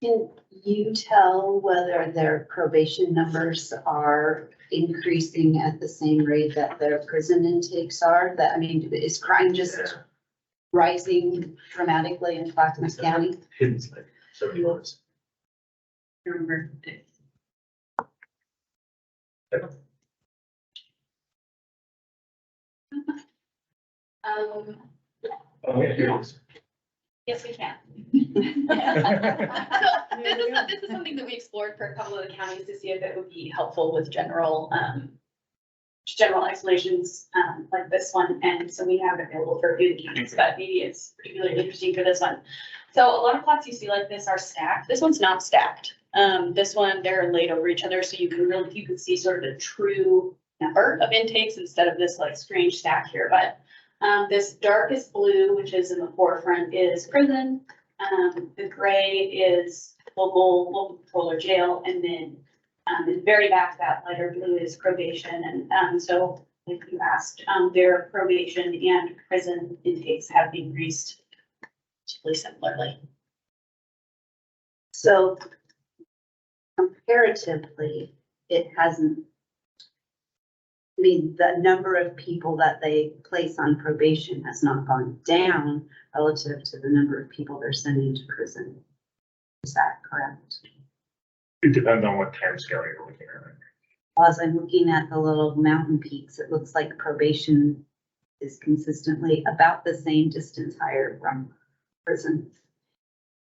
Can you tell whether their probation numbers are increasing at the same rate that their prison intakes are? That, I mean, is crime just rising dramatically in Clackamas County? Hidden like 70 months. Remember. Oh, yeah, here it is. Yes, we can. So this is something that we explored for a couple of the counties to see if it would be helpful with general explanations like this one. And so we have it available for a few of the counties, but maybe it's particularly interesting for this one. So a lot of plots you see like this are stacked. This one's not stacked. This one, they're laid over each other. So you can see sort of the true number of intakes instead of this like strange stack here. But this darkest blue, which is in the forefront, is prison. The gray is local patrol or jail, and then in the very back, that lighter blue is probation. And so, like you asked, their probation and prison intakes have increased similarly. So comparatively, it hasn't. I mean, the number of people that they place on probation has not gone down relative to the number of people they're sending to prison. Is that correct? It depends on what time scale you're looking at. As I'm looking at the little mountain peaks, it looks like probation is consistently about the same distance higher from prison.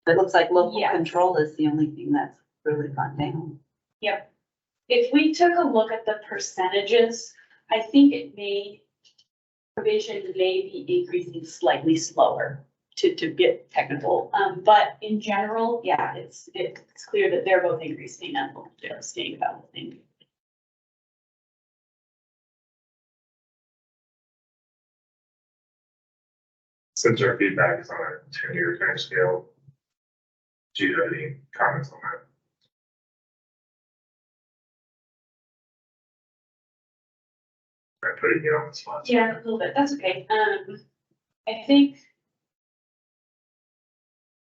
It looks like local control is the only thing that's really gone down. Yep. If we took a look at the percentages, I think probation may be increasing slightly slower to get technical. But in general, yeah, it's clear that they're both increasing and they're staying about the same. Since our feedback is on a 10-year time scale, do you have any comments on that? I'm putting you on the spot. Yeah, a little bit, that's okay. I think,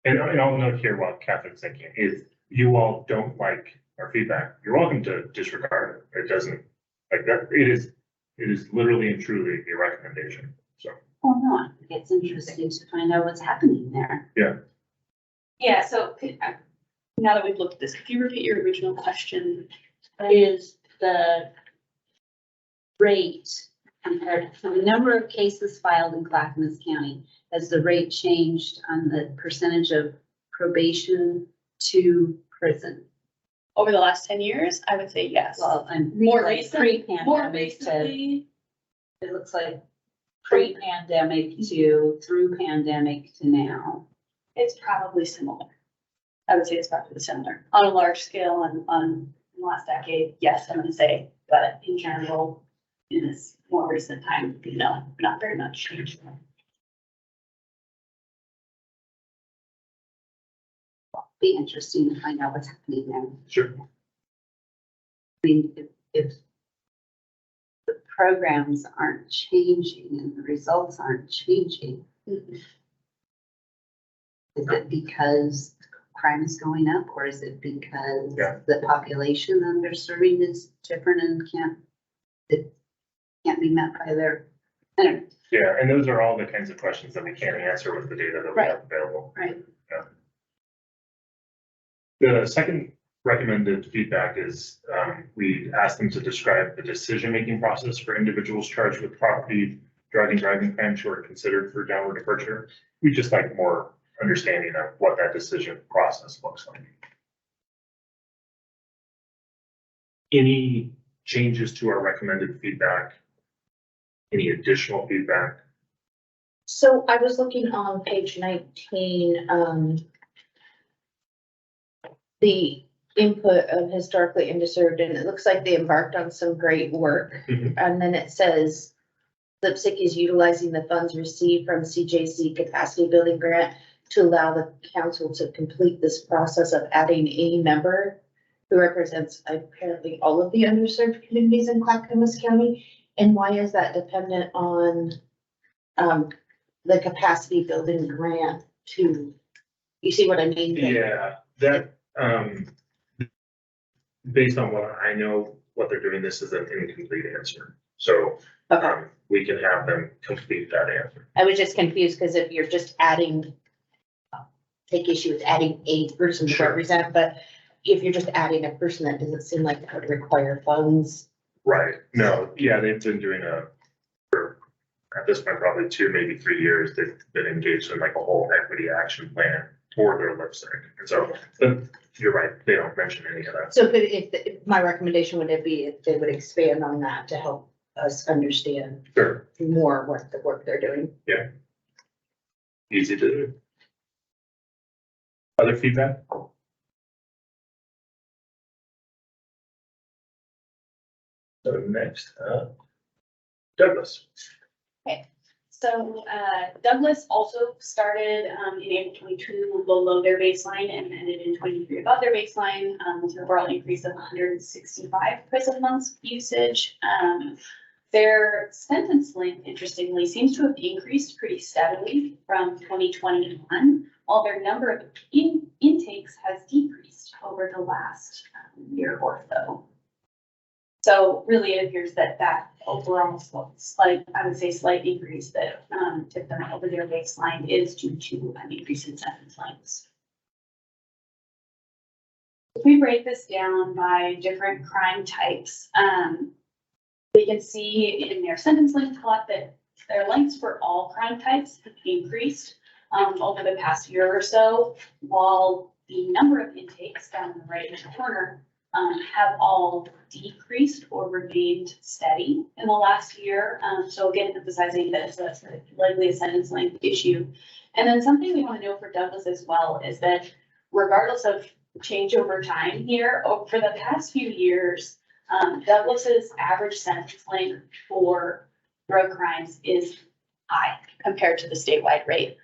And I'll note here what Catherine's thinking is you all don't like our feedback. You're welcome to disregard it. It doesn't, like that, it is literally and truly a recommendation, so. Oh, no, it's interesting to find out what's happening there. yeah, so now that we've looked at this, could you repeat your original question? Is the rate compared to the number of cases filed in Clackamas County, has the rate changed on the percentage of probation to prison? Over the last 10 years, I would say yes. Well, I'm More like recent- pre-pandemic More to, recently, it looks like pre-pandemic to through pandemic to now. it's probably similar. I would say it's probably similar on a large scale and on the last decade, yes, I'm gonna say, but in general, in this more recent time, no, not very much change. Be interesting to find out what's happening there. Sure. I mean, if the programs aren't changing and the results aren't changing, is it because crime is going up, or is it because Yeah. the population that they're serving is different and it can't be met by their, I don't know. Yeah, and those are all the kinds of questions that we can't answer with the data that we Right. have available. Right. The second recommended feedback is, we asked them to describe the decision-making process for individuals charged with property, drug and driving crimes who are considered for downward departure. We just like more understanding of what that decision process looks like. Any changes to our recommended feedback? Any additional feedback? So I was looking on page 19, the input of historically undeserved, and it looks like they embarked on some great work. Mhm. And then it says, Lipstick is utilizing the funds received from CJC Capacity Building Grant to allow the council to complete this process of adding a member who represents apparently all of the underserved communities in Clackamas County. And why is that dependent on the capacity building grant to, you see what I mean? Yeah, that, based on what I know, what they're doing, this is an incomplete answer. So, Okay, we can have them complete that answer. I was just confused because if you're just adding, take issue with adding a person to Sure. represent, but if you're just adding a person, that doesn't seem like that would require funds. Right, no, yeah, they've been doing for, at this point, probably 2, maybe 3 years, they've been engaged in like a whole equity action plan for their lipstick. And so, but you're right, they don't mention any of that. So could, if my recommendation would be if they would expand on that to help us understand Sure, more what the work they're doing. easy to do. Other feedback? So next, Douglas. So Douglas also started in April 22 below their baseline and ended in 23 above their baseline, with an overall increase of 165 prison months usage. Their sentence length, interestingly, seems to have increased pretty steadily from 2021, while their number of intakes has decreased over the last year or so. So really it appears that that overall slight, I would say slight decrease that took them over their baseline is due to an increase in sentence lengths. If we break this down by different crime types, we can see in their sentence length plot that their lengths for all crime types have increased over the past year or so, while the number of intakes down in the right-hand corner have all decreased or remained steady in the last year. So again, emphasizing that it's likely a sentence length issue. And then something we want to know for Douglas as well is that regardless of change over time here, for the past few years, Douglas's average sentence length for drug crimes is high compared to the statewide rate.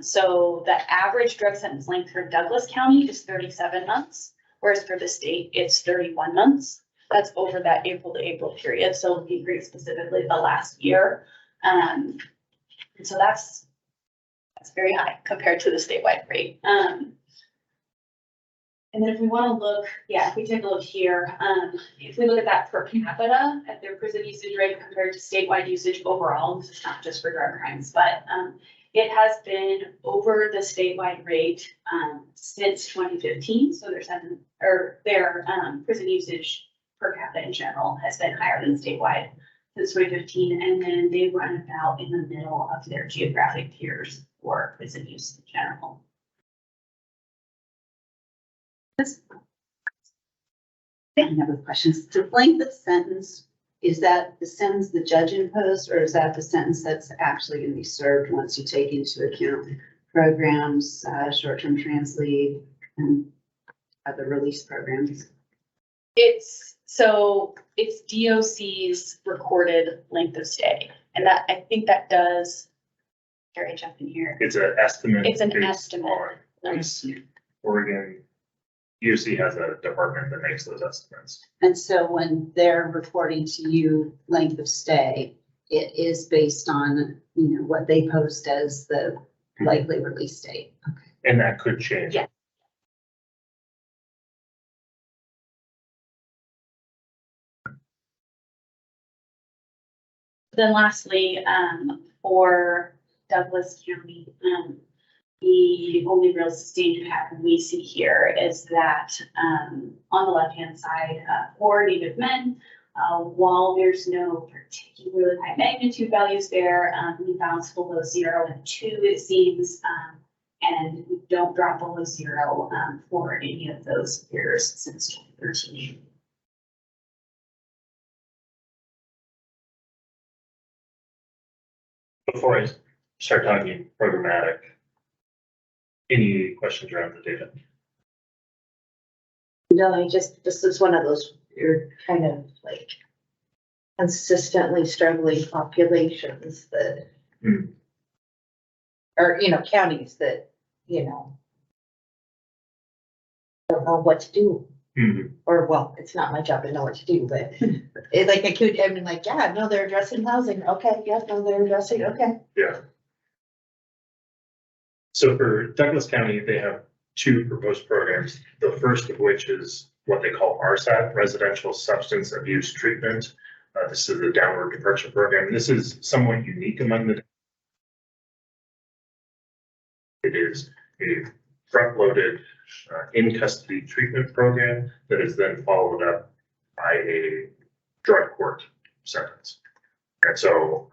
So the average drug sentence length for Douglas County is 37 months, whereas for the state, it's 31 months. That's over that April to April period. So looking very specifically the last year. And so that's very high compared to the statewide rate. And then if we want to look, if we take a look here, if we look at that per capita, at their prison usage rate compared to statewide usage overall, this is not just for drug crimes, but it has been over the statewide rate since 2015. So their prison usage per capita in general has been higher than statewide since 2015. And then they run about in the middle of their geographic tiers for prison use in general. I have a question. The length of sentence, is that the sentence the judge imposed, or is that the sentence that's actually going to be served once you take into account programs, short-term trans leave, and other release programs? It's DOC's recorded length of stay, and that I think that does. Carrie, jump in here. It's an estimate. It's an based estimate. on Oregon. DOC has a department that makes those estimates. And so when they're reporting to you length of stay, it is based on, what they post as the likely release date. Okay. And that could change. Yeah. Then lastly, for Douglas County, the only real sustained pattern we see here is that on the left-hand side, for Native men, while there's no particularly high magnitude values there, we bounce below 0 and 2, it seems, and we don't drop below 0 for any of those years since 2013. Before I start talking programmatic, any questions around the data? No, this is one of those, you're kind of like consistently struggling populations that, or, counties that, don't know what to do. Or, well, it's not my job to know what to do, but it's like acute, they're addressing housing. Okay, they're addressing, okay. Yeah. So for Douglas County, they have 2 proposed programs. The first of which is what they call RSAT, Residential Substance Abuse Treatment. This is a downward departure program. This is somewhat unique among the. It is a front-loaded in custody treatment program that is then followed up by a drug court sentence. And so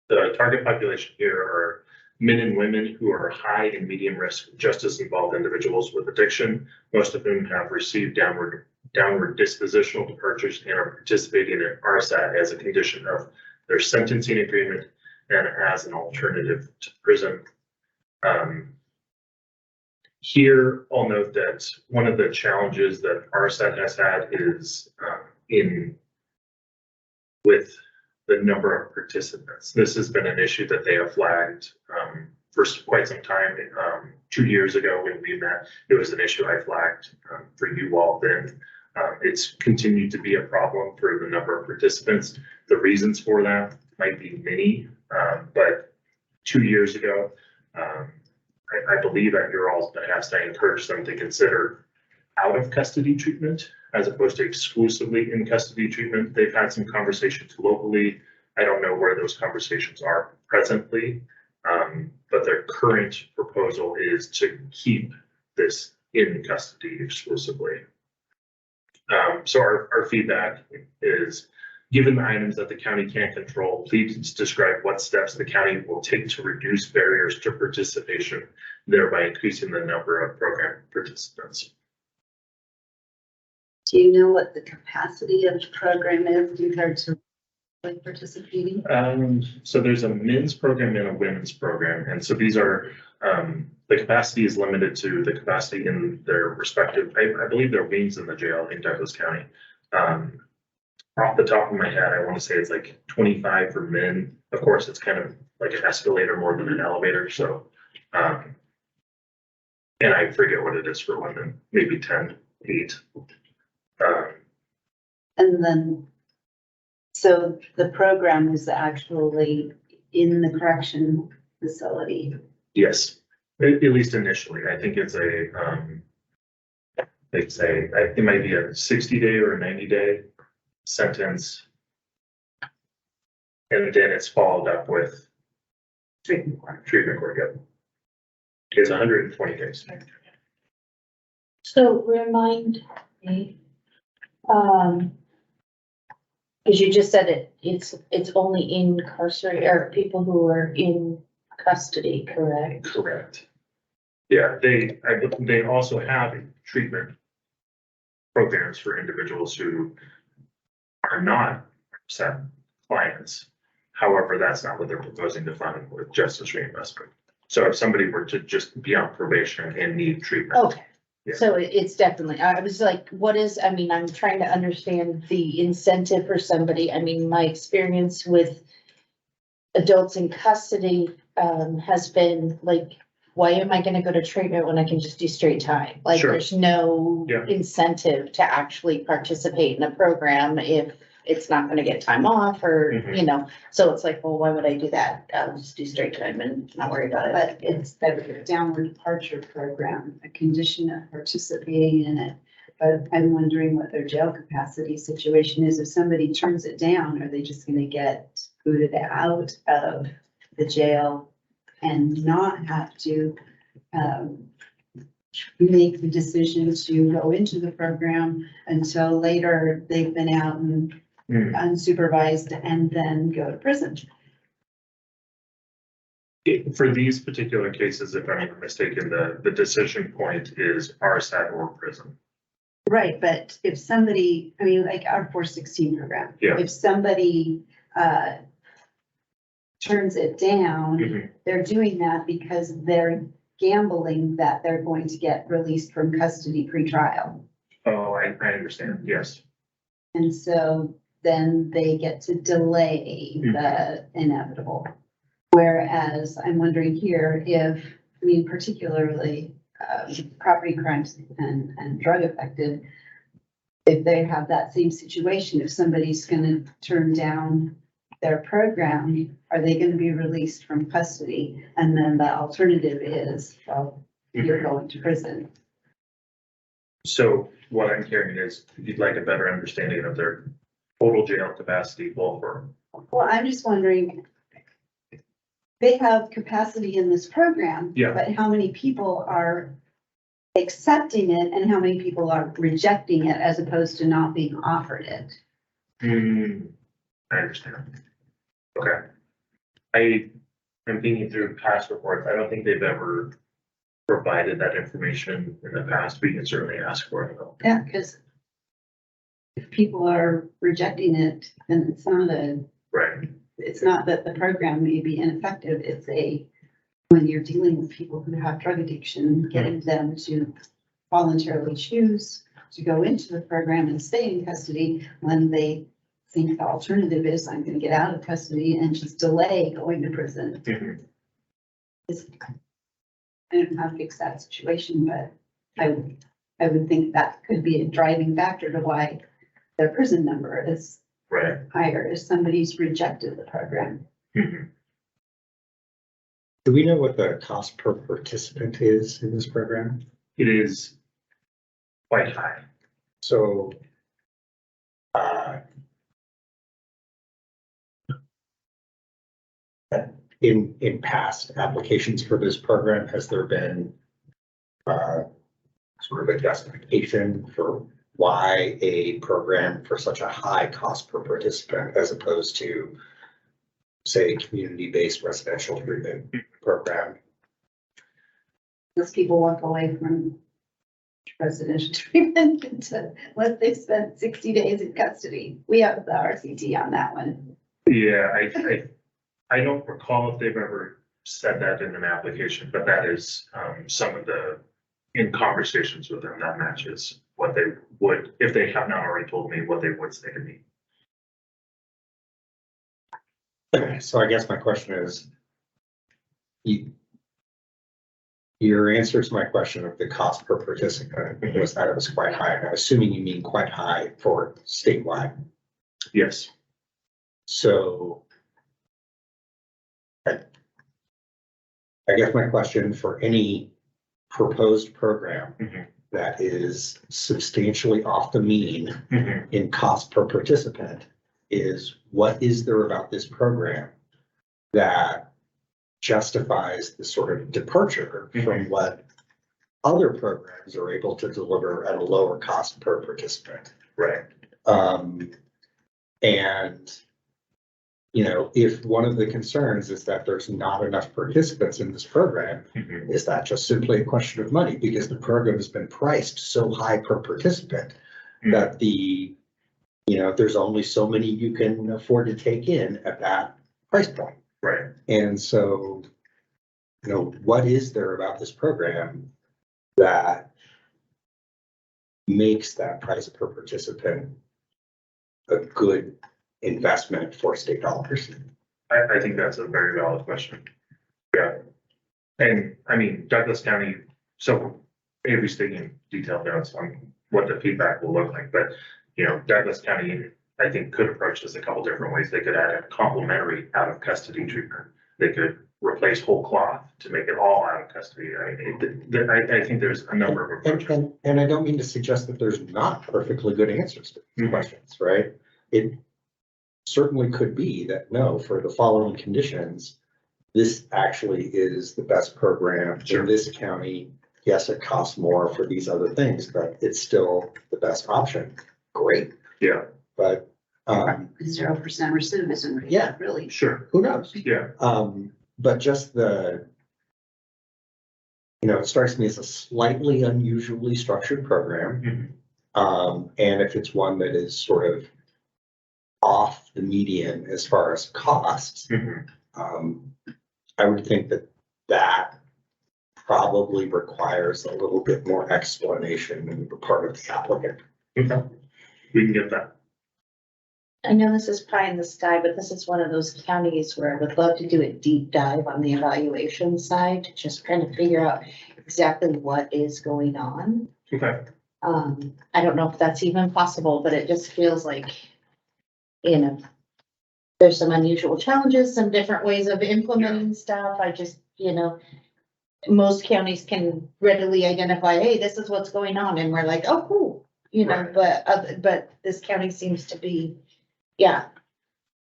the target population here are men and women who are high and medium risk justice involved individuals with addiction. Most of them have received downward dispositional departures and are participating in RSAT as a condition of their sentencing agreement and as an alternative to prison. Here, I'll note that one of the challenges that RSAT has had is with the number of participants. This has been an issue that they have flagged for quite some time. 2 years ago when we met, it was an issue I flagged for you all then. It's continued to be a problem for the number of participants. The reasons for that might be many, but 2 years ago, I believe at your all's behest, I encouraged them to consider out of custody treatment as opposed to exclusively in custody treatment. They've had some conversations locally. I don't know where those conversations are presently, but their current proposal is to keep this in custody exclusively. So our feedback is, given the items that the county can't control, please describe what steps the county will take to reduce barriers to participation, thereby increasing the number of program participants. Do you know what the capacity of the program is compared to participating? So there's a men's program and a women's program. And so these are, the capacity is limited to the capacity in their respective, I believe they're wings in the jail in Douglas County. off the top of my head, I want to say it's like 25 for men. Of course, it's kind of like an escalator more than an elevator, so. And I forget what it is for women, maybe 10, 8. And then, so the program is actually in the correction facility. Yes, at least initially, I think it's it might be a 60-day or a 90-day sentence. And then it's followed up with Treatment court. treatment court, yep. It's 120 days. So remind me, because you just said it's only incarcerated, or people who are in custody, correct? Correct. Yeah, they also have treatment programs for individuals who are not set clients. However, that's not what they're proposing to fund with justice reinvestment. So if somebody were to just be on probation and need treatment. Okay, Yeah. so it's definitely, I was like, I'm trying to understand the incentive for somebody. I mean, my experience with adults in custody has been like, why am I gonna go to treatment when I can just do straight time? Like, Sure. there's no Yeah. incentive to actually participate in a program if it's not gonna get time off or, Mhm. so it's like, well, why would I do that? I'll just do straight time and not worry about it. But it's the downward departure program, a condition of participating in it. But I'm wondering what their jail capacity situation is. If somebody turns it down, are they just gonna get booted out of the jail and not have to make the decision to go into the program until later they've been out and unsupervised and then go to prison? For these particular cases, if I'm not mistaken, the decision point is RSAT or prison. Right, but if somebody, I mean, like our 416 program. Yeah. If somebody turns it down, Mhm. they're doing that because they're gambling that they're going to get released from custody pretrial. Oh, I understand, yes. And so then they get to delay the inevitable. Whereas I'm wondering here if, I mean, particularly property crimes and drug affected, if they have that same situation, if somebody's gonna turn down their program, are they gonna be released from custody? And then the alternative is, well, you're going to prison. So what I'm hearing is you'd like a better understanding of their total jail capacity, both for. Well, I'm just wondering, they have capacity in this program. Yeah. But how many people are accepting it and how many people are rejecting it as opposed to not being offered it? I understand. Okay. I'm thinking through past reports. I don't think they've ever provided that information in the past. We can certainly ask for it though. Yeah, because if people are rejecting it, then Right. it's not that the program may be ineffective, when you're dealing with people who have drug addiction, getting them to voluntarily choose to go into the program and stay in custody when they think the alternative is I'm gonna get out of custody and just delay going to prison. Mhm. I don't know how to fix that situation, but I would think that could be a driving factor to why their prison number is Right. higher, if somebody's rejected the program. Mhm. Do we know what the cost per participant is in this program? It is quite high. So, in past applications for this program, has there been sort of a justification for why a program for such a high cost per participant as opposed to, say, community-based residential treatment program? Most people walk away from residential treatment unless they've spent 60 days in custody. We have the RCT on that one. Yeah, I don't recall if they've ever said that in an application, but that is some of in conversations with them, that matches what they would, if they have not already told me what they would say to me. So I guess my question is, your answer to my question of the cost per participant was that it was quite high. And I'm assuming you mean quite high for statewide. Yes. So I guess my question for any proposed program Mhm. that is substantially off the mean Mhm. in cost per participant is, what is there about this program that justifies the sort of departure from what other programs are able to deliver at a lower cost per participant? Right. And, you know, if one of the concerns is that there's not enough participants in this program, Mhm. is that just simply a question of money? Because the program has been priced so high per participant that there's only so many you can afford to take in at that price point. Right. And so, what is there about this program that makes that price per participant a good investment for state dollars? I think that's a very valid question. Yeah. And I mean, Douglas County, so Avery's taking detailed notes on what the feedback will look like, but Douglas County, I think, could approach this a couple different ways. They could add a complementary out of custody treatment. They could replace whole cloth to make it all out of custody. I think there's a number of approaches. And I don't mean to suggest that there's not perfectly good answers to these questions, right? It certainly could be that no, for the following conditions, this actually is the best program in this county. Yes, it costs more for these other things, but it's still the best option. Great. Yeah. But 0% recidivism rate. Yeah. Really. Sure. who knows? Yeah. But just it strikes me as a slightly unusually structured program. And if it's one that is sort of off the median as far as costs, I would think that probably requires a little bit more explanation on the part of the applicant. Okay. We can get that. I know this is pie in the sky, but this is one of those counties where I would love to do a deep dive on the evaluation side, to just kind of figure out exactly what is going on. Okay. I don't know if that's even possible, but it just feels like, there's some unusual challenges, some different ways of implementing stuff. I just, most counties can readily identify, hey, this is what's going on. And we're like, oh, cool, Right. but this county seems to be,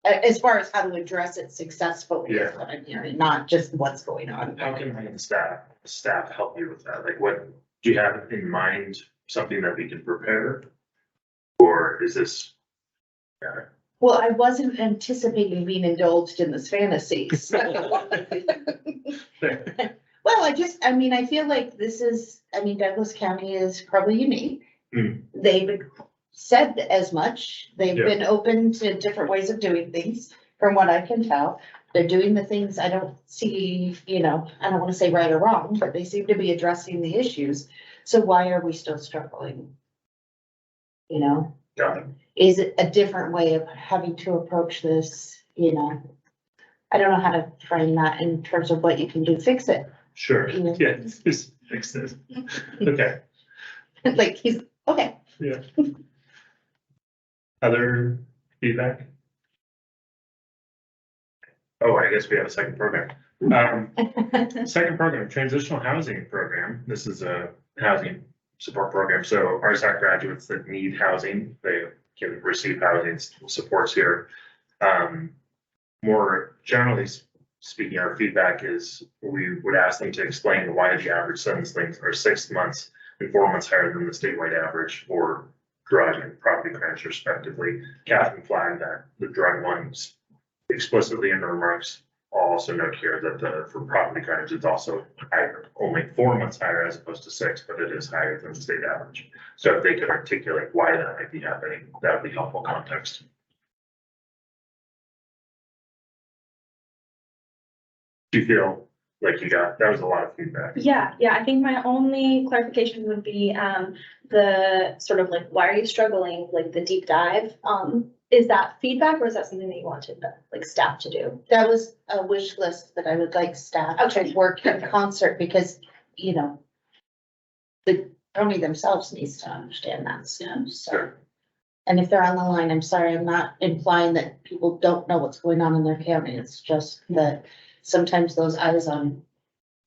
as far as how to address it successfully, is what I'm hearing, not just what's going on. How can I and staff help you with that? Like, what do you have in mind? Something that we can prepare, or is this? Well, I wasn't anticipating being indulged in this fantasy. So. Well, I feel like Douglas County is probably unique. They've said as much. They've been open to different ways of doing things, from what I can tell. They're doing the things I don't see, I don't want to say right or wrong, but they seem to be addressing the issues. So why are we still struggling? Got it. Is it a different way of having to approach this? I don't know how to frame that in terms of what you can do, fix it. Sure. Yeah, just fix this. Okay. Like okay. Yeah. Other feedback? Oh, I guess we have a second program. Second program, transitional housing program. This is a housing support program. So RSAC graduates that need housing, they can receive housing supports here. More generally speaking, our feedback is we would ask them to explain why the average sentence lengths are 6 months and 4 months higher than the statewide average for drug and property crimes respectively. Catherine flagged that the drug ones explicitly in the remarks. I'll also note here that for property crimes, it's also higher, only 4 months higher as opposed to 6, but it is higher than the state average. So if they could articulate why that might be happening, that would be helpful context. Do you feel like that was a lot of feedback? Yeah, I think my only clarification would be, the sort of like, why are you struggling, like the deep dive, is that feedback or is that something that you wanted, like, staff to do? That was a wish list that I would like staff to Okay. work in concert because, you know, the county themselves needs to understand that stuff, so. Sure. And if they're on the line, I'm sorry, I'm not implying that people don't know what's going on in their county. It's just that sometimes those eyes on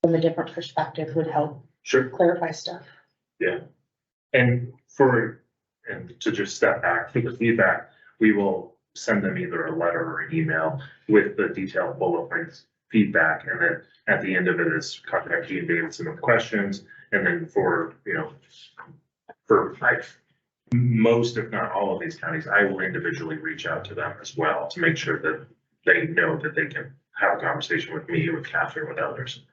from a different perspective would help Sure. clarify stuff. And to just step back, for the feedback, we will send them either a letter or an email with the detailed bullet points feedback. And then at the end of it is contact Gene Davidson with questions. And then for most, if not all of these counties, I will individually reach out to them as well to make sure that they know that they can have a conversation with me, with Catherine, with others.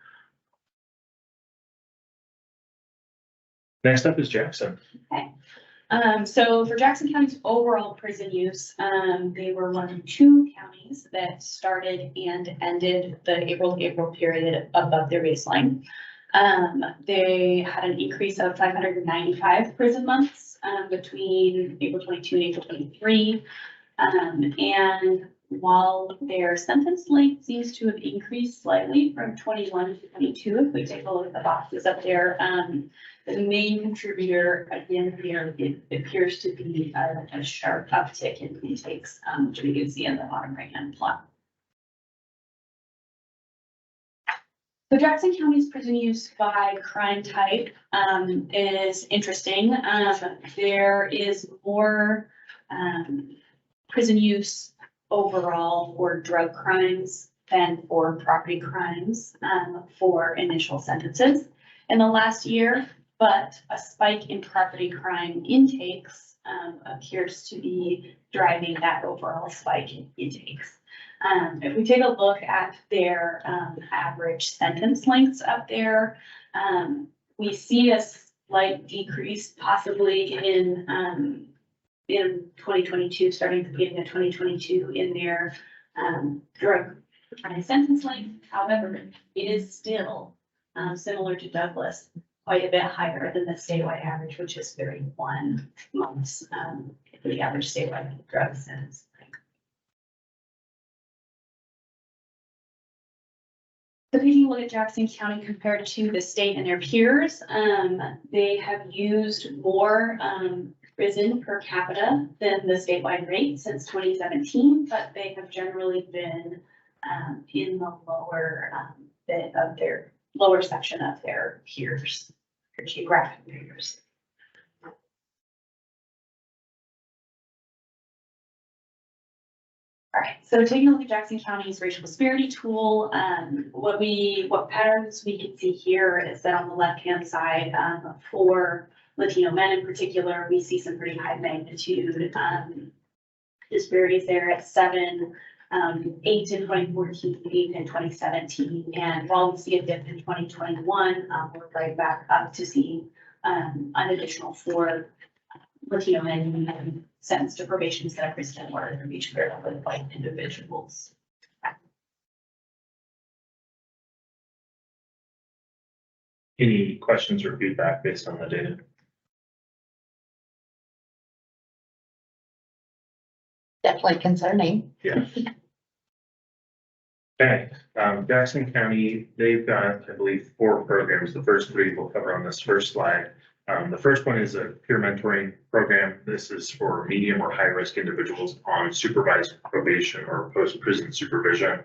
Next up is Jackson. So for Jackson County's overall prison use, they were one of 2 counties that started and ended the April to April period above their baseline. They had an increase of 595 prison months between April 22 and April 23. And while their sentence length seems to have increased slightly from 21 to 22, if we take a look at the boxes up there, the main contributor again here, it appears to be a sharp uptick in intakes, which we can see in the bottom right-hand plot. So Jackson County's prison use by crime type is interesting. There is more prison use overall for drug crimes than for property crimes for initial sentences in the last year, but a spike in property crime intakes appears to be driving that overall spike in intakes. If we take a look at their average sentence lengths up there, we see a slight decrease possibly in 2022, starting at the beginning of 2022 in their drug crime sentence length. However, it is still similar to Douglas, quite a bit higher than the statewide average, which is 31 months for the average statewide drug sentence. So taking a look at Jackson County compared to the state and their peers, they have used more prison per capita than the statewide rate since 2017, but they have generally been in the lower bit of their lower section of their peers, their geographic peers. All right, so taking a look at Jackson County's racial disparity tool, what patterns we can see here is that on the left-hand side, for Latino men in particular, we see some pretty high magnitude disparities there at 7, 8 in 2014, 8 in 2017. And while we see a dip in 2021, we're right back up to see an additional 4 Latino men sentenced to probation instead of prison in order to reach paired up with white individuals. Any questions or feedback based on the data? Definitely concerning. Yeah. Okay, Jackson County, they've got, I believe, 4 programs. The first 3 we'll cover on this first slide. The first one is a peer mentoring program. This is for medium or high risk individuals on supervised probation or post-prison supervision.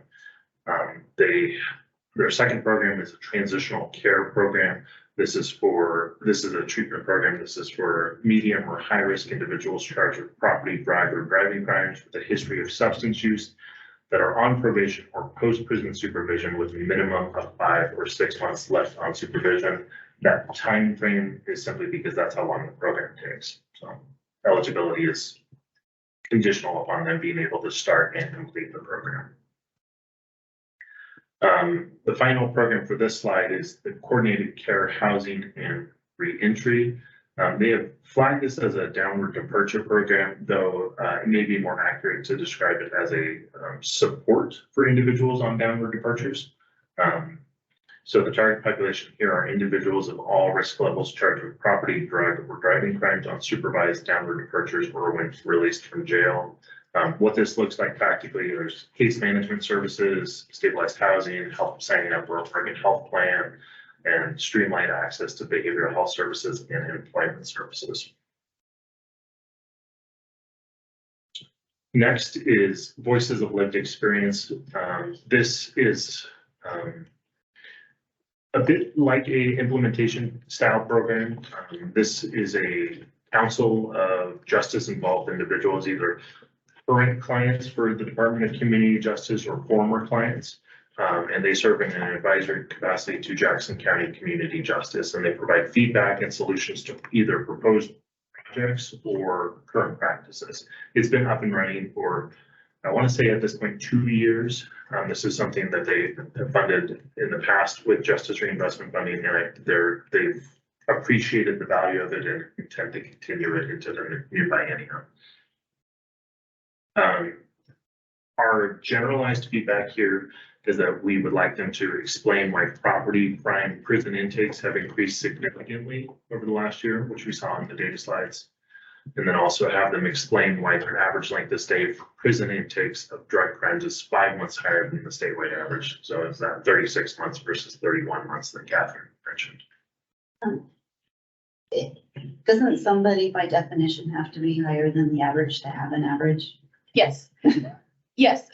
Their second program is a transitional care program. This is a treatment program. This is for medium or high risk individuals charged with property, drug, or driving crimes with a history of substance use that are on probation or post-prison supervision with a minimum of 5 or 6 months left on supervision. That time frame is simply because that's how long the program takes. So eligibility is conditional upon them being able to start and complete the program. The final program for this slide is the coordinated care housing and reentry. They have flagged this as a downward departure program, though it may be more accurate to describe it as a support for individuals on downward departures. So the target population here are individuals of all risk levels charged with property, drug, or driving crimes on supervised downward departures or when released from jail. What this looks like practically, there's case management services, stabilized housing, help signing up for a permanent health plan, and streamlined access to behavioral health services and employment services. Next is Voices of Lived Experience. This is a bit like a implementation style program. This is a council of justice involved individuals, either current clients for the Department of Community Justice or former clients. And they serve in an advisory capacity to Jackson County Community Justice, and they provide feedback and solutions to either proposed projects or current practices. It's been up and running for, I want to say at this point, 2 years. This is something that they have funded in the past with Justice Reinvestment funding, and they've appreciated the value of it and intend to continue it into the new biennium. Our generalized feedback here is that we would like them to explain why property crime prison intakes have increased significantly over the last year, which we saw in the data slides. And then also have them explain why their average length of stay for prison intakes of drug crimes is 5 months higher than the statewide average. So it's that 36 months versus 31 months that Catherine mentioned. Doesn't somebody by definition have to be higher than the average to have an average? Yes, yes,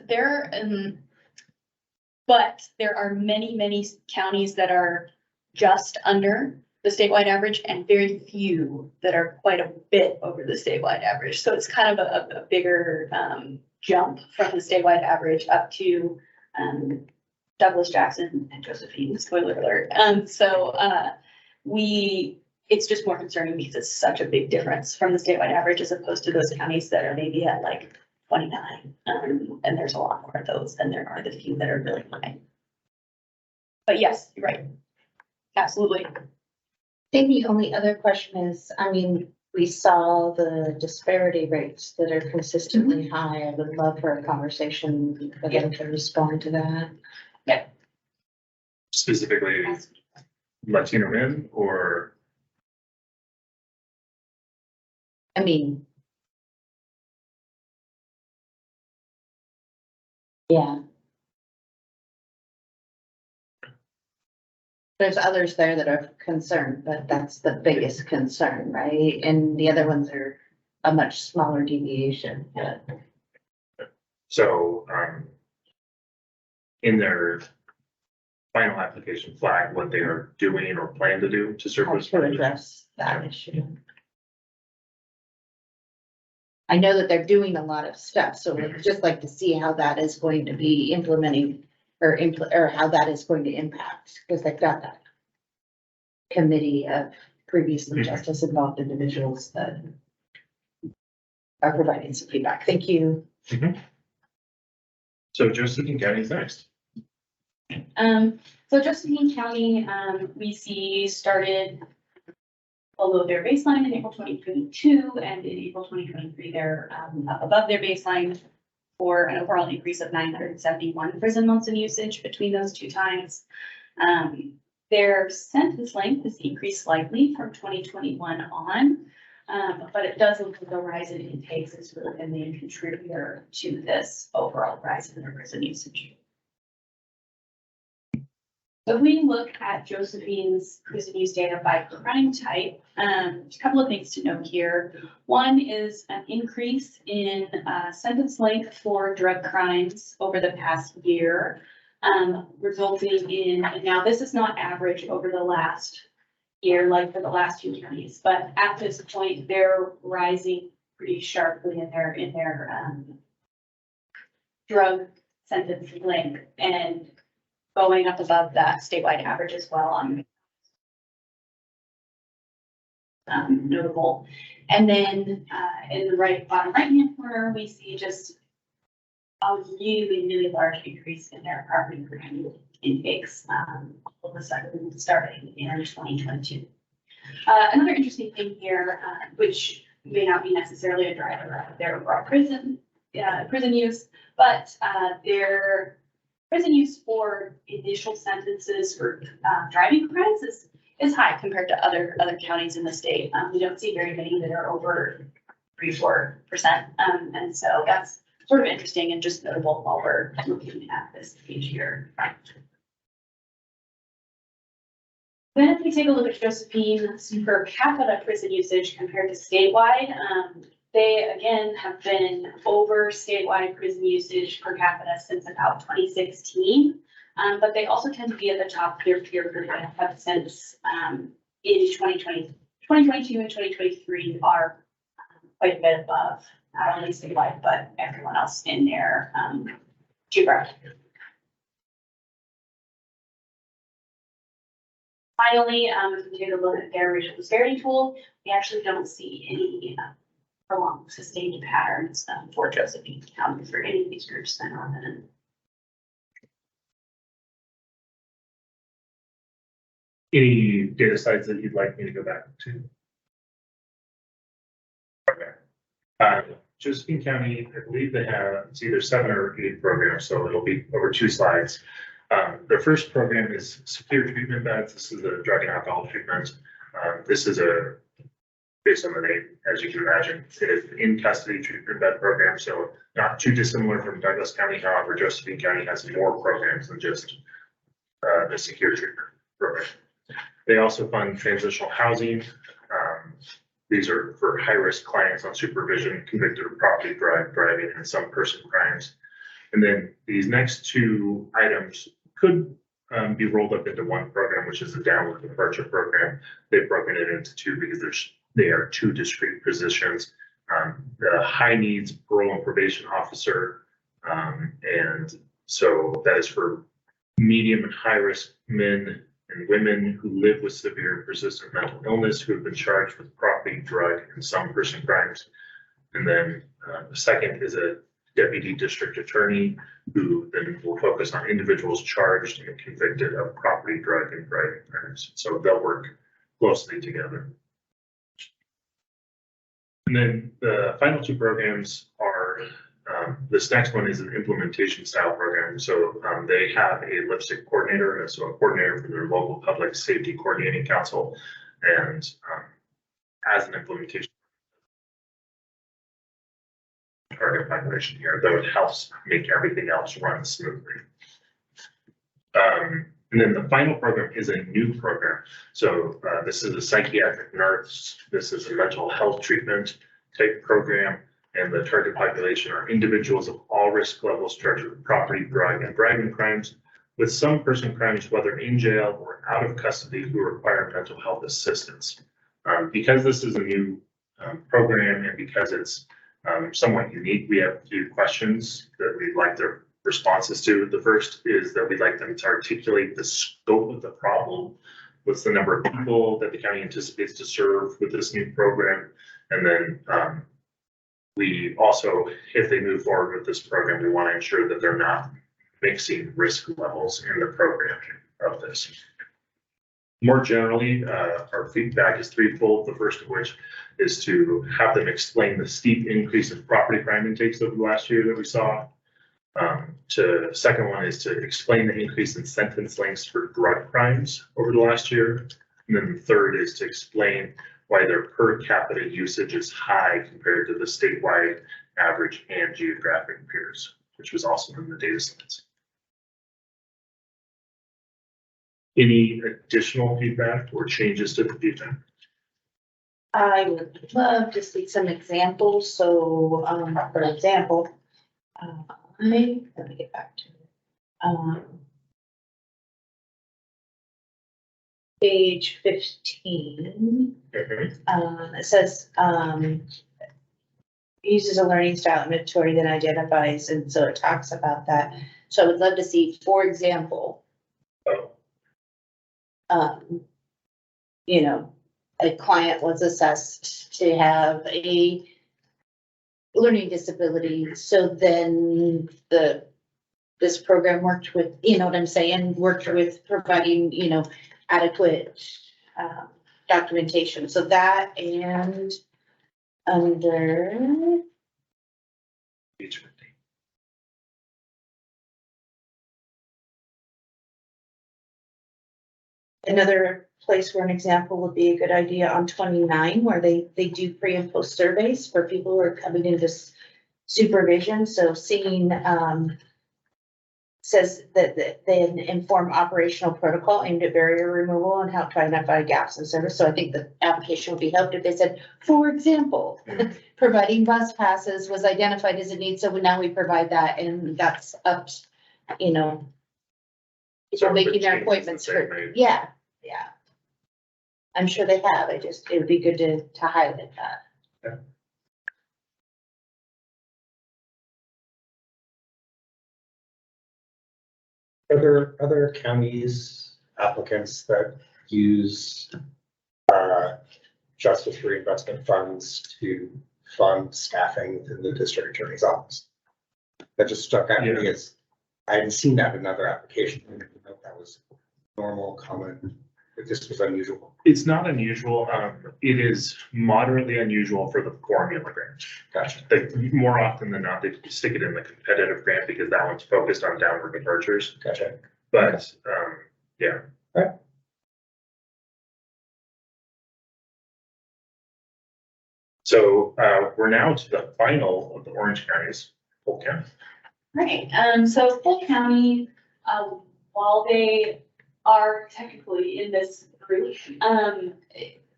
but there are many counties that are just under the statewide average and very few that are quite a bit over the statewide average. So it's kind of a bigger jump from the statewide average up to Douglas, Jackson, and Josephine, spoiler alert. It's just more concerning because it's such a big difference from the statewide average as opposed to those counties that are maybe at like 29. And there's a lot more of those than there are the few that are really high. But yes, you're right. Absolutely. I think the only other question is, I mean, we saw the disparity rates that are consistently high. I would love for a conversation for them to respond to that. Yeah. Specifically Latino men or? I mean. Yeah. There's others there that are concerned, but that's the biggest concern, right? And the other ones are a much smaller deviation. So, in their final application flag, what they are doing or plan to do to serve How as to address that issue. I know that they're doing a lot of stuff, so we'd just like to see how that is going to be implementing or how that is going to impact, because they've got that committee of previously justice involved individuals that are providing some feedback. Thank you. So Josephine County is next. So Josephine County, we see started below their baseline in April 2022, and in April 2023, they're up above their baseline for an overall increase of 971 prison months in usage between those two times. Their sentence length has increased slightly from 2021 on, but it does include the rise in intakes as really the main contributor to this overall rise in their prison usage. So if we look at Josephine's prison use data by crime type, a couple of things to note here. One is an increase in sentence length for drug crimes over the past year, resulting in, and now this is not average over the last year, like for the last few counties, but at this point, they're rising pretty sharply in their drug sentence length and going up above that statewide average as well on notable. And then in the bottom right-hand corner, we see just a really large increase in their property crime intakes all of a sudden starting in 2022. Another interesting thing here, which may not be necessarily a driver of their overall prison use, but their prison use for initial sentences for driving crimes is high compared to other counties in the state. We don't see very many that are over 3-4%, and so that's sort of interesting and just notable while we're looking at this page here. Then if we take a look at Josephine's per capita prison usage compared to statewide, they again have been over statewide prison usage per capita since about 2016. But they also tend to be at the top of their peer group and have since in 2022 and 2023 are quite a bit above not only statewide, but everyone else in their geographic. Finally, if we take a look at their racial disparity tool, we actually don't see any prolonged sustained patterns for Josephine County for any of these groups that are in. Any data sites that you'd like me to go back to? Okay. Josephine County, I believe they have, it's either 7 or 8 programs, so it'll be over 2 slides. Their first program is secure treatment beds. This is a drug and alcohol treatment. This is based on the name, as you can imagine, it is an in custody treatment bed program, so not too dissimilar from Douglas County. However, Josephine County has more programs than just the secure treatment program. They also fund transitional housing. These are for high-risk clients on supervision, convicted of property driving, and some person crimes. And then these next 2 items could be rolled up into one program, which is a downward departure program. They've broken it into 2 because they are 2 discrete positions. The high needs parole and probation officer, and so that is for medium and high risk men and women who live with severe and persistent mental illness who have been charged with property, drug, and some person crimes. And then the second is a deputy district attorney who then will focus on individuals charged and convicted of property, drug, and driving crimes. So they'll work closely together. And then the final 2 programs are, this next one is an implementation style program. So they have a lipstick coordinator, so a coordinator for their local public safety coordinating council, and as an implementation target population here, though it helps make everything else run smoothly. And then the final program is a new program. So this is a psychiatric nurse. This is a mental health treatment type program. And the target population are individuals of all risk levels charged with property, drug, and driving crimes, with some person crimes, whether in jail or out of custody, who require mental health assistance. Because this is a new program and because it's somewhat unique, we have a few questions that we'd like their responses to. The first is that we'd like them to articulate the scope of the problem. What's the number of people that the county anticipates to serve with this new program? And then we also, if they move forward with this program, we want to ensure that they're not mixing risk levels in the program of this. More generally, our feedback is threefold. The first of which is to have them explain the steep increase of property crime intakes over the last year that we saw. Second one is to explain the increase in sentence lengths for drug crimes over the last year. And then the third is to explain why their per capita usage is high compared to the statewide average and geographic peers, which was also in the data slides. Any additional feedback or changes to the feedback? I would love to see some examples. So, for example, let me get back to it. Page 15. It says, uses a learning style inventory that identifies, and so it talks about that. So I would love to see, for example, you know, a client was assessed to have a learning disability. So then this program worked with, you know what I'm saying, worked with providing, you know, adequate documentation. So that, and under another place where an example would be a good idea on 29, where they do pre and post surveys for people who are coming into supervision, so seeing, says that they inform operational protocol aimed at barrier removal and help to identify gaps in service. So I think the application would be helped if they said, for example, providing bus passes was identified as a need, so now we provide that, and that's up, you know, people making their appointments for, yeah. I'm sure they have, it would be good to highlight that. Yeah. Are there other counties applicants that use justice reinvestment funds to fund staffing within the district attorney's office? That just struck out to me as, I hadn't seen that in other applications. I didn't know if that was normal, common, if this was unusual. It's not unusual. It is moderately unusual for the formula grant. Gotcha. More often than not, they stick it in the competitive grant because that one's focused on downward departures. Gotcha. But, yeah. Right. So, we're now to the final of the Orange counties, Polk County. Right, so Polk County, while they are technically in this group,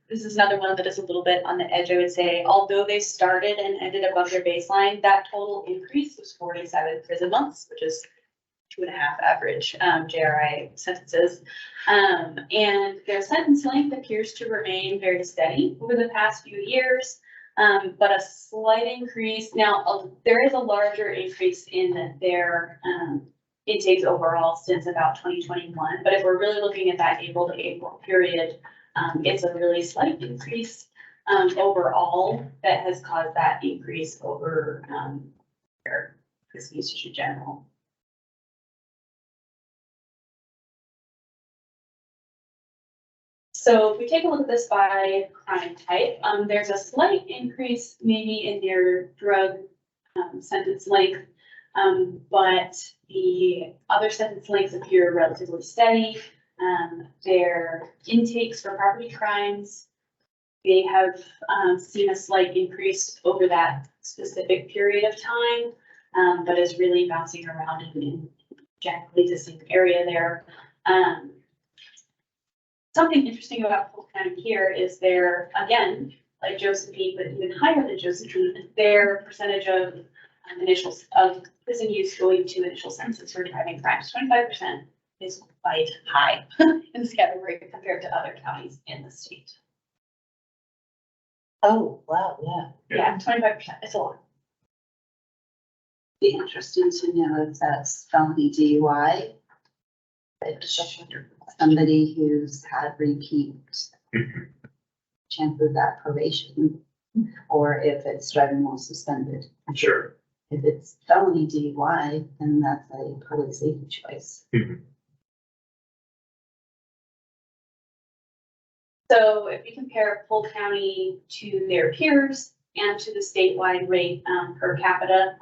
this is another one that is a little bit on the edge, I would say. Although they started and ended above their baseline, that total increase was 47 prison months, which is 2.5 average JRI sentences. And their sentence length appears to remain very steady over the past few years. But a slight increase. Now, there is a larger increase in their intakes overall since about 2021. But if we're really looking at that April to April period, it's a really slight increase overall that has caused that increase over their prison usage in general. So if we take a look at this by crime type, there's a slight increase maybe in their drug sentence length, but the other sentence lengths appear relatively steady. Their intakes for property crimes, they have seen a slight increase over that specific period of time, but is really bouncing around in generally the same area there. Something interesting about Polk County here is their, again, like Josephine, but even higher than Josephine, their percentage of prison use going to initial sentences for driving crimes, 25% is quite high in this category compared to other counties in the state. Oh, wow, yeah. Yeah, 25%, it's a lot. Be interesting to know if that's felony DUI. Somebody who's had repeat chances at probation, or if it's driving while suspended. Sure. If it's felony DUI, then that's a public safety choice. So if you compare Polk County to their peers and to the statewide rate per capita,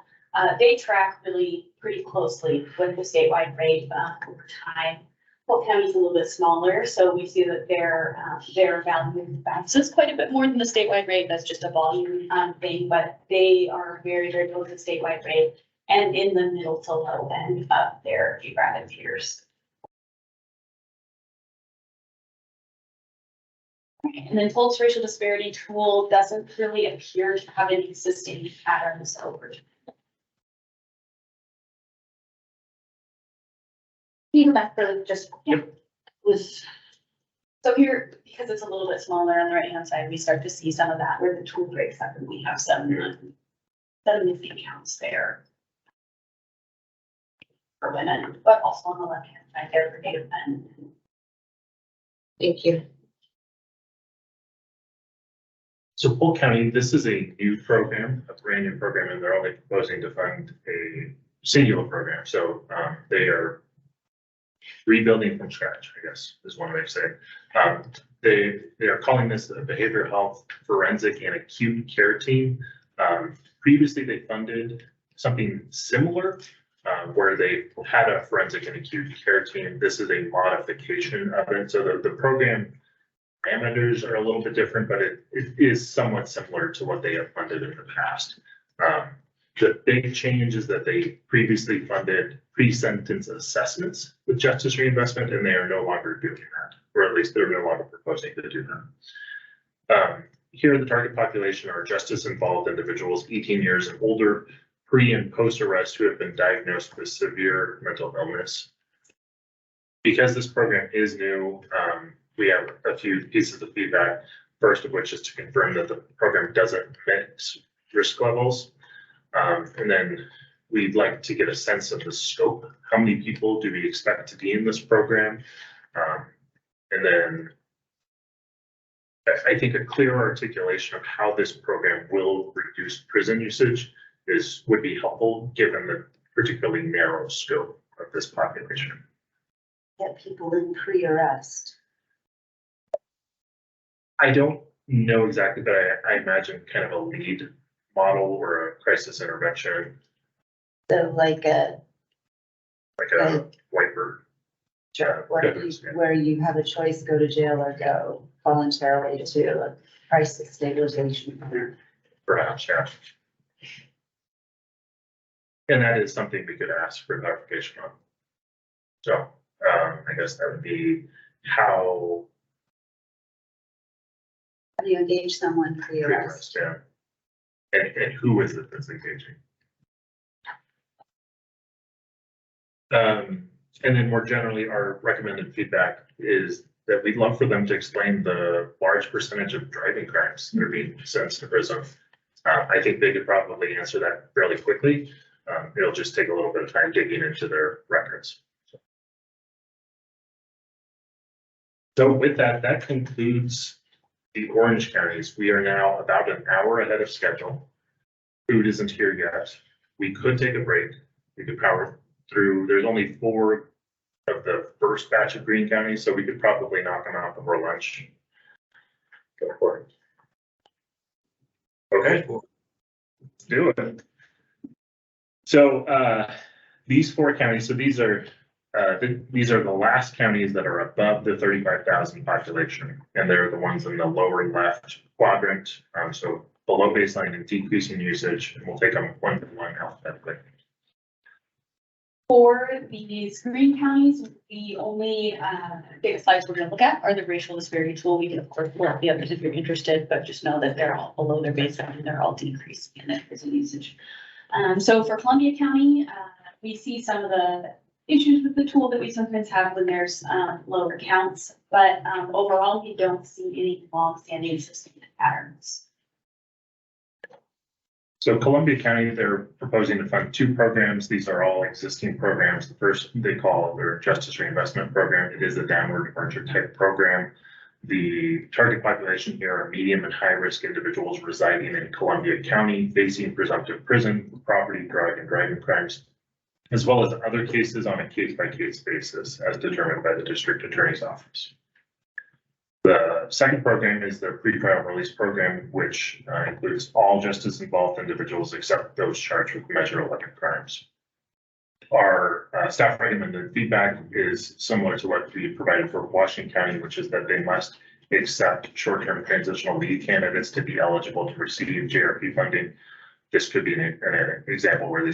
they track really pretty closely with the statewide rate over time. Polk County is a little bit smaller, so we see that their value bounces quite a bit more than the statewide rate. That's just a volume thing, but they are very, very close to the statewide rate and in the middle to low end of their geographic peers. And then Polk's racial disparity tool doesn't really appear to have any consistent patterns over time. Feedback for just, was, So here, because it's a little bit smaller on the right-hand side, we start to see some of that where the tool breaks up and we have some missing counts there for women, but also on the left-hand side there for Native men. thank you. So Polk County, this is a new program, a brand new program, and they're only proposing to fund a singular program. So they are rebuilding from scratch, I guess, is one way to say it. They are calling this a behavioral health forensic and acute care team. Previously, they funded something similar where they had a forensic and acute care team. This is a modification of it. So the program parameters are a little bit different, but it is somewhat similar to what they have funded in the past. The big change is that they previously funded pre-sentence assessments with Justice Reinvestment, and they are no longer doing that, or at least they're no longer proposing to do that. Here, the target population are justice-involved individuals 18 years and older, pre and post-arrest who have been diagnosed with severe mental illness. Because this program is new, we have a few pieces of feedback. First of which is to confirm that the program doesn't mix risk levels. And then we'd like to get a sense of the scope. How many people do we expect to be in this program? And then I think a clear articulation of how this program will reduce prison usage would be helpful given the particularly narrow scope of this population. Get people in pre-arrest. I don't know exactly, but I imagine kind of a lead model or a crisis intervention, So like a, like a wiper. where you have a choice, go to jail or go voluntarily to a crisis stabilization center. Perhaps, yeah. And that is something we could ask for clarification on. So, I guess that would be how. How do you engage someone pre-arrest? Yeah. And who is it that's engaging? And then more generally, our recommended feedback is that we'd love for them to explain the large percentage of driving crimes that are being sent to prison. I think they could probably answer that fairly quickly. It'll just take a little bit of time digging into their records. So with that, that concludes the orange counties. We are now about an hour ahead of schedule. Food isn't here yet. We could take a break. We could power through. There's only 4 of the first batch of green counties, so we could probably knock them out before lunch. Go for it. Okay, let's do it. So these 4 counties, so these are the last counties that are above the 35,000 population, and they're the ones in the lower left quadrant. So below baseline and decreasing usage, and we'll take them one by one alphabetically. For these green counties, the only data slides we're going to look at are the racial disparity tool. We can of course pull up the others if you're interested, but just know that they're all below their baseline and they're all decreasing in their prison usage. So for Columbia County, we see some of the issues with the tool that we sometimes have when there's lower counts, but overall we don't see any long-standing sustained patterns. So Columbia County, they're proposing to fund 2 programs. These are all existing programs. The first they call their Justice Reinvestment Program. It is a downward departure type program. The target population here are medium and high risk individuals residing in Columbia County, facing presumptive prison, property, drug, and driving crimes, as well as other cases on a case-by-case basis as determined by the district attorney's office. The second program is the pretrial release program, which includes all justice-involved individuals except those charged with Measure 11 crimes. Our staff recommended feedback is similar to what we provided for Washington County, which is that they must accept short-term transitional lead candidates to be eligible to receive JRP funding. This could be an example where they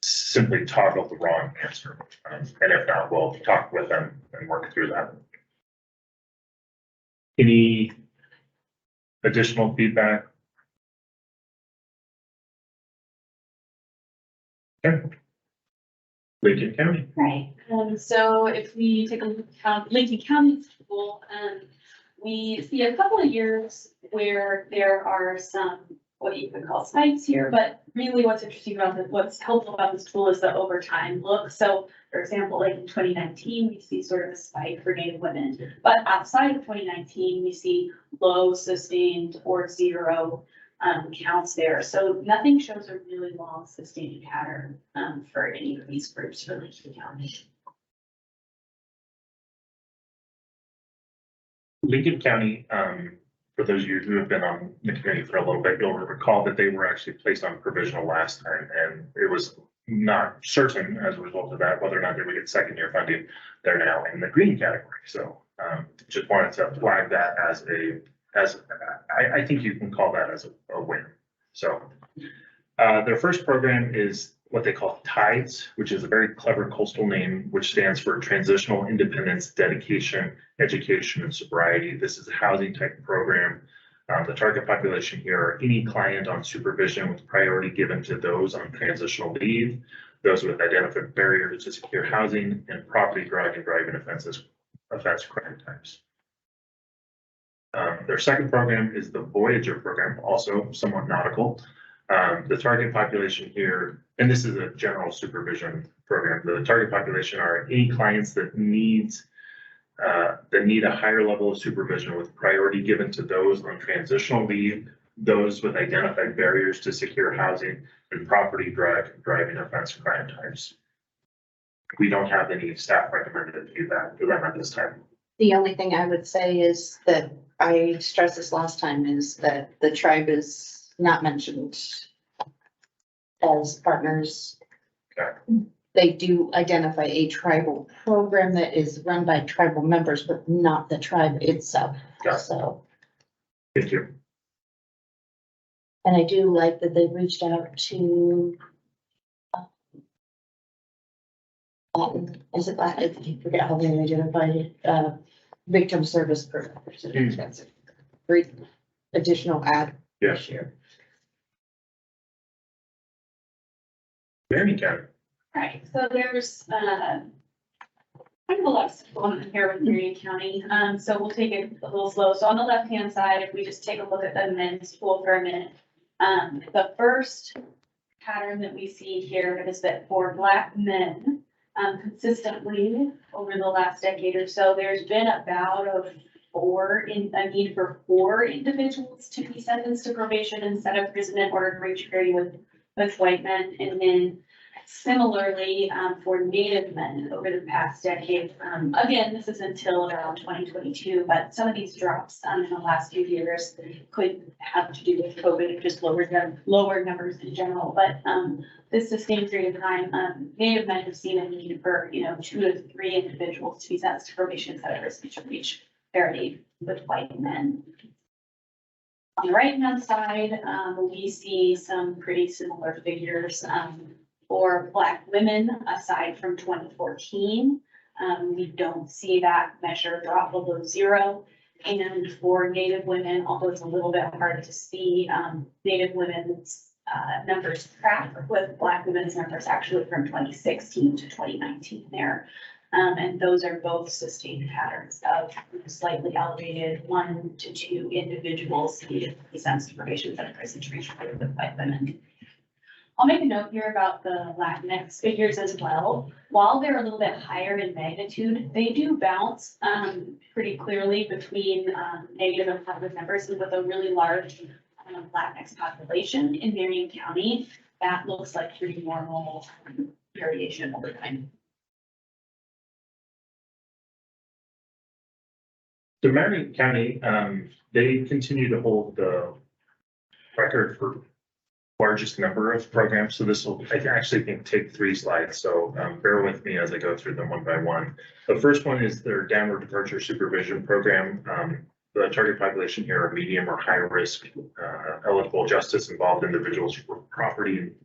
simply toggle the wrong answer. And if not, we'll talk with them and work through that. Any additional feedback? Okay. Lincoln County. Right. So if we take a look at Lincoln County's tool, we see a couple of years where there are some what you could call spikes here, but really what's interesting about what's helpful about this tool is the over time look. So for example, like in 2019, we see sort of a spike for Native women, but outside of 2019, we see low, sustained, or 0 counts there. So nothing shows a really long sustained pattern for any of these groups for Lincoln County. Lincoln County, for those of you who have been on the committee for a little bit, you'll recall that they were actually placed on provisional last time, and it was not certain as a result of that whether or not they would get second-year funding. They're now in the green category, so just wanted to flag that I think you can call that as a win. So Their first program is what they call TIDES, which is a very clever coastal name, which stands for Transitional Independence, Dedication, Education, and Sobriety. This is a housing type program. The target population here are any client on supervision with priority given to those on transitional leave, those with identified barriers to secure housing, and property drug and driving offense crime types. Their second program is the Voyager program, also somewhat nautical. The target population here, and this is a general supervision program, the target population are any clients that need a higher level of supervision with priority given to those on transitional leave, those with identified barriers to secure housing, and property driving offense crime types. We don't have any staff recommended to do that at this time. The only thing I would say is that I stressed this last time is that the tribe is not mentioned as partners. Okay. They do identify a tribal program that is run by tribal members, but not the tribe itself. Got it. So, Thank you. and I do like that they reached out to is it Latin? I forget how they identified it, victim service providers. That's a great additional add Yeah. this year. Marion County. Right, so there's, kind of a lot going on here with Marion County, so we'll take it a little slow. So on the left-hand side, if we just take a look at the men's pool for a minute. The first pattern that we see here is that for Black men, consistently over the last decade or so, there's been about a need for 4 individuals to be sentenced to probation instead of prison in order to reach parity with white men. And then similarly, for Native men over the past decade, again, this is until around 2022, but some of these drops in the last few years could have to do with COVID and just lower numbers in general. But this sustained period of time, Native men have seen a need for 2 to 3 individuals to be sentenced to probation instead of prison to reach parity with white men. On the right-hand side, we see some pretty similar figures. For Black women, aside from 2014, we don't see that measure drop below 0. And for Native women, although it's a little bit hard to see, Native women's numbers track with Black women's numbers actually from 2016 to 2019 there. And those are both sustained patterns of slightly elevated 1 to 2 individuals needed to be sentenced to probation and prison to reach parity with white women. I'll make a note here about the Latinx figures as well. While they're a little bit higher in magnitude, they do bounce pretty clearly between negative and positive numbers, and with a really large Latinx population in Marion County, that looks like pretty normal variation over time. So Marion County, they continue to hold the record for largest number of programs. So this will, I actually think, take 3 slides. So bear with me as I go through them one by one. The first one is their downward departure supervision program. The target population here are medium or high risk eligible justice involved individuals for property and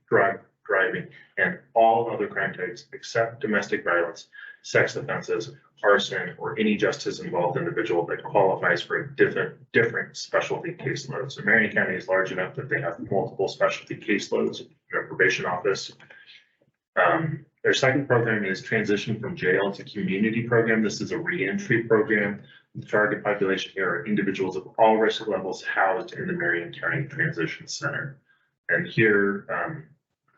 driving and all other crime types except domestic violence, sex offenses, arson, or any justice involved individual that qualifies for a different specialty caseload. So Marion County is large enough that they have multiple specialty caseloads in their probation office. Their second program is transition from jail to community program. This is a reentry program. The target population here are individuals of all risk levels housed in the Marion County Transition Center. And here,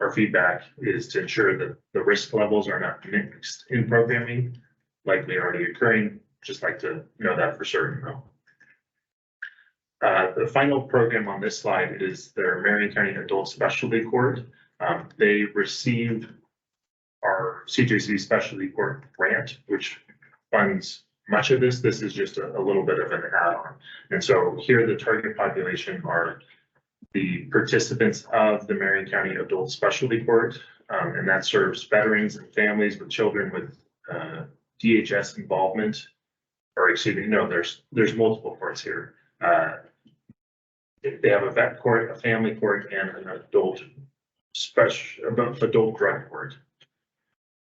our feedback is to ensure that the risk levels are not mixed in programming, likely already occurring. Just like to know that for certain though. The final program on this slide is their Marion County Adult Specialty Court. They received our CJC Specialty Court grant, which funds much of this. This is just a little bit of an add-on. And so here the target population are the participants of the Marion County Adult Specialty Court, and that serves veterans and families with children with DHS involvement, or excuse me, no, there's multiple courts here. They have a vet court, a family court, and an adult special, adult drug court.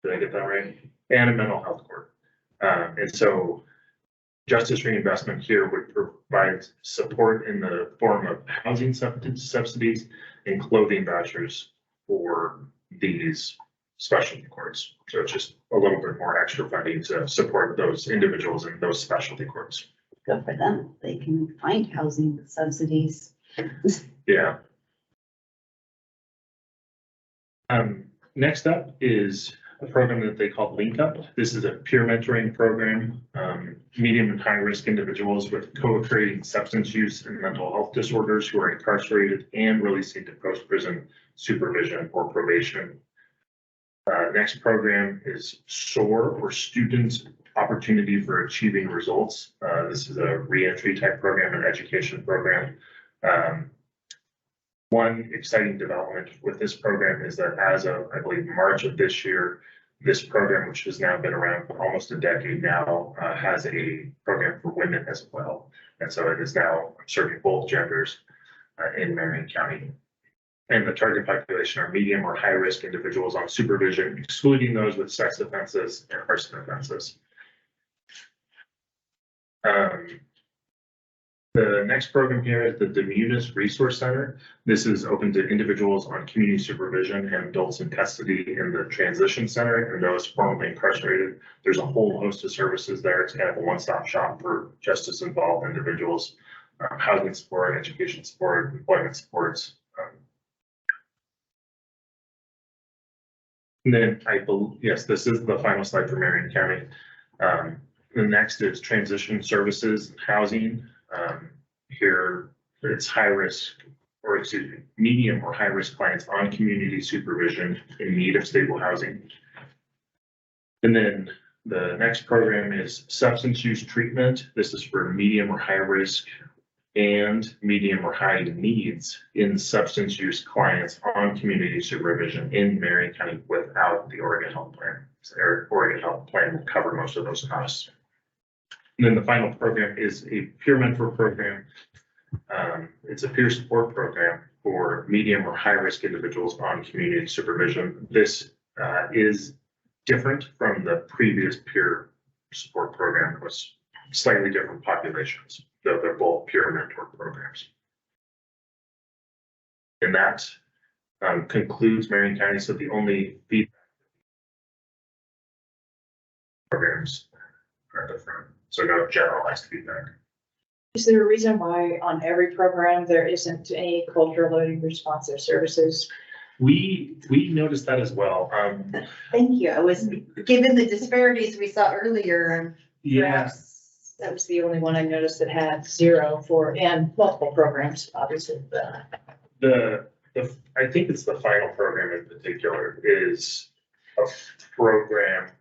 Did I get that right? And a mental health court. And so Justice Reinvestment here would provide support in the form of housing subsidies and clothing vouchers for these specialty courts. So it's just a little bit more extra funding to support those individuals in those specialty courts. Good for them. They can find housing subsidies. Yeah. Next up is a program that they call Link Up. This is a peer mentoring program, medium and high risk individuals with co-occurring substance use and mental health disorders who are incarcerated and releasing to post-prison supervision or probation. Next program is SOAR, or Students Opportunity for Achieving Results. This is a reentry type program, an education program. One exciting development with this program is that as of, I believe, March of this year, this program, which has now been around for almost a decade now, has a program for women as well. And so it is now serving both genders in Marion County. And the target population are medium or high risk individuals on supervision, excluding those with sex offenses and arson offenses. The next program here is the Demunis Resource Center. This is open to individuals on community supervision and adults in custody in the transition center and those formerly incarcerated. There's a whole host of services there. It's kind of a one-stop shop for justice involved individuals, housing support, education support, employment supports. And then I believe, yes, this is the final slide for Marion County. The next is transition services and housing. Here it's high risk, or excuse me, medium or high risk clients on community supervision in need of stable housing. And then the next program is substance use treatment. This is for medium or high risk and medium or high needs in substance use clients on community supervision in Marion County without the Oregon Health Plan. So Oregon Health Plan will cover most of those costs. And then the final program is a peer mentor program. It's a peer support program for medium or high risk individuals on community supervision. This is different from the previous peer support program. It was slightly different populations, though they're both peer mentor programs. And that concludes Marion County. So the only feedback programs are different. So no generalized feedback. Is there a reason why on every program there isn't any culturally responsive services? We noticed that as well. Thank you. I was, given the disparities we saw earlier. Yeah, Perhaps that was the only one I noticed that had 0 for, and multiple programs, obviously, but. I think it's the final program in particular is a program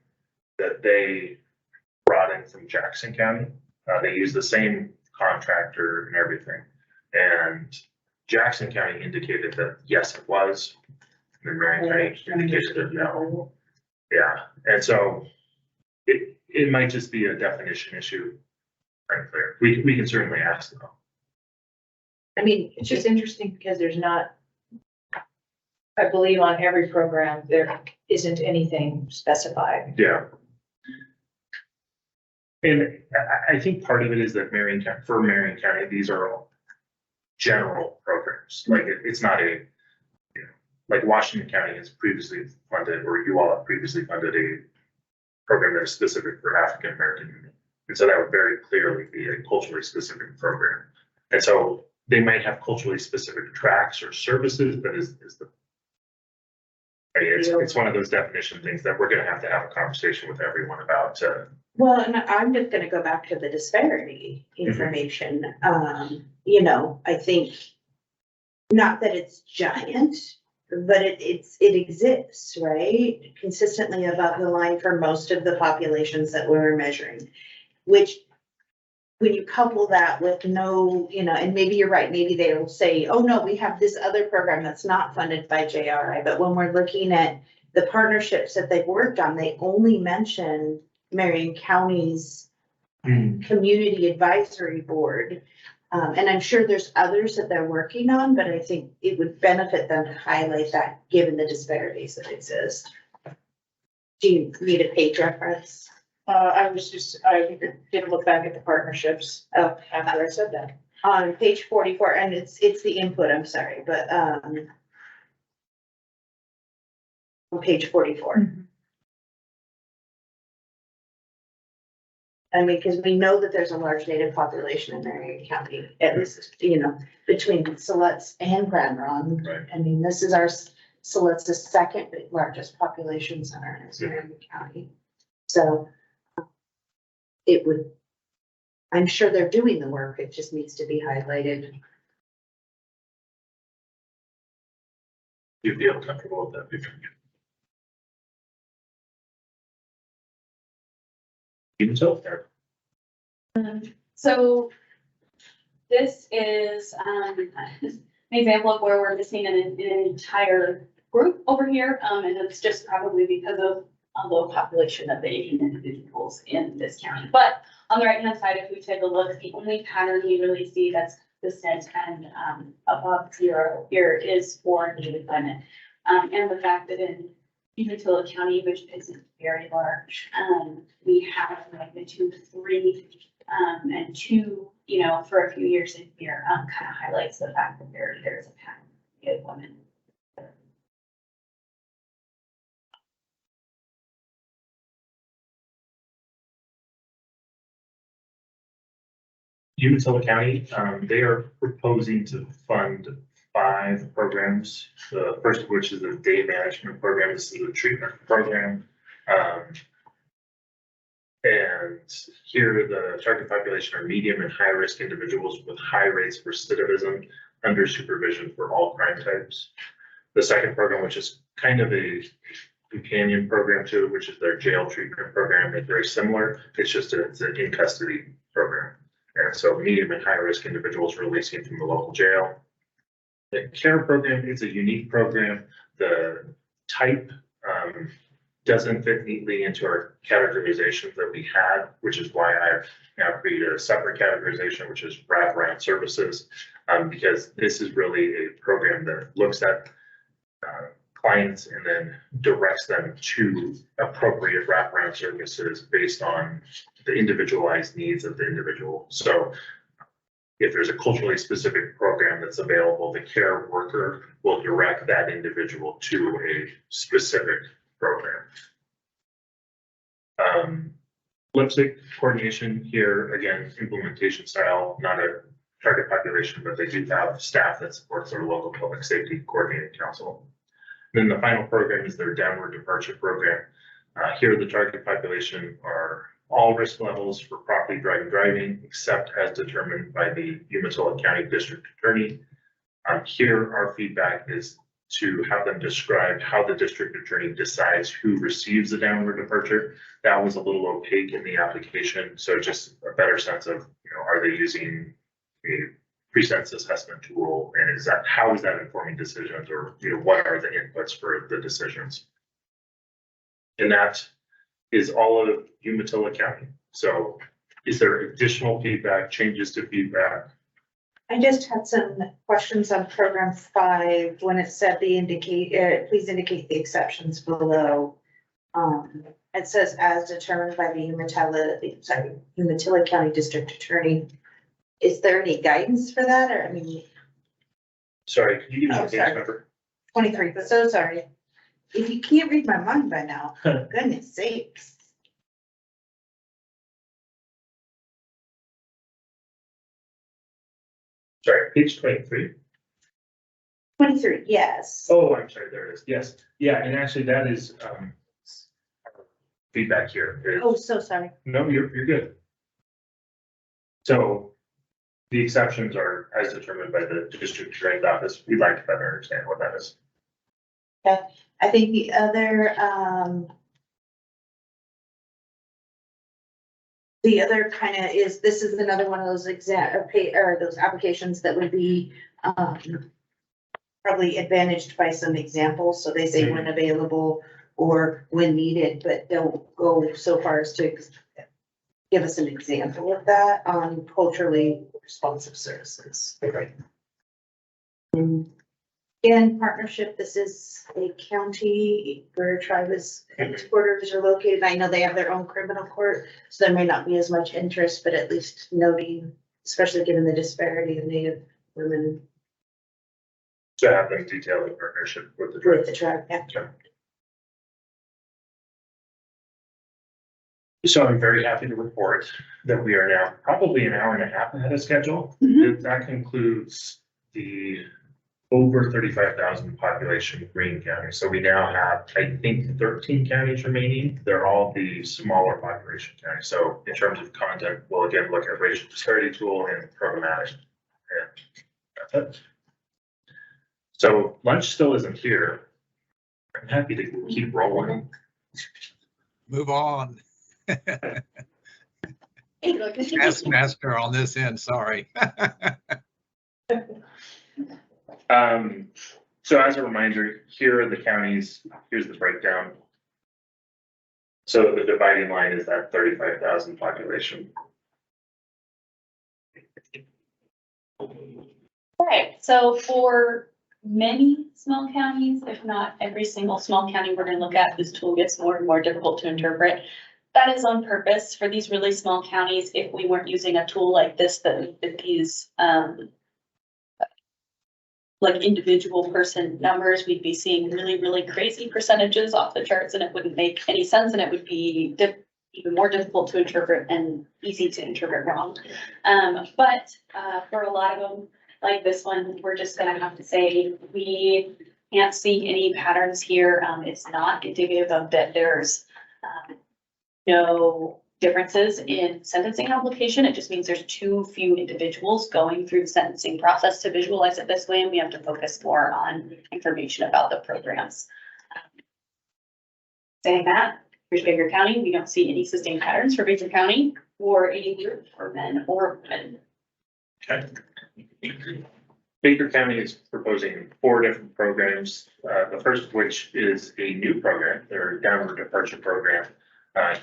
that they brought in from Jackson County. They use the same contractor and everything. And Jackson County indicated that yes, it was. And Marion County indicated that no. Yeah, and so it might just be a definition issue. Frankly, we can certainly ask them. I mean, it's just interesting because there's not, I believe on every program, there isn't anything specified. Yeah. And I think part of it is that for Marion County, these are all general programs. Like it's not a, like Washington County has previously funded, or you all have previously funded a program that is specific for African American Union. And so that would very clearly be a culturally specific program. And so they might have culturally specific tracks or services, but it's one of those definition things that we're gonna have a conversation with everyone about. Well, and I'm just gonna go back to the disparity information. I think not that it's giant, but it exists, right? Consistently above the line for most of the populations that we're measuring, which when you couple that with no, and maybe you're right, maybe they'll say, oh no, we have this other program that's not funded by JRI. But when we're looking at the partnerships that they've worked on, they only mention Marion County's Community Advisory Board. And I'm sure there's others that they're working on, but I think it would benefit them to highlight that, given the disparities that exist. Do you need a page reference? I didn't look back at the partnerships after I said that. On page 44, and it's the input, I'm sorry, but, on page 44. I mean, because we know that there's a large native population in Marion County, at least, between Siletz and Grand Ronde. Right. I mean, this is Siletz's the second largest population center in Marion County. So I'm sure they're doing the work, it just needs to be highlighted. You'd feel comfortable with that picture. Even so, there. So this is an example of where we're missing an entire group over here. And it's just probably because of a low population of the Asian individuals in this county. But on the right-hand side, if we take a look, the only pattern we really see that's consistent and above 0 here is for native women. And the fact that in Umatilla County, which isn't very large, we have magnitude 3 and 2, for a few years in here, kind of highlights the fact that there's a pattern of native women. Umatilla County, they are proposing to fund 5 programs. The first of which is a day management program. This is a treatment program. And here the target population are medium and high risk individuals with high rates of recidivism under supervision for all crime types. The second program, which is kind of a companion program to it, which is their jail treatment program, is very similar. It's an in custody program. And so medium and high risk individuals releasing from the local jail. The care program is a unique program. The type doesn't fit neatly into our categorizations that we had, which is why I've now created a separate categorization, which is wraparound services, because this is really a program that looks at clients and then directs them to appropriate wraparound services based on the individualized needs of the individual. So if there's a culturally specific program that's available, the care worker will direct that individual to a specific program. Lipstick coordination here, again, implementation style, not a target population, but they do have staff that supports their local public safety coordinating council. Then the final program is their downward departure program. Here, the target population are all risk levels for property driving, except as determined by the Umatilla County District Attorney. Here, our feedback is to have them describe how the district attorney decides who receives a downward departure. That was a little opaque in the application, so just a better sense of, are they using a pre-sentence assessment tool, and how is that informing decisions, or what are the inputs for the decisions? And that is all of Umatilla County. So is there additional feedback, changes to feedback? I just had some questions on program 5 when it said please indicate the exceptions below. It says as determined by the Umatilla County District Attorney. Is there any guidance for that, or Sorry, can you give me the page sorry. number? 23, but so sorry. If you can't read my mind by now, goodness sakes. Sorry, page 23. 23, yes. Oh, I'm sorry, there it is. Yes, yeah, and actually that is feedback here. Oh, so sorry. No, you're good. So the exceptions are as determined by the district attorney's office. We'd like to better understand what that is. Yeah, I think the other kind of is, this is another one of those those applications that would be probably advantaged by some examples. So they say when available or when needed, but don't go so far as to give us an example of that on culturally responsive services. Okay. In partnership, this is a county where Travis headquarters are located. I know they have their own criminal court, so there may not be as much interest, but at least noting, especially given the disparity of Native women To have them detailed in partnership with the with the tribe. tribe. Yeah. So I'm very happy to report that we are now probably an hour and a half ahead of schedule. That concludes the over 35,000 population Green County. So we now have, I think, 13 counties remaining. They're all the smaller population counties. So in terms of content, we'll again look at racial disparity tool and programmatic. And that's it. So lunch still isn't here. I'm happy to keep rolling. Move on. Hey, look, Taskmaster on this end, sorry. So as a reminder, here are the counties, here's the breakdown. So the dividing line is that 35,000 population. Right, so for many small counties, if not every single small county we're gonna look at, this tool gets more and more difficult to interpret. That is on purpose for these really small counties. If we weren't using a tool like this, that these, like individual person numbers, we'd be seeing really, really crazy percentages off the charts and it wouldn't make any sense and it would be even more difficult to interpret and easy to interpret wrong. But for a lot of them, like this one, we're just gonna have to say, we can't see any patterns here. It's not indicative of that there's no differences in sentencing application. It just means there's too few individuals going through the sentencing process to visualize it this way, and we have to focus more on information about the programs. Saying that, here's Baker County. We don't see any sustained patterns for Baker County or any group for men or women. Okay. Baker County is proposing 4 different programs. The first of which is a new program, their downward departure program.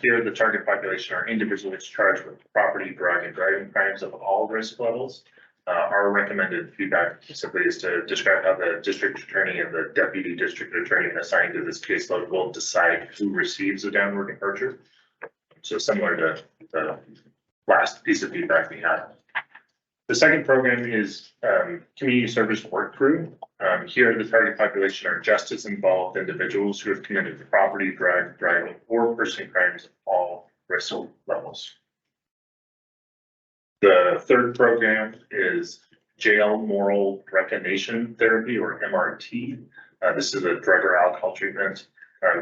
Here, the target population are individuals charged with property, drug, and driving crimes of all risk levels. Our recommended feedback simply is to describe how the district attorney and the deputy district attorney assigned to this caseload will decide who receives a downward departure. So similar to the last piece of feedback we had. The second program is community service work crew. Here, the target population are justice involved individuals who have committed property, drug, driving, or person crimes of all risk levels. The third program is jail moral recognition therapy, or MRT. This is a drug or alcohol treatment.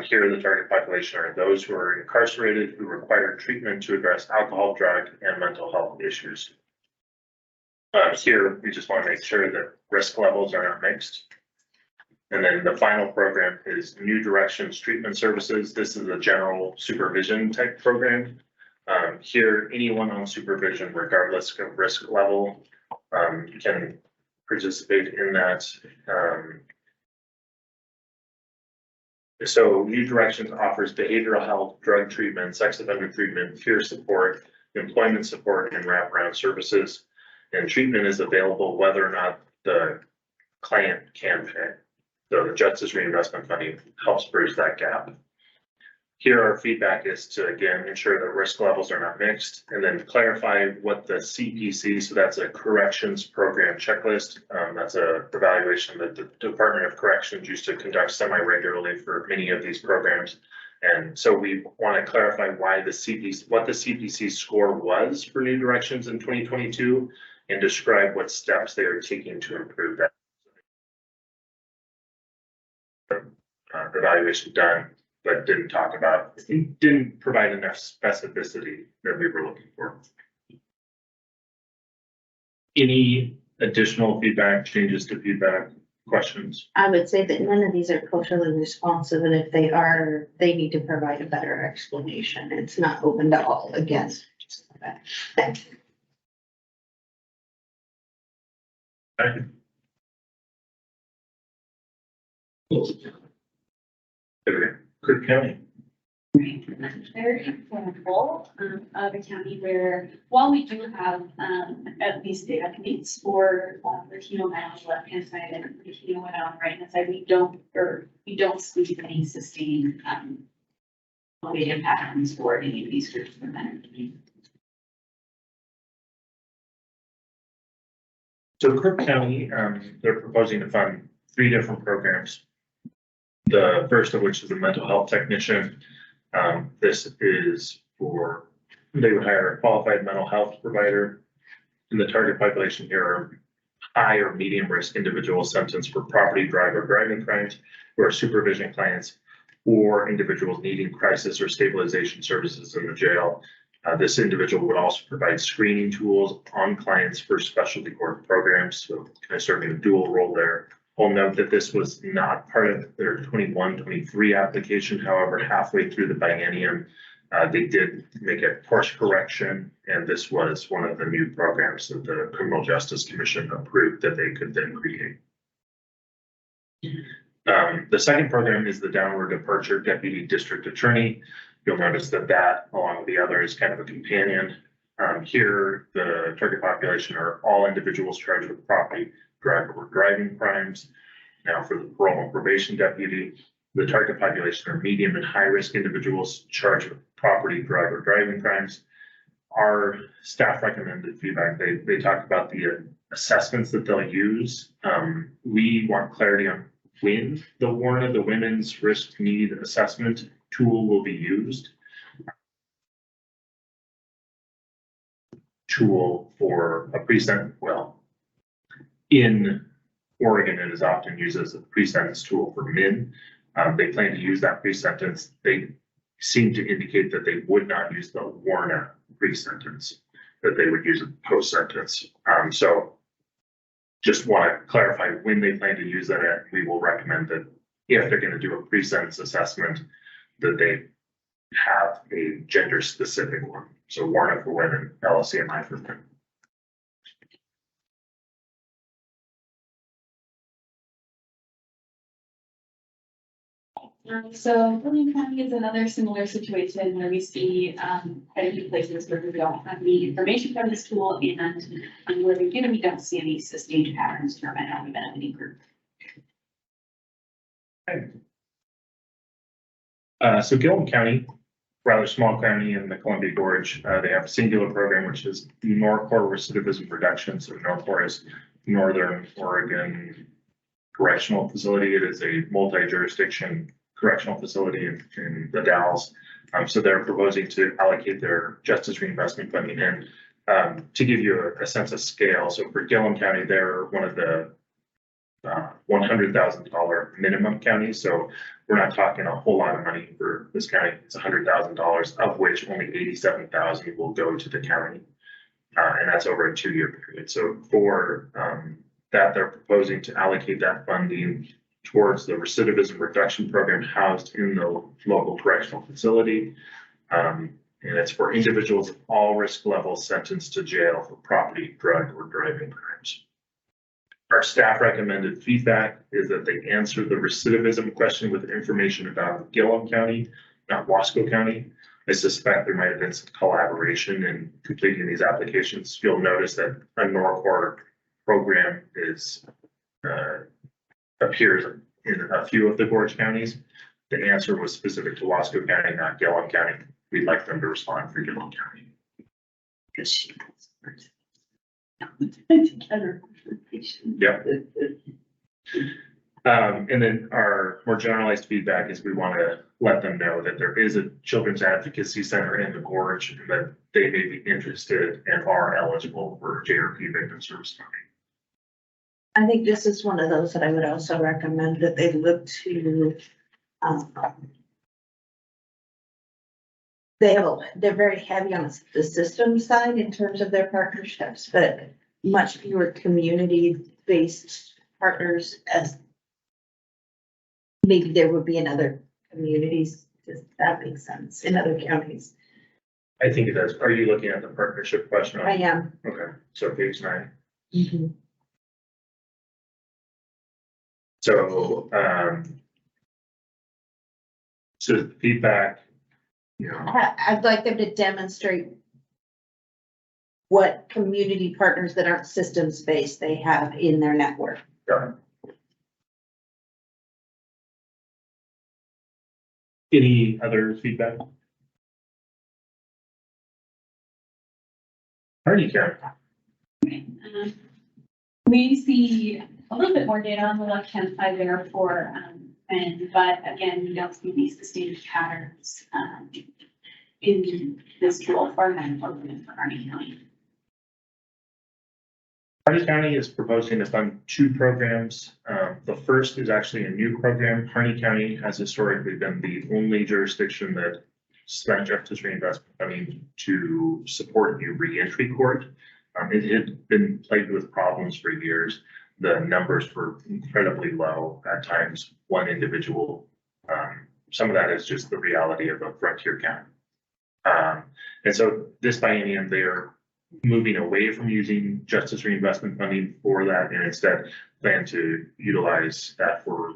Here, the target population are those who are incarcerated who require treatment to address alcohol, drug, and mental health issues. Here, we just want to make sure that risk levels are not mixed. And then the final program is New Directions Treatment Services. This is a general supervision type program. Here, anyone on supervision, regardless of risk level, can participate in that. So New Directions offers behavioral health, drug treatment, sex offender treatment, peer support, employment support, and wraparound services. And treatment is available whether or not the client can pay. So the Justice Reinvestment Fund helps bridge that gap. Here, our feedback is to, again, ensure that risk levels are not mixed, and then clarify what the CPC, so that's a corrections program checklist. That's a evaluation that the Department of Corrections used to conduct semi-regularly for many of these programs. And so we want to clarify why the CPC, what the CPC score was for New Directions in 2022, and describe what steps they are taking to improve that. Evaluation done, but didn't provide enough specificity that we were looking for. Any additional feedback, changes to feedback, questions? I would say that none of these are culturally responsive, and if they are, they need to provide a better explanation. It's not open to all against. Thank you. Thank you. Cook County. Right, and that's a very example of a county where, while we do have at least data points for Latino men on the left-hand side and Latino women on the right-hand side, we don't see any sustained elevated patterns for any of these groups of men. So Crook County, they're proposing to fund 3 different programs. The first of which is a mental health technician. This is for, they would hire a qualified mental health provider. And the target population here are high or medium risk individuals sentenced for property, drug, or driving crimes, who are supervision clients, or individuals needing crisis or stabilization services in the jail. This individual would also provide screening tools on clients for specialty court programs, so kind of serving a dual role there. I'll note that this was not part of their 21-23 application. However, halfway through the biennium, they did make a course correction, and this was one of the new programs that the Criminal Justice Commission approved that they could then create. The second program is the Downward Departure Deputy District Attorney. You'll notice that along with the other, is kind of a companion. Here, the target population are all individuals charged with property, drug, or driving crimes. Now, for the parole and probation deputy, the target population are medium and high risk individuals charged with property, drug, or driving crimes. Our staff recommended feedback. They talked about the assessments that they'll use. We want clarity on when the Warren of the Women's Risk Need Assessment tool will be used. Tool for a pre-sentence, well, in Oregon, it is often used as a pre-sentence tool for men. They plan to use that pre-sentence. They seem to indicate that they would not use the Warren pre-sentence, that they would use a post-sentence. So just want to clarify when they plan to use that, and we will recommend that if they're going to do a pre-sentence assessment, that they have a gender-specific one. So Warren for women, LSCMI for men. So William County is another similar situation where we see quite a few places where we don't have the information from this tool, and where we do, we don't see any sustained patterns from men or women of any group. So Gillum County, rather small county in the Columbia Gorge, they have a singular program, which is Norcor Recidivism Reduction. So Norcor is Northern Oregon Correctional Facility. It is a multi-jurisdiction correctional facility in the Dalles. So they're proposing to allocate their justice reinvestment funding in. To give you a sense of scale, so for Gillum County, they're one of the $100,000 minimum counties. So we're not talking a whole lot of money for this county. It's $100,000, of which only $87,000 will go to the county. And that's over a 2-year period. So for that, they're proposing to allocate that funding towards the recidivism reduction program housed in the local correctional facility. And it's for individuals of all risk levels sentenced to jail for property, drug, or driving crimes. Our staff recommended feedback is that they answer the recidivism question with information about Gillum County, not Wasco County. I suspect there might have been some collaboration in completing these applications. You'll notice that a Norcor program is appears in a few of the Gorge counties. The answer was specific to Wasco County, not Gillum County. We'd like them to respond for Gillum County. Yep. And then our more generalized feedback is we want to let them know that there is a children's advocacy center in the Gorge and that they may be interested and are eligible for JRP victim service funding. I think this is one of those that I would also recommend that they look to, they're very heavy on the system side in terms of their partnerships, but much fewer community-based partners as maybe there would be in other communities. Does that make sense? In other counties? I think it does. Are you looking at the partnership question? I am. Okay, so page 9. Mm-hmm. So, so feedback you know, I'd like them to demonstrate what community partners that aren't systems-based they have in their network. any other feedback? Hardy County. We see a little bit more data on the left-hand side there for, men, but again, we don't see these sustained patterns, in this tool for men or women for Harney County. Harney County is proposing to fund 2 programs. The first is actually a new program. Harney County has historically been the only jurisdiction that spent justice reinvestment funding to support new reentry court. It had been plagued with problems for years. The numbers were incredibly low at times, one individual. Some of that is just the reality of a frontier county. And so this biennium, they're moving away from using justice reinvestment funding for that and instead plan to utilize that for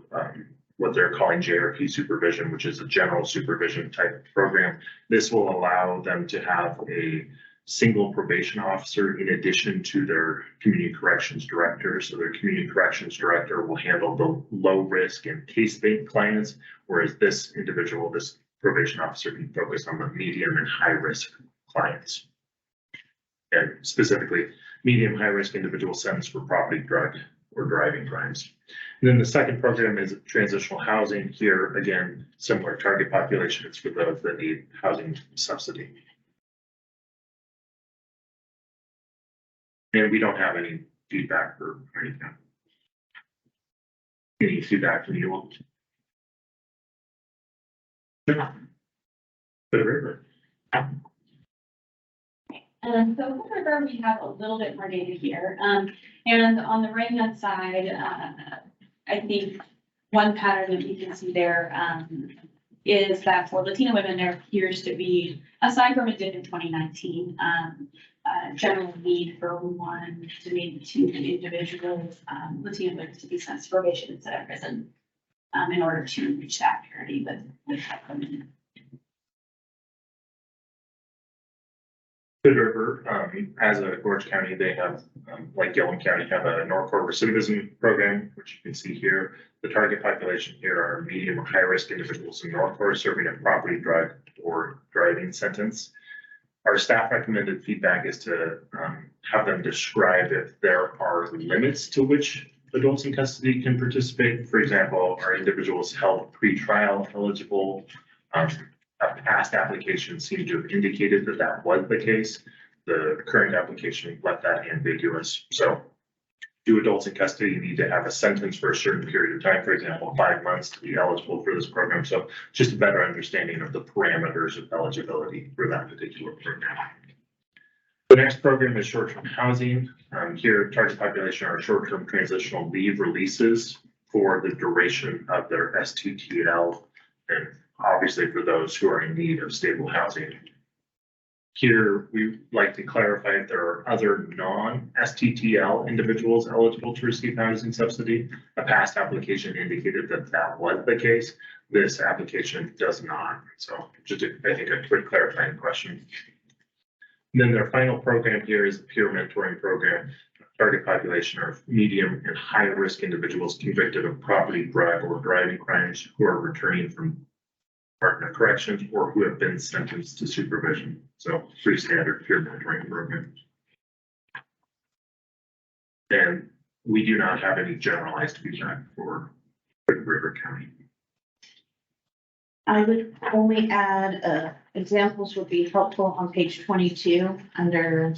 what they're calling JRP supervision, which is a general supervision type program. This will allow them to have a single probation officer in addition to their community corrections director. So their community corrections director will handle the low risk and case-based clients, whereas this individual, this probation officer, can focus on the medium and high risk clients. And specifically, medium high risk individuals sentenced for property, drug, or driving crimes. And then the second program is transitional housing. Here, again, similar target population. It's for those that need housing subsidy. And we don't have any feedback for anything. Any feedback from you all? No. The river. So Hood River, we have a little bit more data here. And on the right-hand side, I think one pattern that you can see there is that for Latino women, there appears to be, aside from a dip in 2019, general need for 1 to maybe 2 individuals, Latino women to be sent to probation instead of prison in order to reach that parity with women. Hood River, as a Gorge County, they have, like Gillum County, have a Norcore recidivism program, which you can see here. The target population here are medium or high risk individuals in Norcore serving a property, drug, or driving sentence. Our staff recommended feedback is to have them describe if there are limits to which adults in custody can participate. For example, are individuals held pre-trial eligible? A past application seemed to have indicated that that was the case. The current application left that ambiguous. So do adults in custody need to have a sentence for a certain period of time, for example, 5 months to be eligible for this program? So just a better understanding of the parameters of eligibility for that particular program. The next program is short-term housing. Here, target population are short-term transitional leave releases for the duration of their STTL, and obviously for those who are in need of stable housing. Here, we'd like to clarify if there are other non-STTL individuals eligible to receive housing subsidy. A past application indicated that that was the case. This application does not. So just, I think, a quick clarifying question. And then their final program here is a peer mentoring program. Target population are medium and high risk individuals convicted of property, drug, or driving crimes who are returning from Department of Corrections or who have been sentenced to supervision. So pretty standard peer mentoring program. And we do not have any generalized feedback for Hood River County. I would only add, examples would be helpful on page 22 under,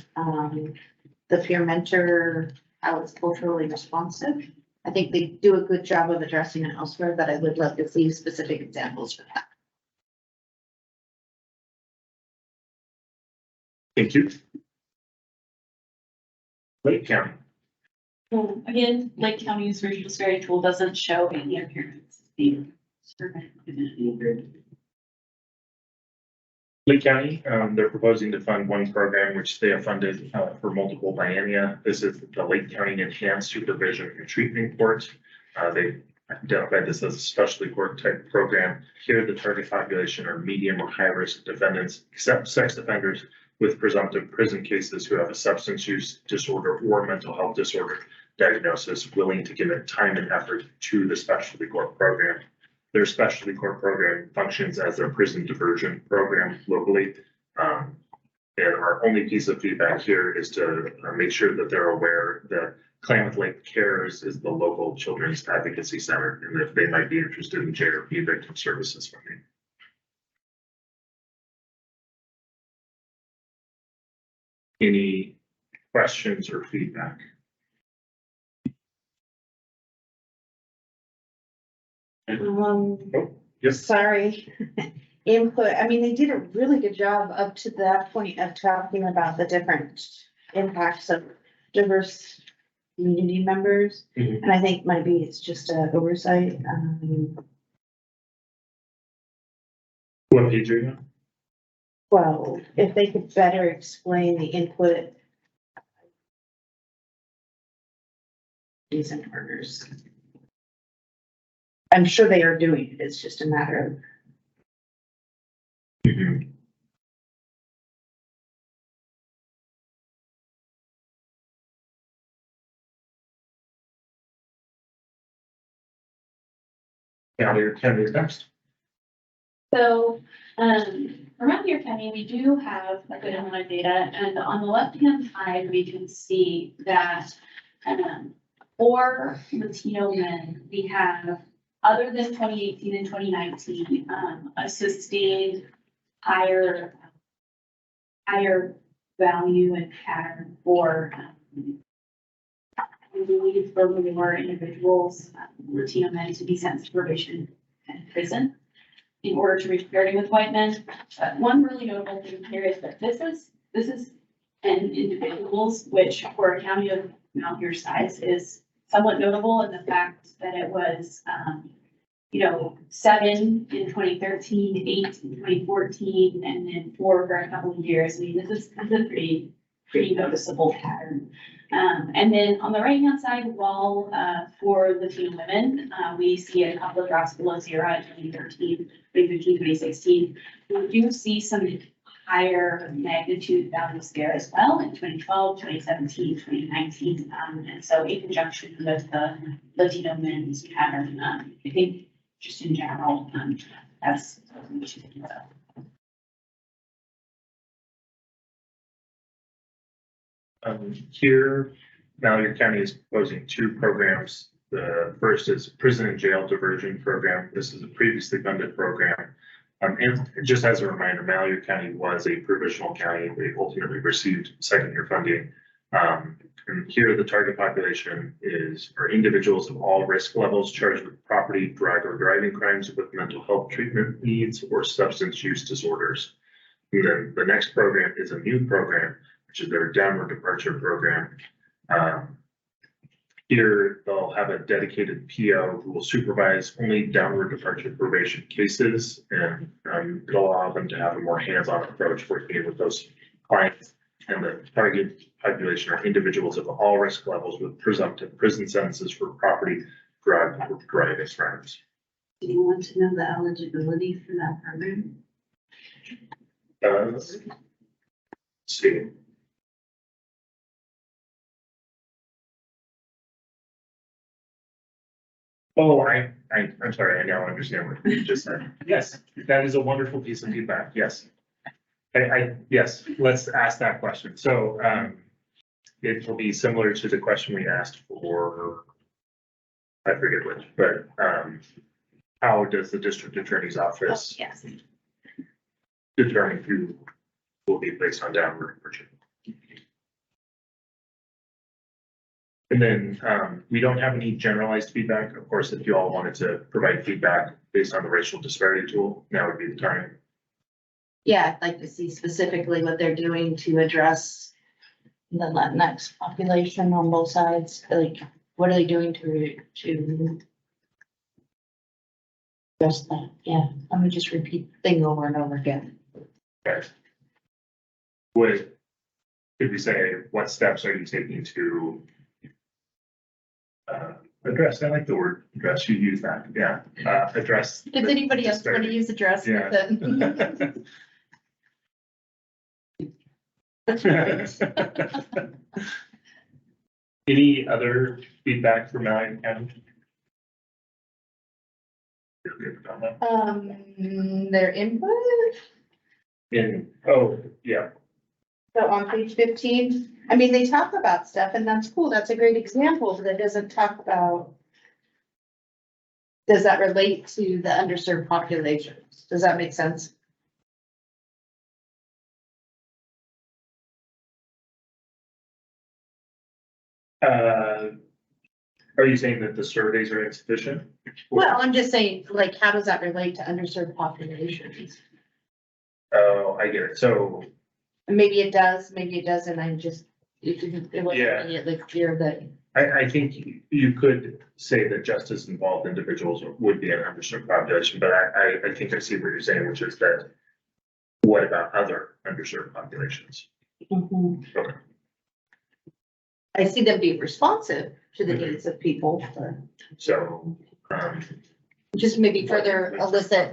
the peer mentor, how it's culturally responsive. I think they do a good job of addressing it elsewhere, but I would love to see specific examples for that. Thank you. Lake County. Again, Lake County's regional area tool doesn't show any appearance being servant community group. Lake County, they're proposing to fund one program which they have funded for multiple biennia. This is the Lake County Enhanced Supervision and Treatment Court. They identified this as a specialty court type program. Here, the target population are medium or high risk defendants, except sex offenders with presumptive prison cases who have a substance use disorder or mental health disorder diagnosis, willing to give it time and effort to the specialty court program. Their specialty court program functions as a prison diversion program locally. And our only piece of feedback here is to make sure that they're aware that Klamath Lake Cares is the local children's advocacy center, and if they might be interested in JRP victim services funding. Any questions or feedback? Yes. Sorry. Input, I mean, they did a really good job up to that point of talking about the different impacts of diverse community members. Mhm. And I think maybe it's just an oversight. What page are you on? Well, if they could better explain the input. These and partners. I'm sure they are doing it. It's just a matter of. Mhm. Canada's next. So, for Mount Airy County, we do have a good amount of data, and on the left-hand side, we can see that, for Latino men, we have, other than 2018 and 2019, a sustained higher value and pattern for, we believe for more individuals, Latino men to be sentenced to probation and prison in order to reach parity with white men. One really notable thing here is that this is an individuals, which for a county of Mount Airy size is somewhat notable in the fact that it was, 7 in 2013, 8 in 2014, and then 4 for a couple of years. I mean, this is a pretty noticeable pattern. And then on the right-hand side, while for Latino women, we see a couple of drops below 0 in 2013, 2015, 2016. We do see some higher magnitude values there as well in 2012, 2017, 2019. And so in conjunction with the Latino men's pattern, I think just in general, that's something we should think about. Here, Malheur County is proposing 2 programs. The first is prison and jail diversion program. This is a previously funded program. And just as a reminder, Malheur County was a provisional county. We ultimately received second-year funding. And here the target population are individuals of all risk levels charged with property, drug, or driving crimes with mental health treatment needs or substance use disorders. And then the next program is a new program, which is their downward departure program. Here, they'll have a dedicated PO who will supervise only downward departure probation cases, and it'll allow them to have a more hands-on approach working with those clients. And the target population are individuals of all risk levels with presumptive prison sentences for property, drug, or driving crimes. Do you want to know the eligibility for that program? Let's see. Oh, I'm sorry, I now understand what you just said. Yes, that is a wonderful piece of feedback, yes. Yes, let's ask that question. So, it will be similar to the question we asked for, I forget which, but, how does the district attorney's office Yes. determine who will be placed on downward departure? And then we don't have any generalized feedback. Of course, if you all wanted to provide feedback based on the racial disparity tool, now would be the time. Yeah, I'd like to see specifically what they're doing to address the Latinx population on both sides. Like, what are they doing to address that? Yeah, let me just repeat the thing over and over again. Okay. Could we say, what steps are you taking to Address, I like the word address, you use that, yeah, address. Does anybody else want to use address with it? Any other feedback from Allen County? You're good on that? Their input, Oh, yeah, so on page 15, I mean, they talk about stuff and that's cool. That's a great example, but it doesn't talk about. Does that relate to the underserved populations? Does that make sense? are you saying that the surveys are insufficient? Well, I'm just saying, like, how does that relate to underserved populations? Oh, I get it, so, Maybe it does, maybe it doesn't. I'm just, it wasn't Yeah. immediately clear that. I think you could say that justice involved individuals would be an underserved population, but I think I see what you're saying, which is that what about other underserved populations? Okay. I see them being responsive to the Mhm. needs of people, but So, just maybe further elicit,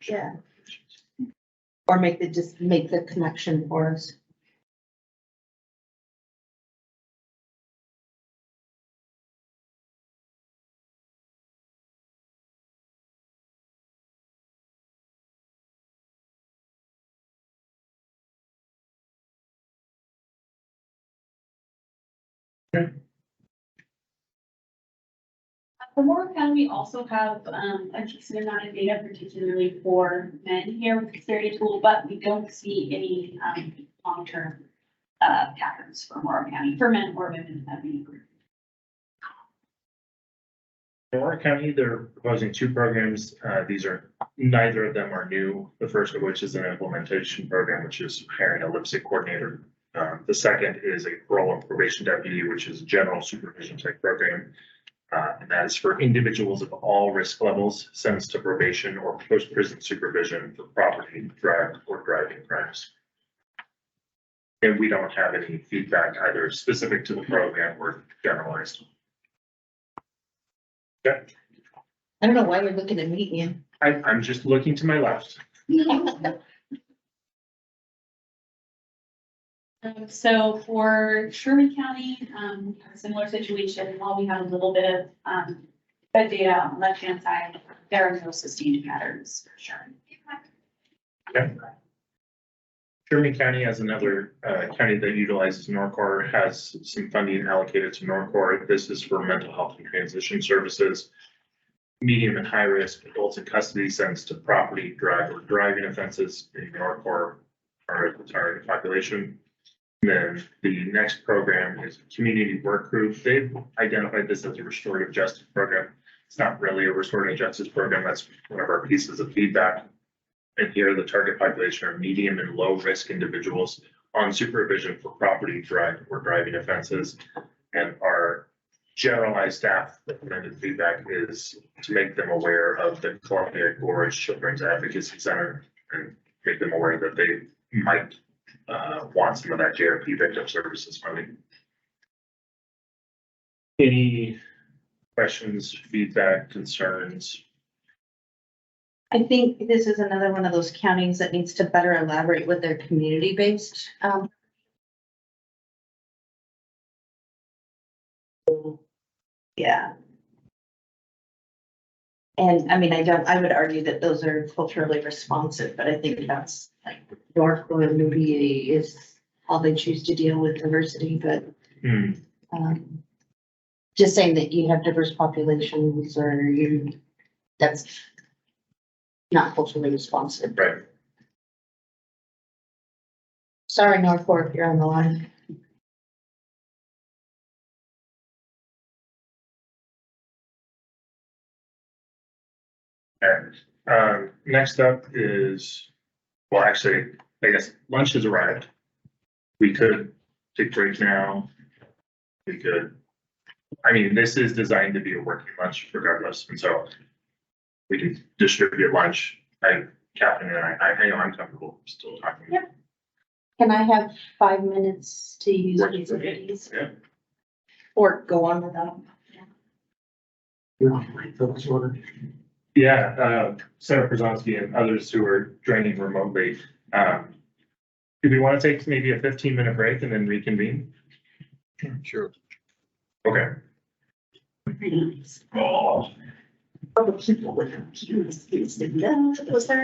yeah, or just make the connection for us. For Morrow County, we also have a decent amount of data, particularly for men here with the disparity tool, but we don't see any long-term patterns for Morrow County, for men or women of any group. in Aurora County, they're proposing two programs. Neither of them are new. The first of which is an implementation program, which is hiring a lipstick coordinator. The second is a parole and probation deputy, which is a general supervision type program. And that is for individuals of all risk levels sentenced to probation or post-prison supervision for property, drug, or driving crimes. And we don't have any feedback either specific to the program or generalized. Okay, I don't know why you're looking at me, Ian. I'm just looking to my left. So for Sherman County, a similar situation, while we have a little bit of bed data on the left-hand side, there are no sustained patterns for Sherman. Okay. Sherman County as another county that utilizes Norcor has some funding allocated to Norcor. This is for mental health and transition services. Medium and high risk adults in custody sentenced to property, drug, or driving offenses in Norcor are the target population. Then the next program is a community work group. They've identified this as a restorative justice program. It's not really a restorative justice program. That's one of our pieces of feedback. And here the target population are medium and low risk individuals on supervision for property, drug, or driving offenses. And our generalized staff recommended feedback is to make them aware of the Columbia Gorge Children's Advocacy Center and make them aware that they might want some of that JRP victim services funding. Any questions, feedback, concerns? I think this is another one of those counties that needs to better elaborate with their community-based. Yeah. And I mean, I would argue that those are culturally responsive, but I think that's like Northwood maybe is how they choose to deal with diversity, but just saying that you have diverse populations or that's not culturally responsive. Right. Sorry, Northport, if you're on the line. And next up is, well, actually, I guess lunch has arrived. We could take breaks now. We could, I mean, this is designed to be a working lunch regardless, and so we can distribute lunch. Captain and I know I'm comfortable still talking. Yep. Can I have 5 minutes to use Working these for me. abilities? Yeah. Or go on without? Those order. Yeah, Senator Brzezowski and others who are joining remotely. Do we want to take maybe a 15-minute break and then reconvene? Sure. Okay. Was there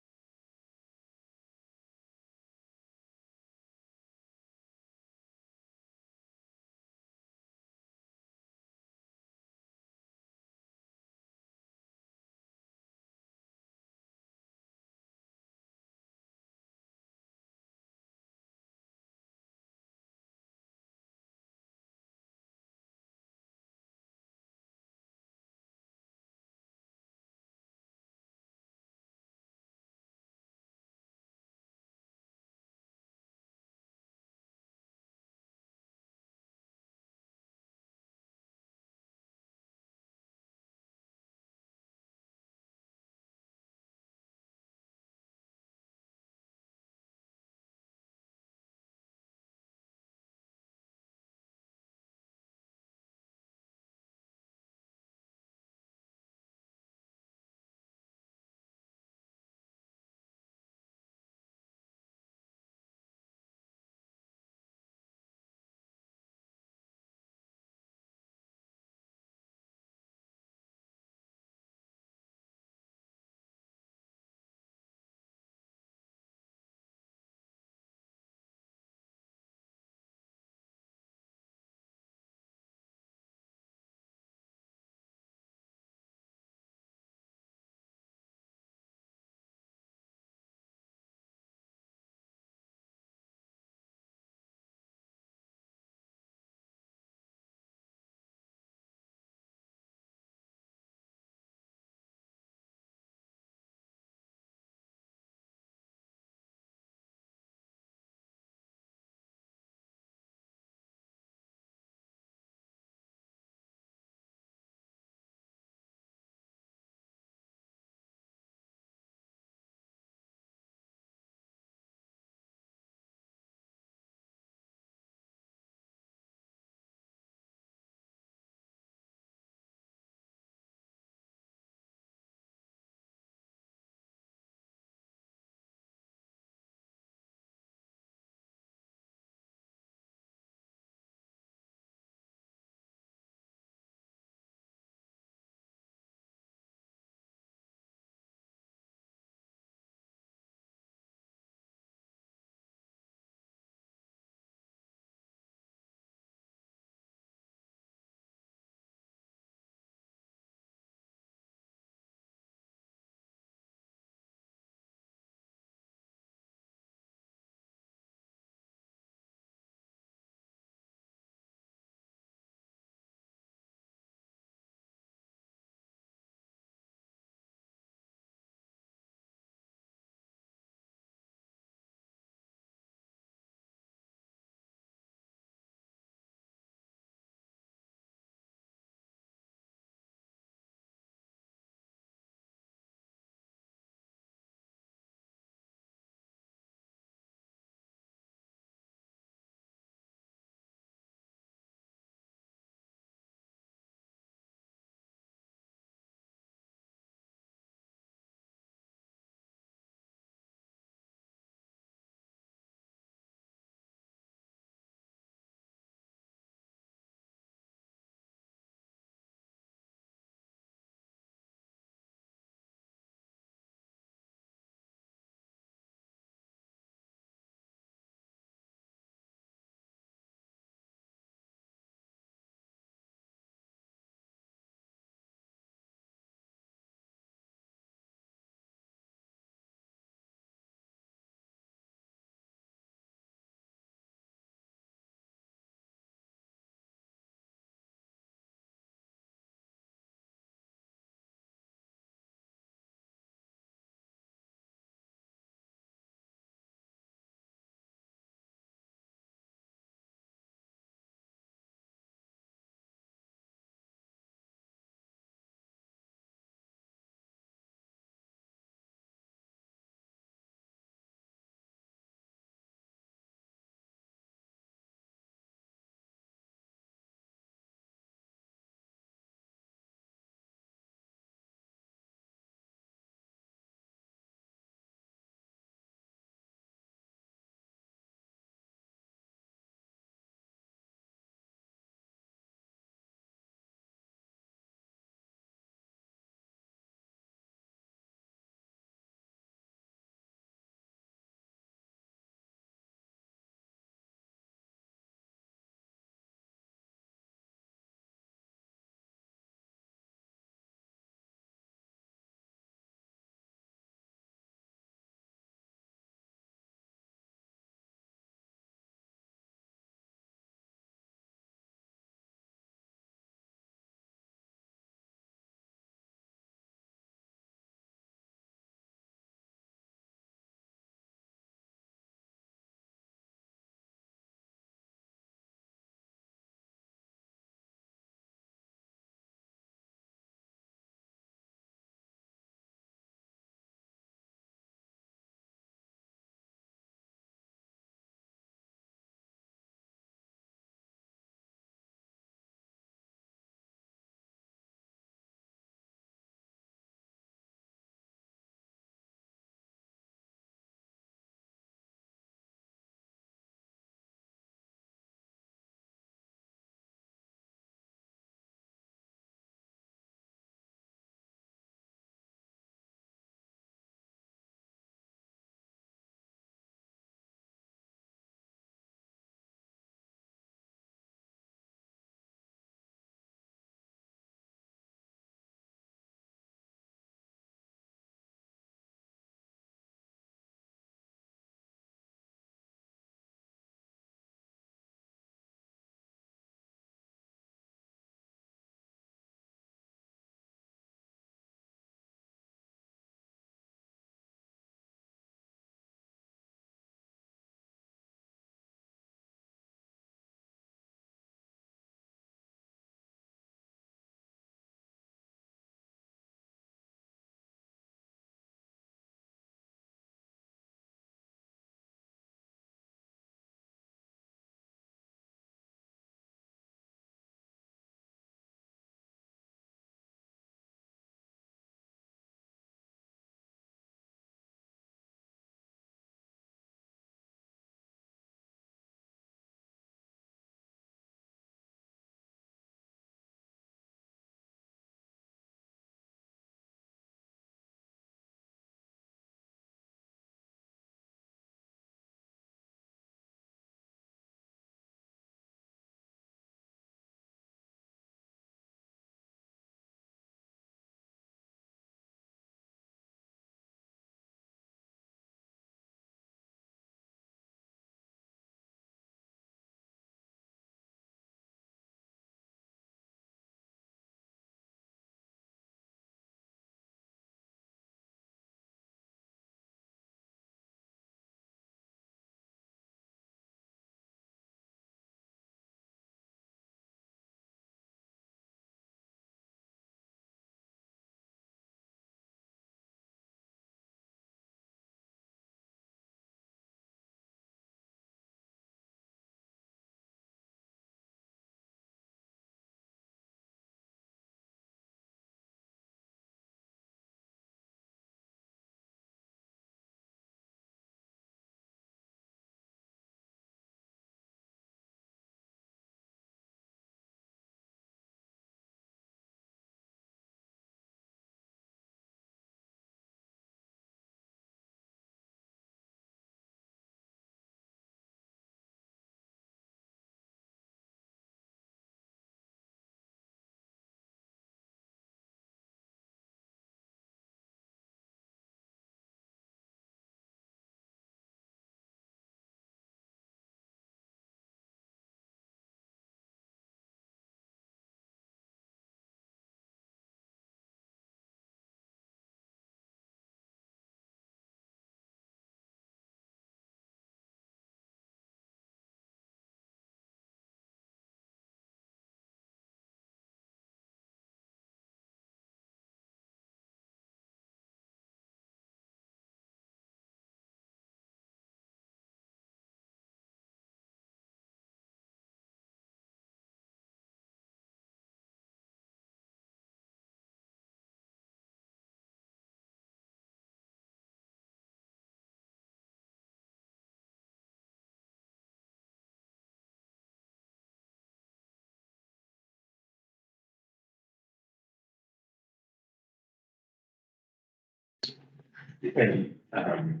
And, for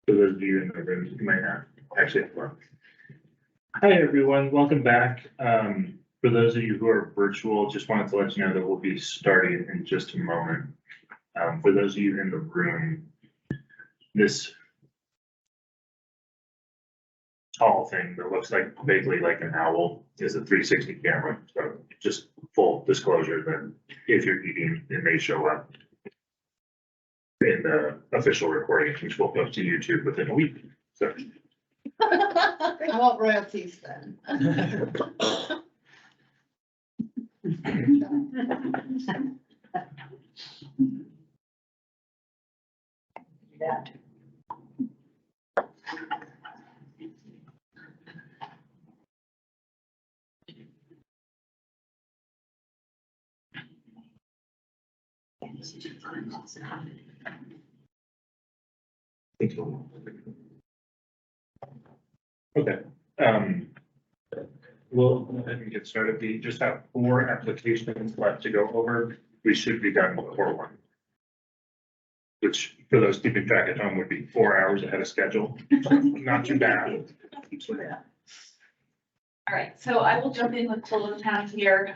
those of you in the room, you might not actually have one. Hi, everyone. Welcome back. For those of you who are virtual, just wanted to let you know that we'll be starting in just a moment. For those of you in the room, this tall thing that looks like vaguely like an owl is a 360 camera. So just full disclosure that if you're eating, it may show up in the official recording, which will post to YouTube within a week. So I want royalties then. That. okay. We'll go ahead and get started. We just have 4 applications left to go over. We should be done before 1. Which for those keeping track at home would be 4 hours ahead of schedule. Not too bad. All right, so I will jump in with Total Town here.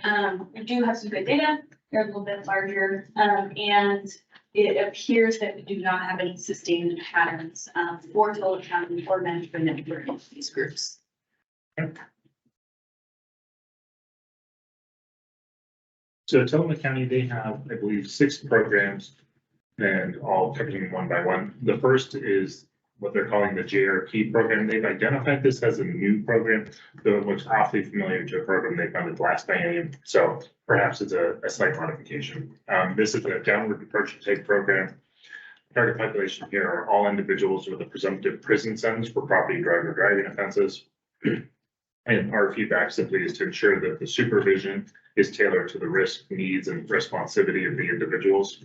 We do have some good data. They're a little bit larger, and it appears that we do not have any sustained patterns for Total Town or management for each of these groups. So Tillamook County, they have, I believe, 6 programs and all coming one by one. The first is what they're calling the JRP program. They've identified this as a new program, though it looks awfully familiar to a program they funded last biennium. So perhaps it's a slight modification. This is a downward departure type program. Target population here are all individuals with a presumptive prison sentence for property, drug, or driving offenses. And our feedback simply is to ensure that the supervision is tailored to the risk, needs, and responsivity of the individuals.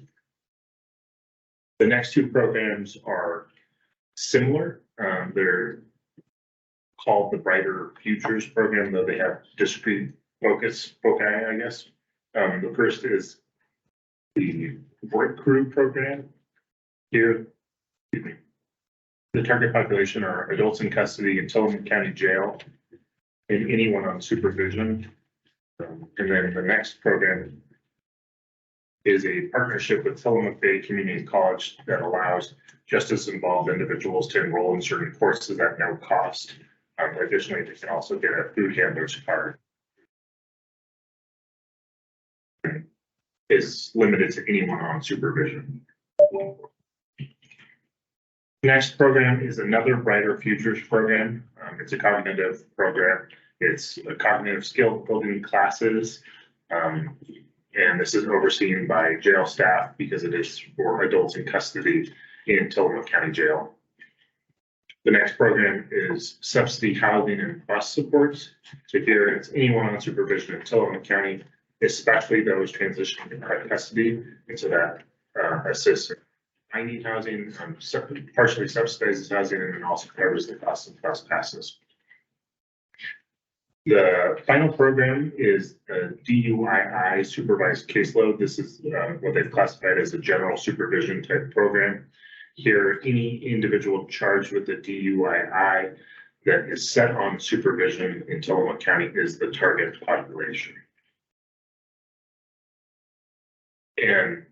The next 2 programs are similar. They're called the Brighter Futures program, though they have discrete foci, I guess. The first is the Work Crew program. Here, the target population are adults in custody in Tillamook County Jail and anyone on supervision. And then the next program is a partnership with Tillamook Bay Community College that allows justice-involved individuals to enroll in certain courses at no cost. Additionally, they can also get a food handler's card. Is limited to anyone on supervision. Next program is another Brighter Futures program. It's a cognitive program. It's a cognitive skill building classes. And this is overseen by jail staff because it is for adults in custody in Tillamook County Jail. The next program is subsidy housing and bus supports. So here it's anyone on supervision in Tillamook County, especially those transitioning to custody, and so that assists. I need housing, partially subsidizes housing, and then also covers the cost of bus passes. The final program is a DUII supervised caseload. This is what they've classified as a general supervision type program. Here, any individual charged with a DUII that is set on supervision in Tillamook County is the target population. And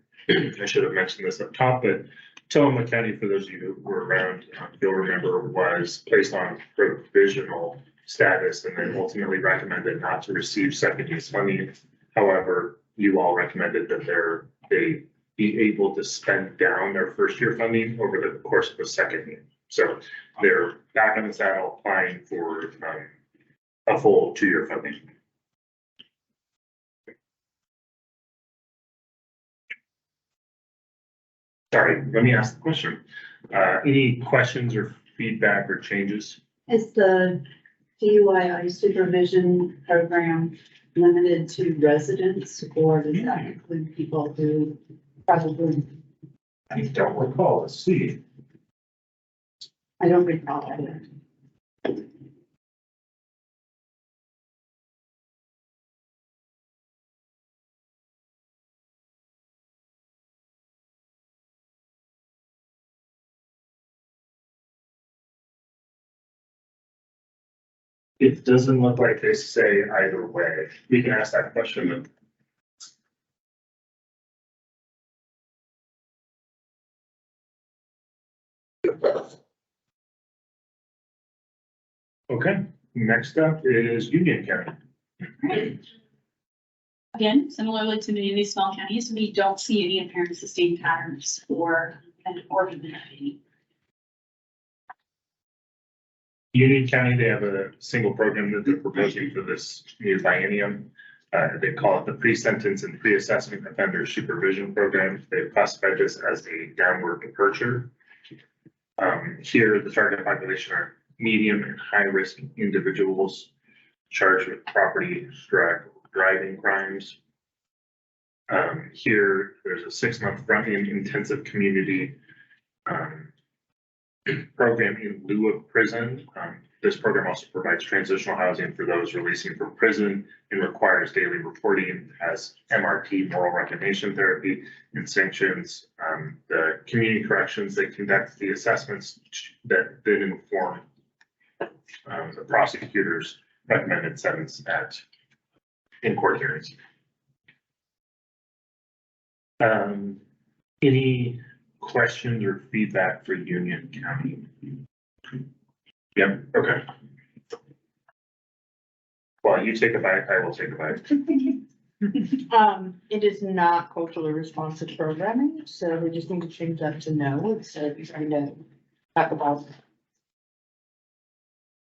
I should have mentioned this up top, but Tillamook County, for those of you who were around, you'll remember, was placed on provisional status and then ultimately recommended not to receive second use funding. However, you all recommended that they be able to spend down their first year funding over the course of a second year. So they're back on the saddle applying for a full 2-year funding. Sorry, let me ask the question. Any questions or feedback or changes? Is the DUI supervision program limited to residents, or does that include people who probably, I don't recall. Let's see. I don't recall that. It doesn't look like they say either way. We can ask that question. Okay, next up is Union County. Again, similarly to many of these small counties, we don't see any apparent sustained patterns or any. Union County, they have a single program that they're proposing for this new biennium. They call it the Pre-Sentence and Pre-Assessment Offender Supervision Program. They've classified this as a downward departure. Here, the target population are medium and high-risk individuals charged with property, driving crimes. Here, there's a 6-month front-end intensive community program in lieu of prison. This program also provides transitional housing for those releasing from prison and requires daily reporting, as MRT, moral reclamation therapy, and sanctions. The community corrections, they conduct the assessments that then inform the prosecutor's recommended sentence in court hearings. Any questions or feedback for Union County? Yep, okay. While you take a bite, I will take a bite. It is not culturally responsive programming, so we just need to change that to no instead of trying to talk about.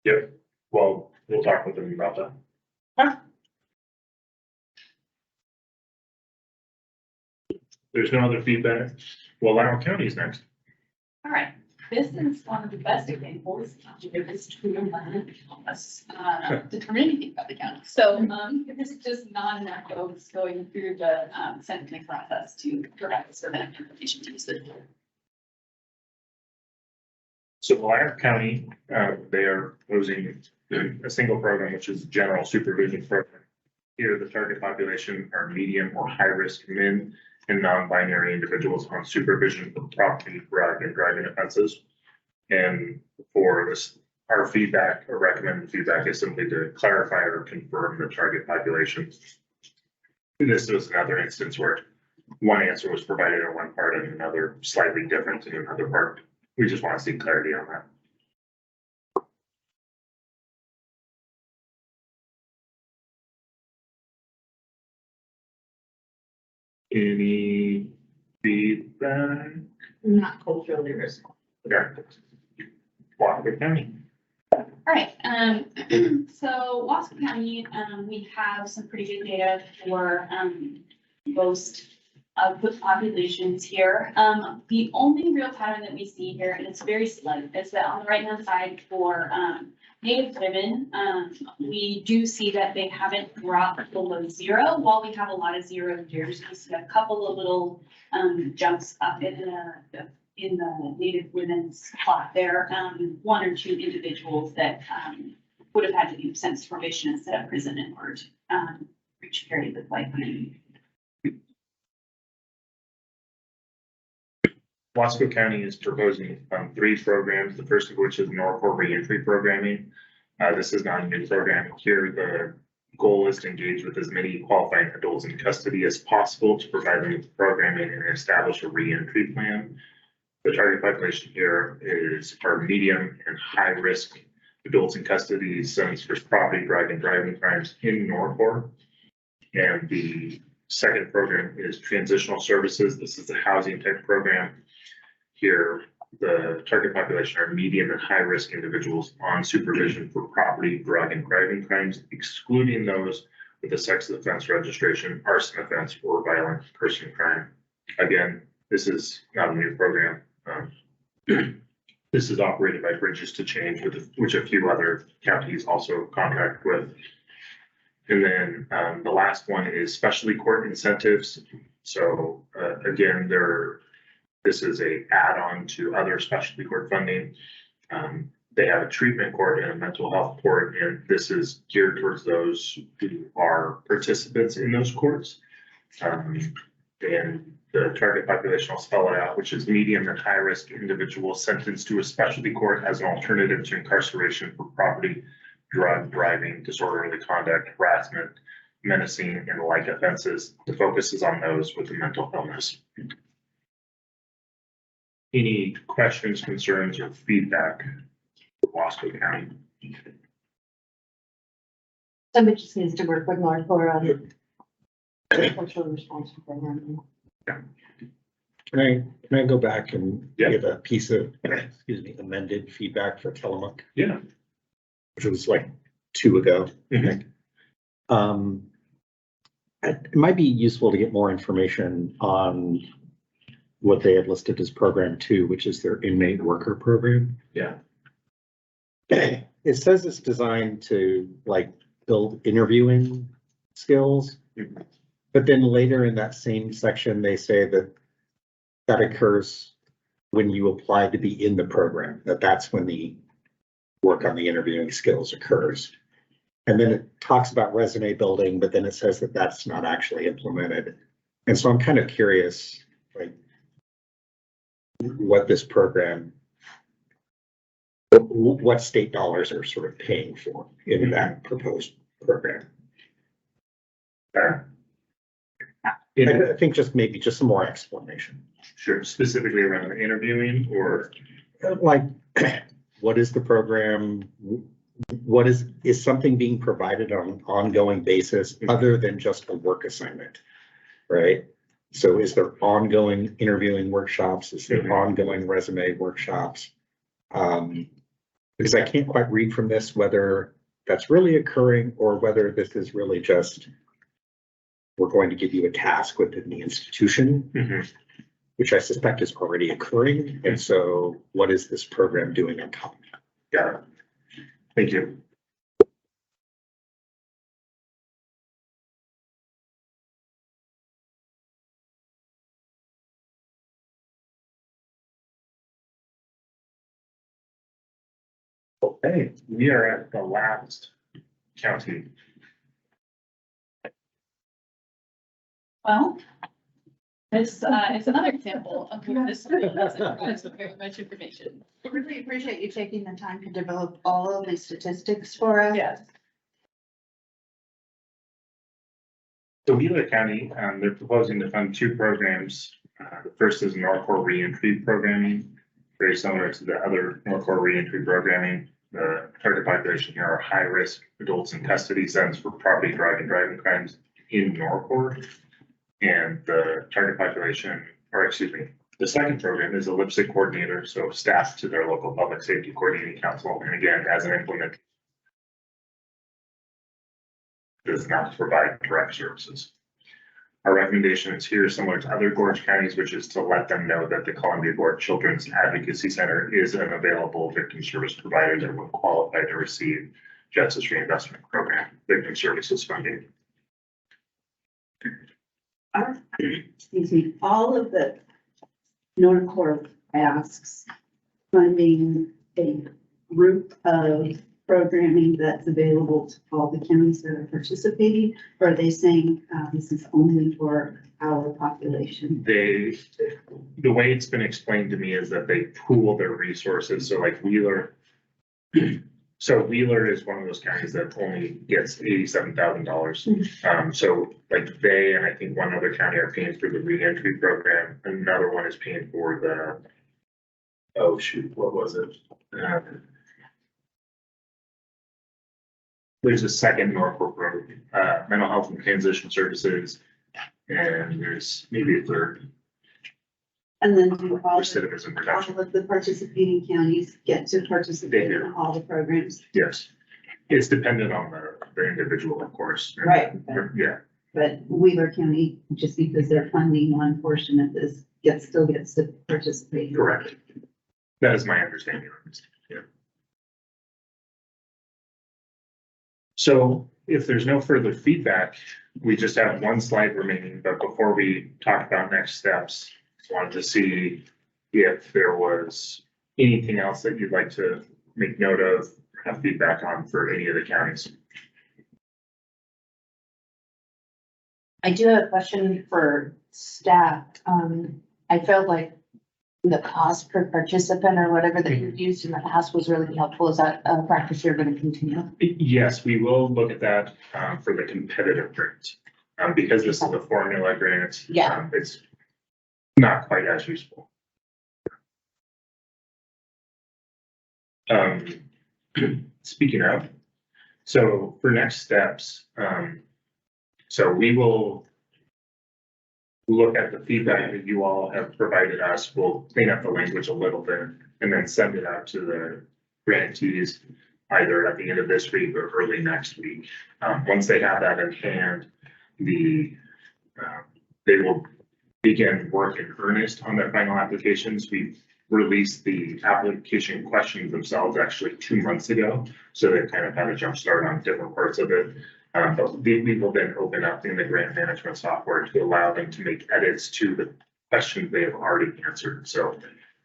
Yep, well, we'll talk with them about that. Huh? There's no other feedback. Well, Loudoun County is next. All right, this is one of the best examples of this true plan help us determine anything about the county. So this is just not enough folks going through the sentencing process to provide us with that information to use it. So Loudoun County, they are proposing a single program, which is general supervision program. Here, the target population are medium or high-risk men and non-binary individuals on supervision for property, drug, and driving offenses. And for this, our feedback or recommended feedback is simply to clarify or confirm the target population. This was another instance where one answer was provided in one part and another slightly different in another part. We just want to see clarity on that. Any feedback? Not culturally responsive. Okay. Washington County. All right, so Wasco County, we have some pretty good data for most of the populations here. The only real pattern that we see here, and it's very slight, is that on the right-hand side for Native women, we do see that they haven't dropped below 0. While we have a lot of 0 years, we see a couple of little jumps up in the Native women's plot there. 1 or 2 individuals that would have had to do census probation instead of prison in order to reach parity with white women. Wasco County is proposing 3 programs, the first of which is Norfolk reentry programming. This is not a new program. Here, the goal is to engage with as many qualifying adults in custody as possible to provide them with programming and establish a reentry plan. The target population here are medium and high risk adults in custody sentenced for property, drug, and driving crimes in Norfolk. And the second program is transitional services. This is a housing type program. Here, the target population are medium and high risk individuals on supervision for property, drug, and driving crimes, excluding those with a sex offense registration, arson offense, or violent person crime. Again, this is not a new program. This is operated by Bridges to Change, which a few other counties also contract with. And then the last one is specialty court incentives. So again, this is a add-on to other specialty court funding. They have a treatment court and a mental health court, and this is geared towards those who are participants in those courts. And the target population, I'll spell it out, which is medium and high risk individuals sentenced to a specialty court as an alternative to incarceration for property, drug, driving, disorderly conduct, harassment, menacing, and like offenses. The focus is on those with a mental illness. Any questions, concerns, or feedback for Wasco County? Somebody just needs to work with Marcor on the cultural response program. Can I go back and Yeah. give a piece of, excuse me, amended feedback for Tillamook, Yeah. which was like 2 ago, I Mhm. think. It might be useful to get more information on what they had listed as program 2, which is their inmate worker program. Yeah. It says it's designed to like build interviewing skills. Mhm. But then later in that same section, they say that that occurs when you apply to be in the program, that's when the work on the interviewing skills occurs. And then it talks about resume building, but then it says that that's not actually implemented. And so I'm kind of curious, like, what this program, what state dollars are sort of paying for in that proposed program. I think just maybe just some more explanation. Sure, specifically around the interviewing or? Like, what is the program? What is something being provided on an ongoing basis other than just a work assignment, right? So is there ongoing interviewing workshops? Is there ongoing resume workshops? Because I can't quite read from this whether that's really occurring or whether this is really just, we're going to give you a task within the institution, which I suspect is already occurring. And so what is this program doing on top of that? Got it. Thank you. Okay, we are at the last county. Well, this is another example of where this doesn't very much information. I really appreciate you taking the time to develop all of these statistics for us. Yes. So Wheeler County, they're proposing to fund 2 programs. The first is Norcore reentry programming, very similar to the other Norcore reentry programming. The target population here are high-risk adults in custody sentenced for property, driving crimes in Norcore. And the target population, or excuse me, the second program is a LIPSIC coordinator, so staff to their local public safety coordinating council. And again, as an implement, does not provide direct services. Our recommendation is here, similar to other Gorge counties, which is to let them know that the Columbia Gorge Children's Advocacy Center is an available victim service provider that would qualify to receive Justice Reinvestment Program victim services funding. Excuse me, all of the Norcore asks funding a group of programming that's available to all the counties that are participating? Or are they saying this is only for our population? The way it's been explained to me is that they pool their resources. So like Wheeler, so Wheeler is one of those counties that only gets $87,000. So like they, and I think one other county are paying for the reentry program. Another one is paying for the, oh shoot, what was it? There's a second Norfolk program, mental health and transition services, and there's maybe a third. And then do all Recidivism reduction. of the participating counties get to participate in all the programs? Yes, it's dependent on the individual, of course. Right. Yeah, But Wheeler County, just because they're funding one portion of this, still gets to participate. correct. That is my understanding. Yeah. So if there's no further feedback, we just have one slide remaining, but before we talk about next steps, I wanted to see if there was anything else that you'd like to make note of, have feedback on for any of the counties. I do have a question for staff. I felt like the cost per participant or whatever that you've used in the past was really helpful. Is that a practice you're gonna continue? Yes, we will look at that for the competitive grant. Because this is a formula grant. Yeah. It's not quite as useful. Speaking of, so for next steps, so we will look at the feedback that you all have provided us. We'll clean up the language a little bit and then send it out to the grantees either at the end of this week or early next week. Once they have that in hand, they will begin work in earnest on their final applications. We've released the application questions themselves actually 2 months ago. So they kind of had a jump start on different parts of it. But we will then open up in the grant management software to allow them to make edits to the questions they have already answered. So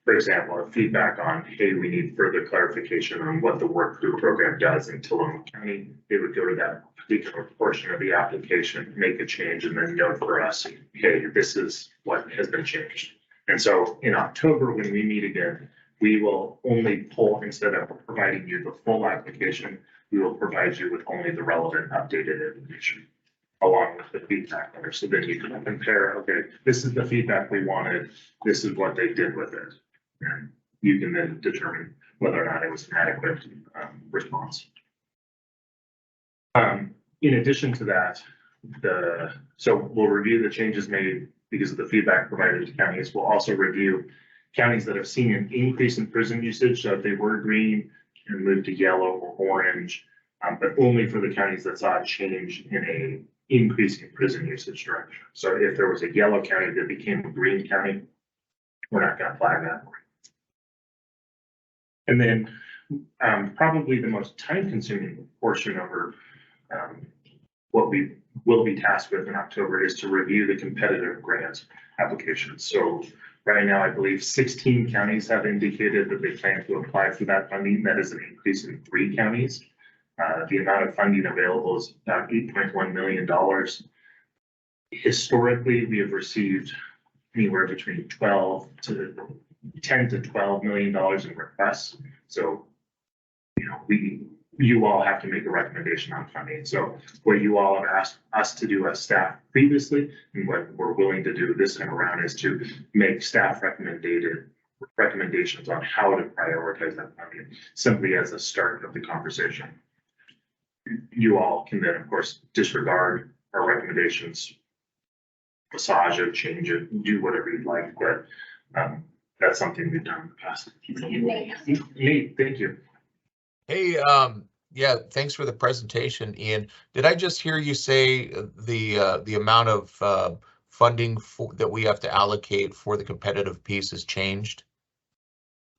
for example, a feedback on, hey, we need further clarification on what the work group program does in Tillamook County. They would go to that particular portion of the application, make a change, and then note for us, hey, this is what has been changed. And so in October, when we meet again, we will only pull, instead of providing you the full application, we will provide you with only the relevant updated information along with the feedback there. So then you can compare, okay, this is the feedback we wanted, this is what they did with it. And you can then determine whether or not it was an adequate response. In addition to that, so we'll review the changes made because of the feedback provided to counties. We'll also review counties that have seen an increase in prison usage. So if they were green and moved to yellow or orange, but only for the counties that saw a change in a increase in prison usage direction. So if there was a yellow county that became a green county, we're not going to flag that. And then probably the most time-consuming portion of what we will be tasked with in October is to review the competitive grant applications. So right now, I believe 16 counties have indicated that they plan to apply for that funding. That is an increase in 3 counties. The amount of funding available is about $8.1 million. Historically, we have received anywhere between 10 to $12 million in requests. So, you all have to make a recommendation on funding. So what you all have asked us to do as staff previously, and what we're willing to do this time around, is to make staff recommendations on how to prioritize that funding, simply as a start of the conversation. You all can then, of course, disregard our recommendations, massage it, change it, do whatever you'd like, but that's something we've done in the past. Nate, thank you. Hey, yeah, thanks for the presentation, Ian. Did I just hear you say the amount of funding that we have to allocate for the competitive piece has changed?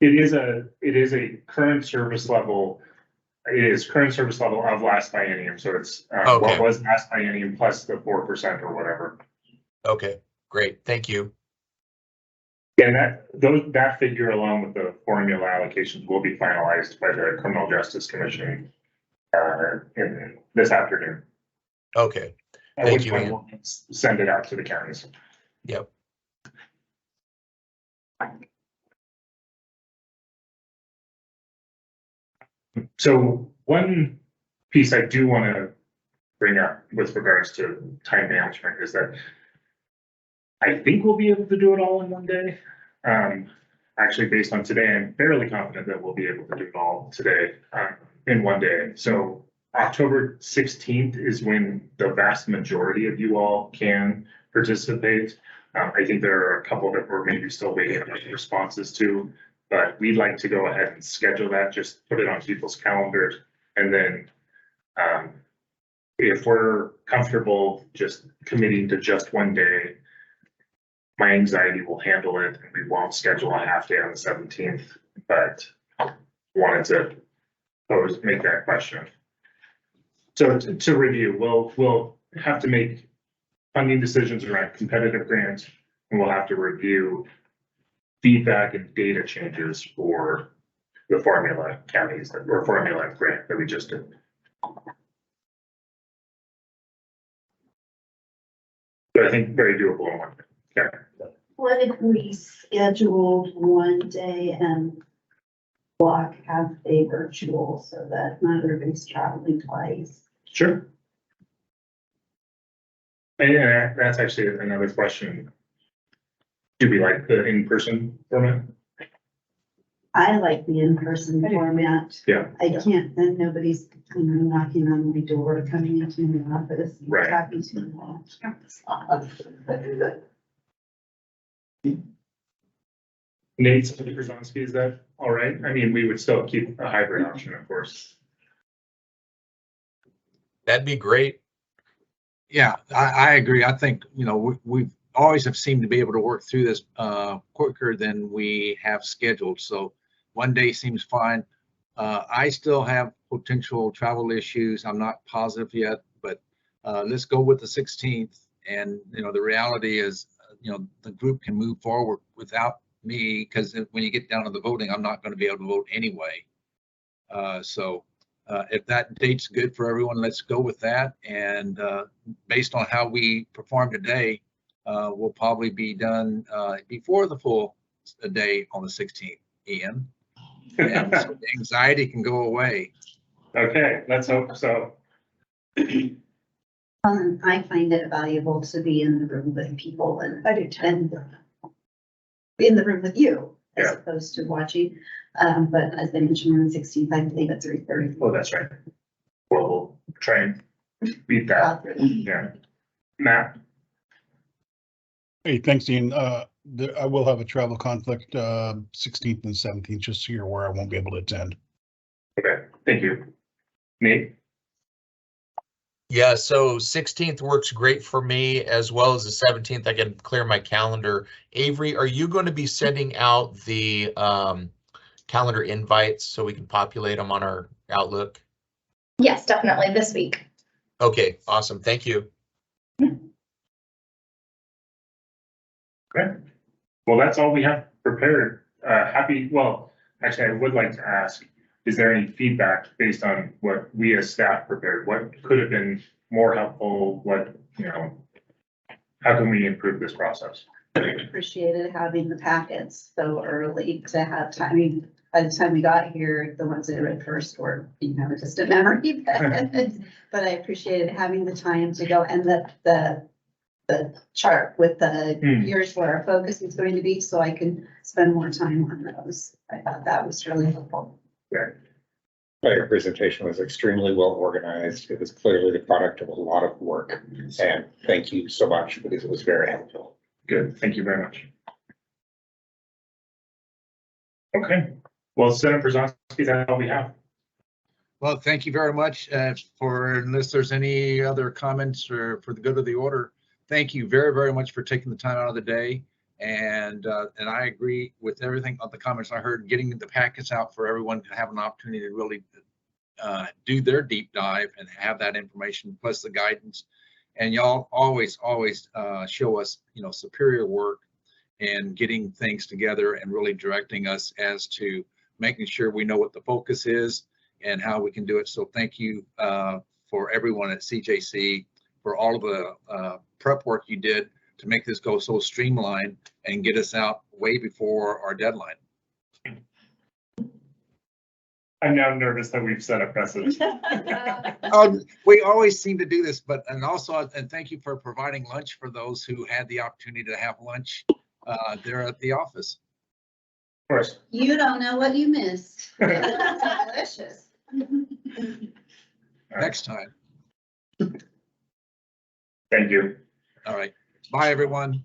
It is a current service level. It is current service level of last biennium. So it's what was last biennium plus the 4% or whatever. Okay, great. Thank you. And that figure, along with the formula allocations, will be finalized by the Criminal Justice Commission this afternoon. Okay. Thank you. We'll send it out to the counties. Yep. So one piece I do want to bring up with regards to time management is that I think we'll be able to do it all in one day. Actually, based on today, I'm fairly confident that we'll be able to do it all today in one day. So October 16th is when the vast majority of you all can participate. I think there are a couple that we're maybe still waiting on responses to, but we'd like to go ahead and schedule that, just put it on people's calendars. And then if we're comfortable just committing to just one day, my anxiety will handle it, and we won't schedule a half day on the 17th, but wanted to make that question. So to review, we'll have to make funding decisions around competitive grants, and we'll have to review feedback and data changes for the formula counties or formula grant that we just did. So I think very doable in one day. Okay. What if we scheduled one day and block half day virtual so that not everybody's traveling twice? Sure. And that's actually another question. Do we like the in-person format? I like the in-person format. Yeah. I can't, then nobody's, knocking on my door, coming into my office. Right. Talking to me. Nate, Senator Krasowski, is that all right? I mean, we would still keep a hybrid option, of course. That'd be great. Yeah, I agree. I think, we've always have seemed to be able to work through this quicker than we have scheduled. So one day seems fine. I still have potential travel issues. I'm not positive yet, but let's go with the 16th. And, the reality is, the group can move forward without me, because when you get down to the voting, I'm not going to be able to vote anyway. So if that date's good for everyone, let's go with that. And based on how we perform today, we'll probably be done before the full day on the 16th, Ian. And so the anxiety can go away. Okay, let's hope so. I find it valuable to be in the room with people and be in the room with you as Yeah. opposed to watching. But as I mentioned on the 16th, I believe at 3:30. Oh, that's right. We'll try and beat that. Yeah. Matt? Hey, thanks, Ian. I will have a travel conflict, 16th and 17th, just so you're aware I won't be able to attend. Okay, thank you. Nate? Yeah, so 16th works great for me, as well as the 17th. I can clear my calendar. Avery, are you going to be sending out the calendar invites so we can populate them on our Outlook? Yes, definitely this week. Okay, awesome. Thank you. Okay. Well, that's all we have prepared. Well, actually, I would like to ask, is there any feedback based on what we as staff prepared? What could have been more helpful? How can we improve this process? Appreciated having the packets so early to have time. I mean, by the time we got here, the ones that I read first were, just a memory. But I appreciated having the time to go, and the chart with the years where our focus is going to be, so I can spend more time on those. I thought that was really helpful. Yeah. Your presentation was extremely well organized. It was clearly the product of a lot of work. And thank you so much, because it was very helpful. Good. Thank you very much. Okay. Well, Senator Krasowski, that's all we have. Well, thank you very much unless there's any other comments or for the good of the order. Thank you very, very much for taking the time out of the day. And I agree with everything of the comments I heard, getting the packets out for everyone to have an opportunity to really do their deep dive and have that information, plus the guidance. And y'all always show us, superior work and getting things together and really directing us as to making sure we know what the focus is and how we can do it. So thank you for everyone at CJC for all of the prep work you did to make this go so streamlined and get us out way before our deadline. I'm now nervous that we've set a precedent. We always seem to do this, and thank you for providing lunch for those who had the opportunity to have lunch there at the office. Of course. You don't know what you missed. It's delicious. Next time. Thank you. All right. Bye, everyone.